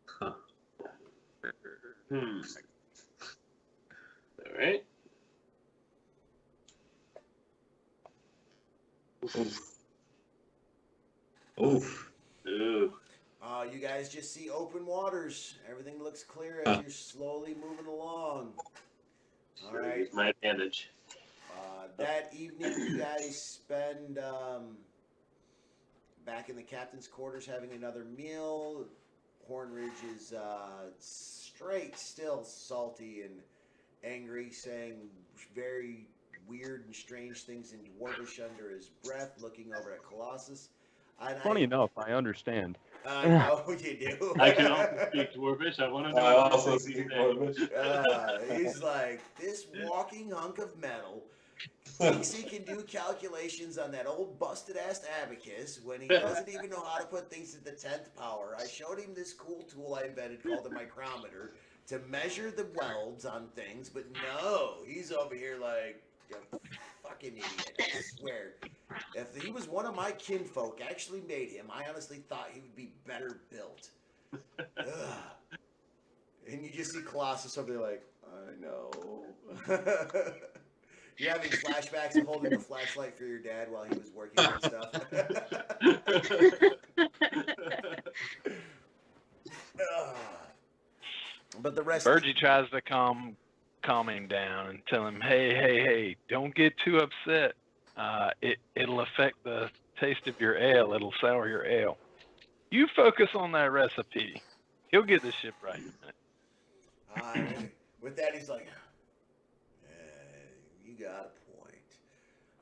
Huh. All right. Oof. Ooh. You guys just see open waters. Everything looks clear as you're slowly moving along. All right. Use my advantage. That evening, you guys spend back in the captain's quarters having another meal. Hornridge is straight, still salty and angry, saying very weird and strange things in Dwarvish under his breath, looking over at Colossus. Funny enough, I understand. I know you do. I can also speak Dwarvish. I want to know. I what also he's speak saying. Dwarvish. He's like, this walking hunk of metal thinks he can do calculations on that old busted ass abacus when he doesn't even know how to put things at the 10th power. I showed him this cool tool I invented called a micrometer to measure the welds on things, but no, he's over here like a fucking idiot. I swear. If he was one of my kinfolk, actually made him, I honestly thought he would be better built. Ugh. And you just see Colossus over there like, I know. You're having flashbacks of holding a flashlight for your dad while he was working on stuff. But the rest. Burgie tries to calm him down and tell him, hey, don't get too upset. It'll affect the taste of your ale. It'll sour your ale. You focus on that recipe. He'll get the ship right. With that, he's like, you got a point.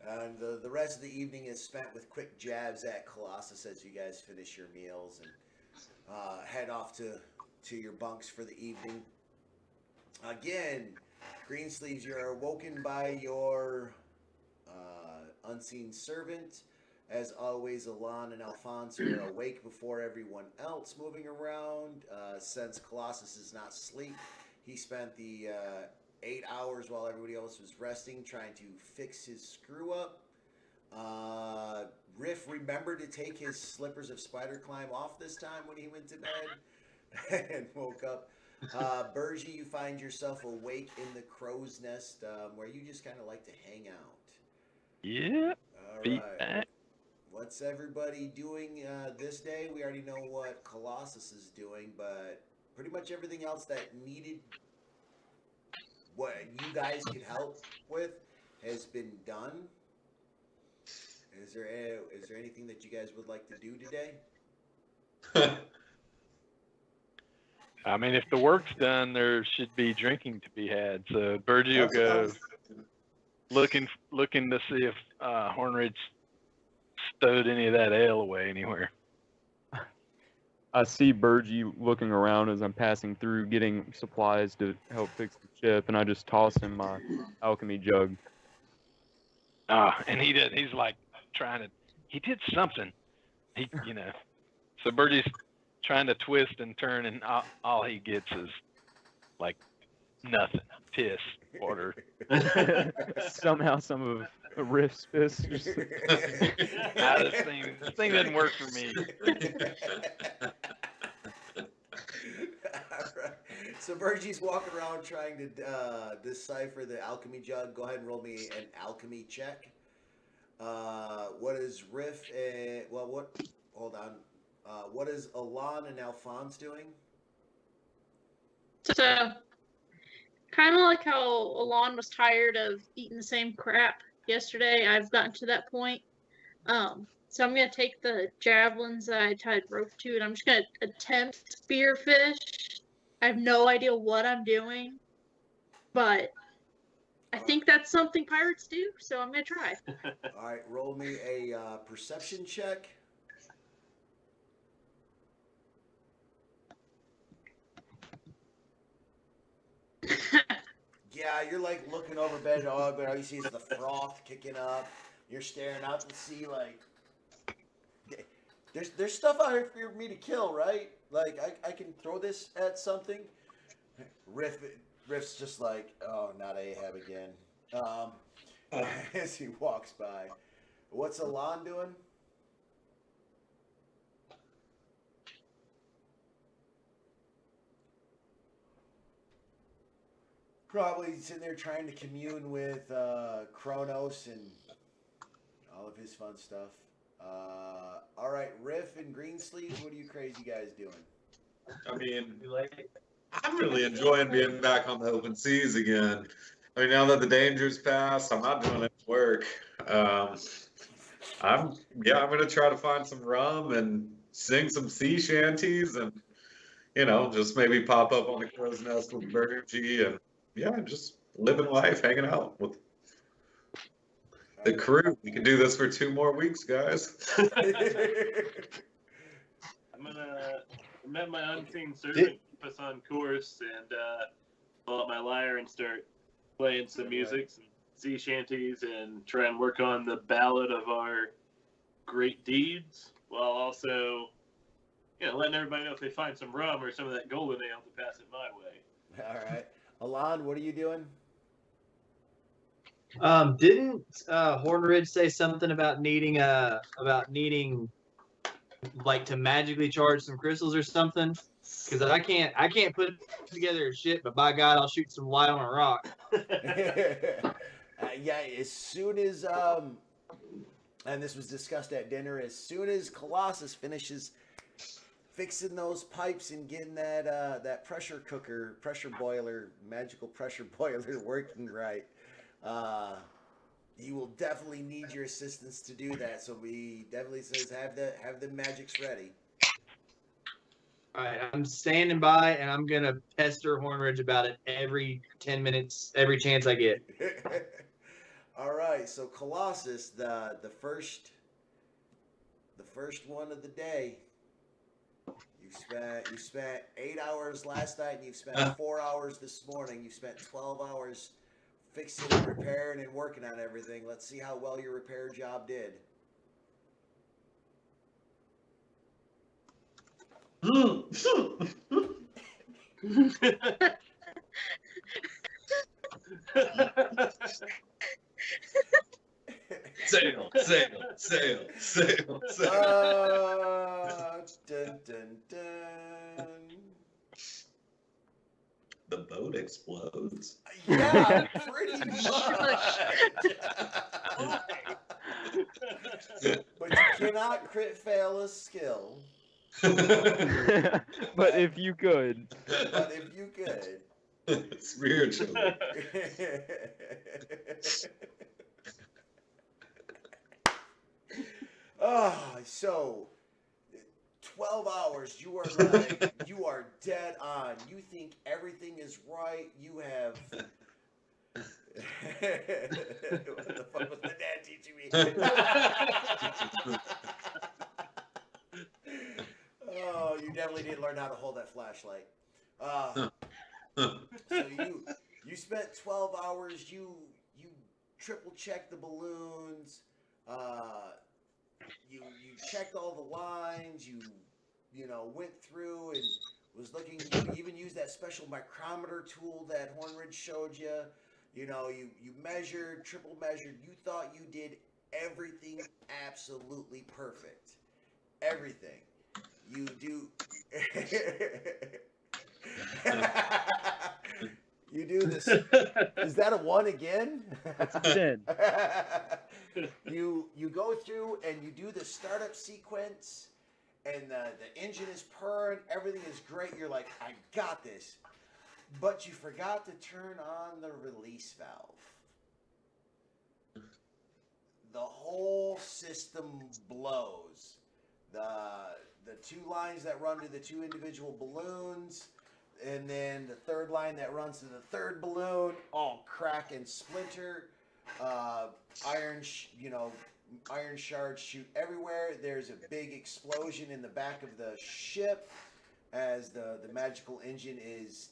And the rest of the evening is spent with quick jabs at Colossus as you guys finish your meals and head off to your bunks for the evening. Again, Greensleeves, you're awoken by your unseen servant. As always, Alon and Alphonse are awake before everyone else moving around. Since Colossus is not asleep, he spent the 8 hours while everybody else was resting trying to fix his screw up. Riff remembered to take his slippers of spider climb off this time when he went to bed and woke up. Burgie, you find yourself awake in the crow's nest where you just kind of like to hang out. Yeah. All Beat right. that. What's everybody doing this day? We already know what Colossus is doing, but pretty much everything else that needed what you guys could help with has been done. Is there anything that you guys would like to do today? I mean, if the work's done, there should be drinking to be had. So Burgie will go looking to see if Hornridge stowed any of that ale away anywhere. I see Burgie looking around as I'm passing through, getting supplies to help fix the ship, and I just toss him my alchemy jug. And he's like he did something. So Burgie's trying to twist and turn, and all he gets is like nothing. Piss, water. Somehow some of Riff's piss. This thing didn't work for me. Alright. So Burgie's walking around trying to decipher the alchemy jug. Go ahead and roll me an alchemy check. What is Riff? Hold on. What is Alon and Alphonse doing? So, kind of like how Alon was tired of eating the same crap yesterday, I've gotten to that point. So I'm going to take the javelins that I tied rope to, and I'm just going to attempt spearfish. I have no idea what I'm doing, but I think that's something pirates do, so I'm going to try. All right, roll me a perception check. Yeah, you're like looking over bed, but all you see is the froth kicking up. You're staring out to sea like, there's stuff out here for me to kill, right? Like, I can throw this at something. Riff's just like, oh, not Ahab again. As he walks by. What's Alon doing? Probably sitting there trying to commune with Kronos and all of his fun stuff. All right, Riff and Greensleeves, what are you crazy guys doing? I mean, I'm really enjoying being back on the open seas again. I mean, now that the danger's passed, I'm not doing any work. I'm gonna try to find some rum and sing some sea shanties and just maybe pop up on the crow's nest with Bergie and just living life, hanging out with the crew. We can do this for 2 more weeks, guys. I'm at my unseen servant, keep us on course, and pull out my lyre and start playing some music, some sea shanties, and try and work on the ballad of our great deeds, while also, letting everybody know if they find some rum or some of that golden ale to pass it my way. All right. Alon, what are you doing? Didn't Hornridge say something about needing like to magically charge some crystals or something? Because I can't put together shit, but by God, I'll shoot some light on a rock. Yeah, as soon as and this was discussed at dinner, as soon as Colossus finishes fixing those pipes and getting that pressure boiler, magical pressure boiler working right, you will definitely need your assistance to do that. So we definitely says have the magics ready. All right, I'm standing by, and I'm gonna pester Hornridge about it every 10 minutes, every chance I get. All right, so Colossus, the first one of the day. You spent 8 hours last night, and you've spent 4 hours this morning. You've spent 12 hours fixing and repairing and working on everything. Let's see how well your repair job did. Sail. Dun, dun, dun. The boat explodes. Yeah, pretty much. But you cannot crit fail a skill. But if you could. Spiritually. So 12 hours, you are dead on. You think everything is right. You have what the fuck was the dad teaching me? Oh, you definitely did learn how to hold that flashlight. So you spent 12 hours. You triple checked the balloons. You checked all the lines. You went through and was looking. You even used that special micrometer tool that Hornridge showed you. You measured, triple measured. You thought you did everything absolutely perfect. Everything. You do. You do this. Is that a 1 again? That's a 10. You go through and you do the startup sequence, and the engine is purring. Everything is great. You're like, I got this. But you forgot to turn on the release valve. The whole system blows. The 2 lines that run to the 2 individual balloons, and then the 3rd line that runs to the 3rd balloon, all crack and splinter. Iron shards shoot everywhere. There's a big explosion in the back of the ship as the magical engine is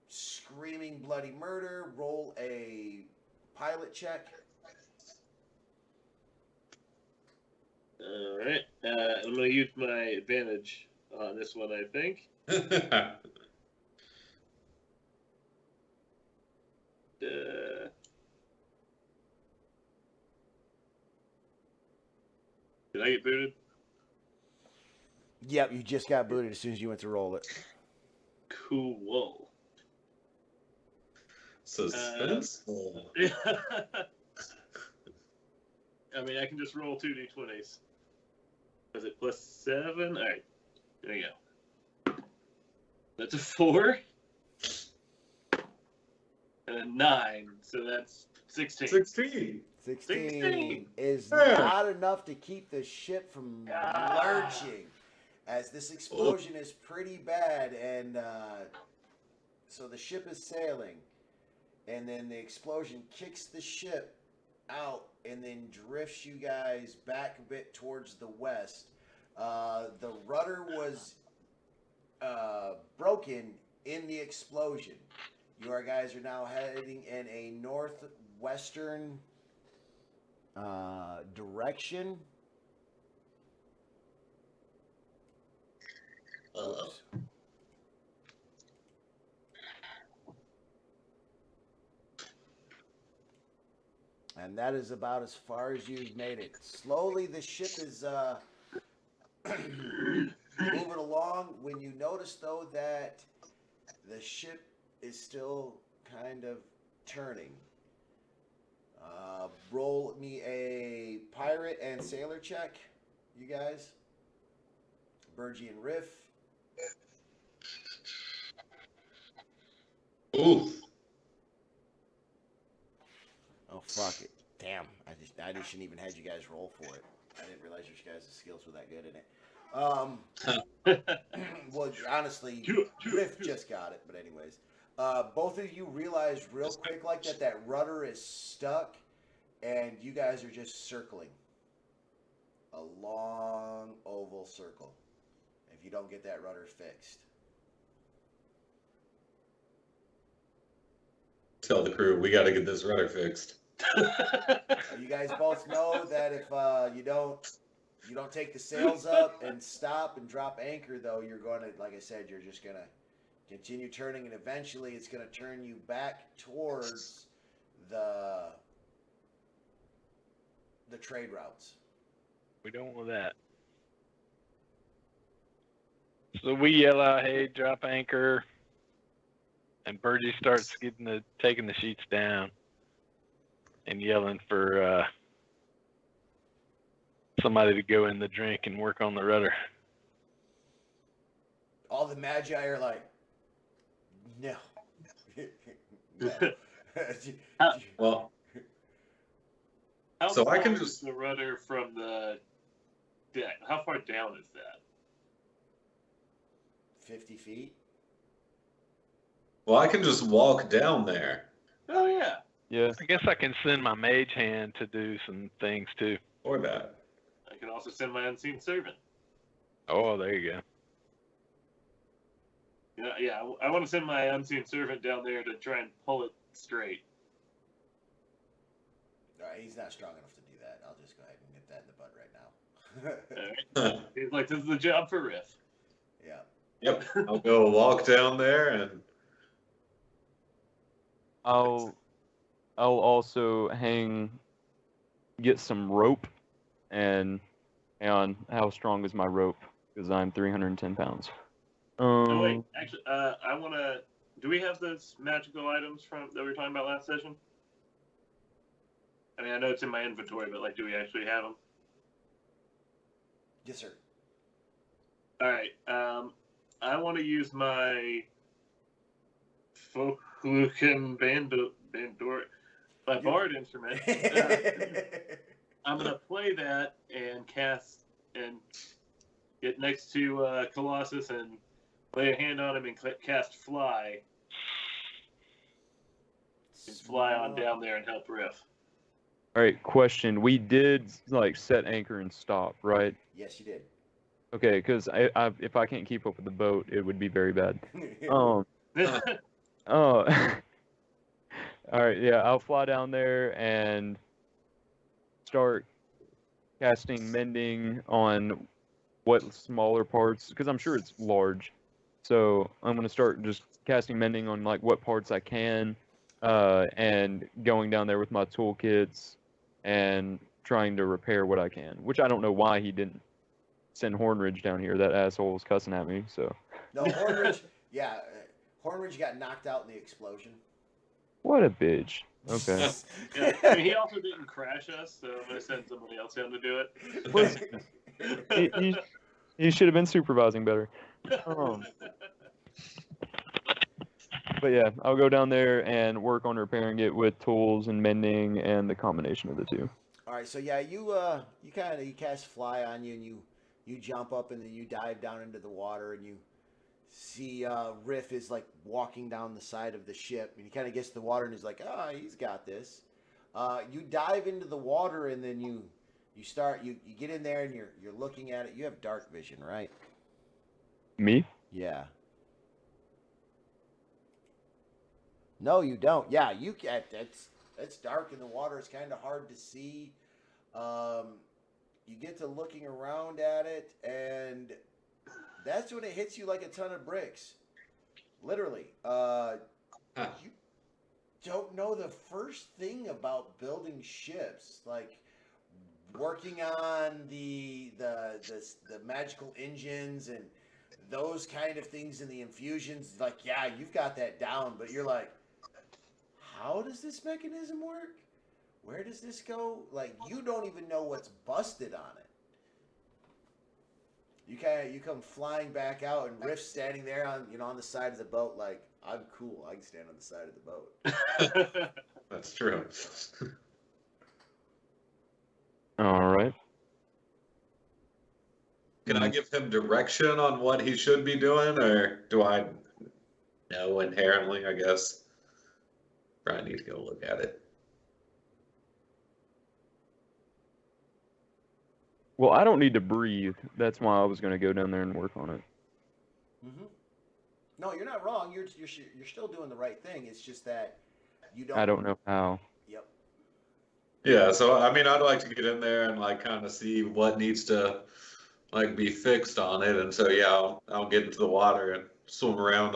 screaming bloody murder. Roll a pilot check. All right. I'm going to use my advantage on this one, I think. Did I get booted? Yep, you just got booted as soon as you went to roll it. Cool. Suspense. I mean, I can just roll 2d20s. Is it plus 7? All right, there you go. That's a 4 and a 9, so that's 16. 16. 16 is Yeah. not enough to keep the ship from lurching, as this explosion is pretty bad, and so the ship is sailing, and then the explosion kicks the ship out and then drifts you guys back a bit towards the west. The rudder was broken in the explosion. You guys are now heading in a northwestern direction. Oops. And that is about as far as you've made it. Slowly, the ship is moving along. When you notice, though, that the ship is still kind of turning. Roll me a pirate and sailor check, you guys. Burgie and Riff. Ooh. Oh, fuck it. Damn. I just shouldn't even had you guys roll for it. I didn't realize your guys' skills were that good in it. Well, honestly, Riff just got it, but anyways. Both of you realize real quick like that rudder is stuck, and you guys are just circling. A long oval circle. If you don't get that rudder fixed. Tell the crew we got to get this rudder fixed. You guys both know that if you don't take the sails up and stop and drop anchor, though, you're going to, like I said, you're just going to continue turning, and eventually it's going to turn you back towards the trade routes. We don't want that. So we yell out, "Hey, drop anchor!" And Burgie starts taking the sheets down and yelling for somebody to go in the drink and work on the rudder. All the magi are like, no. No. Well, How so I can far is just the rudder from the deck? How far down is that? 50 feet. Well, I can just walk down there. Oh yeah. Yeah. I guess I can send my mage hand to do some things too. Or that. I can also send my unseen servant. Oh, there you go. Yeah. I want to send my unseen servant down there to try and pull it straight. All right, he's not strong enough to do that. I'll just go ahead and nip that in the bud right now. All right. He's like, this is the job for Riff. Yeah. Yep. I'll go walk down there and I'll also get some rope, and hang on, how strong is my rope? Because I'm 310 pounds. Oh wait, actually, I want to. Do we have those magical items that we were talking about last session? I mean, I know it's in my inventory, but like, do we actually have them? Yes, sir. All right. I want to use my Fluken Bandor, my bard instrument. I'm gonna play that and cast and get next to Colossus and lay a hand on him and cast Fly. And fly on down there and help Riff. All right, question. We did like set anchor and stop, right? Yes, you did. Okay, because if I can't keep up with the boat, it would be very bad. All right, yeah, I'll fly down there and start casting mending on what smaller parts, because I'm sure it's large. So I'm gonna start just casting mending on like what parts I can, and going down there with my toolkits and trying to repair what I can. Which I don't know why he didn't send Hornridge down here. That asshole was cussing at me. So. No, Hornridge. Yeah, Hornridge got knocked out in the explosion. What a bitch. Okay. Yeah, I mean, he also didn't crash us, so I'm gonna send somebody else in to do it. He should have been supervising better. But yeah, I'll go down there and work on repairing it with tools and mending and the combination of the two. All right, so yeah, you cast fly on you, and you jump up and then you dive down into the water, and you see Riff is like walking down the side of the ship, and he kind of gets to the water and he's like, "Ah, he's got this." You dive into the water, and then you get in there and you're looking at it. You have dark vision, right? Me? Yeah. No, you don't. Yeah, you can't. It's dark in the water. It's kind of hard to see. You get to looking around at it, and that's when it hits you like a ton of bricks. Literally. You don't know the first thing about building ships, like working on the magical engines and those kind of things and the infusions. Like, yeah, you've got that down, but you're like, how does this mechanism work? Where does this go? Like, you don't even know what's busted on it. You come flying back out, and Riff's standing there on the side of the boat, like, I'm cool. I can stand on the side of the boat. That's true. All right. Can I give him direction on what he should be doing, or do I know inherently, I guess? Probably need to go look at it. Well, I don't need to breathe. That's why I was going to go down there and work on it. Mm-hmm. No, you're not wrong. You're still doing the right thing. It's just that you don't. I don't know how. Yep. Yeah, so I mean, I'd like to get in there and like kind of see what needs to like be fixed on it, and so yeah, I'll get into the water and swim around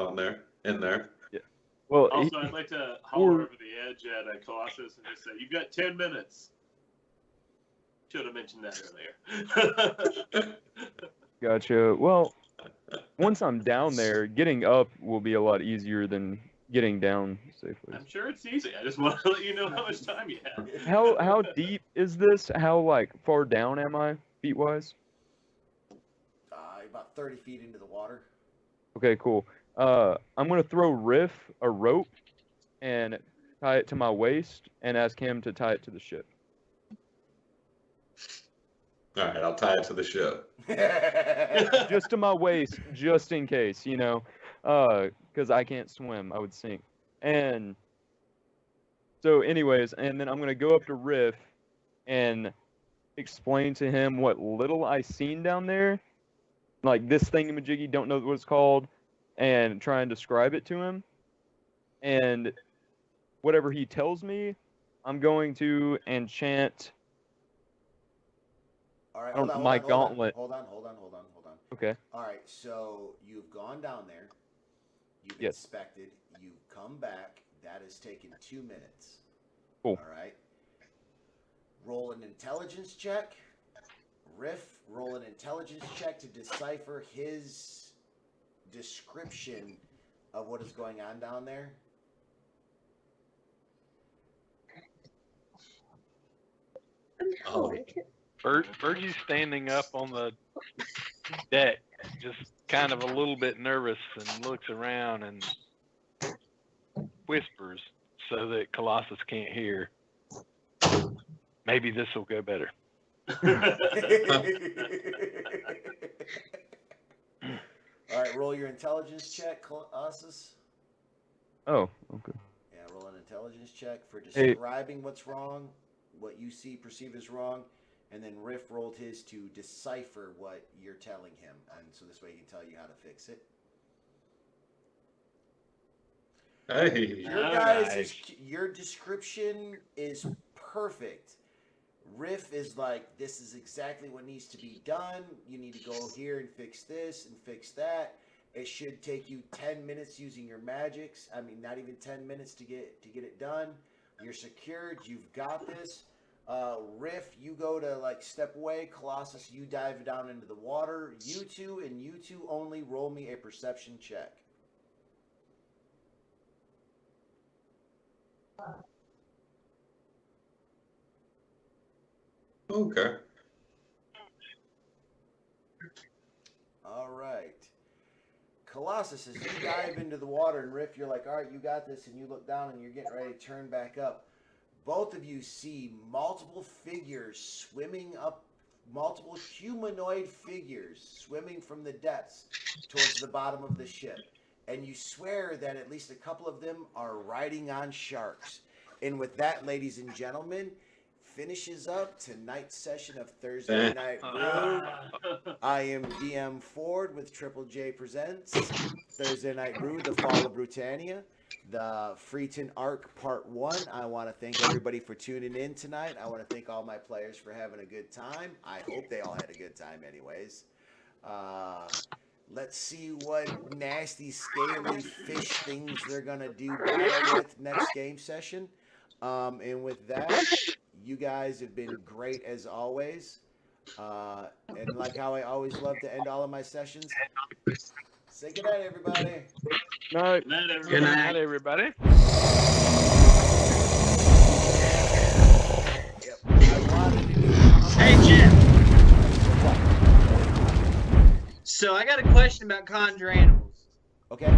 in there. Yeah. Well, Also, I'd like to holler over the edge at Colossus and just say, "You've got 10 minutes." Should have mentioned that earlier. Gotcha. Well, once I'm down there, getting up will be a lot easier than getting down safely. I'm sure it's easy. I just want to let you know how much time you have. How deep is this? How like far down am I feet wise? About 30 feet into the water. Okay, cool. I'm gonna throw Riff a rope and tie it to my waist and ask him to tie it to the ship. All right, I'll tie it to the ship. Just to my waist, just in case, because I can't swim, I would sink. And so, anyways, and then I'm gonna go up to Riff and explain to him what little I seen down there, like this thingamajiggy, don't know what it's called, and try and describe it to him. And whatever he tells me, I'm going to enchant. All right, gauntlet. Hold on. Okay. All right, so you've gone down there. You've Yes. inspected. You've come back. That has taken 2 minutes. Cool. All right. Roll an intelligence check. Riff, roll an intelligence check to decipher his description of what is going on down there. Oh. Virgie's standing up on the deck, just kind of a little bit nervous, and looks around and whispers so that Colossus can't hear. Maybe this will go better. All right, roll your intelligence check, Colossus. Oh, okay. Yeah, roll an intelligence check for describing what's wrong, what you perceive as wrong, and then Riff rolled his to decipher what you're telling him, and so this way he can tell you how to fix it. Hey. Your description is perfect. Riff is like, this is exactly what needs to be done. You need to go here and fix this and fix that. It should take you 10 minutes using your magics. I mean, not even 10 minutes to get it done. You're secured. You've got this. Riff, you go to like step away. Colossus, you dive down into the water. You two and you two only roll me a perception check. Okay. All right. Colossus, as you dive into the water, and Riff, you're like, all right, you got this, and you look down and you're getting ready to turn back up. Both of you see multiple figures swimming up, multiple humanoid figures swimming from the depths towards the bottom of the ship. And you swear that at least a couple of them are riding on sharks. And with that, ladies and gentlemen, finishes up tonight's session of Thursday Night Brew. I am DM Ford with Triple J Presents Thursday Night Brew, The Fall of Britannia, the Freeton Arc Part 1. I want to thank everybody for tuning in tonight. I want to thank all my players for having a good time. I hope they all had a good time anyways. Let's see what nasty, scaly fish things they're going to do battle with next game session. And with that, you guys have been great as always. And like how I always love to end all of my sessions, say good night, everybody. No. Good night, everybody. Good night, everybody. Yep. I wanted to do Hey, Jim. So I got a question about conjure animals. Okay.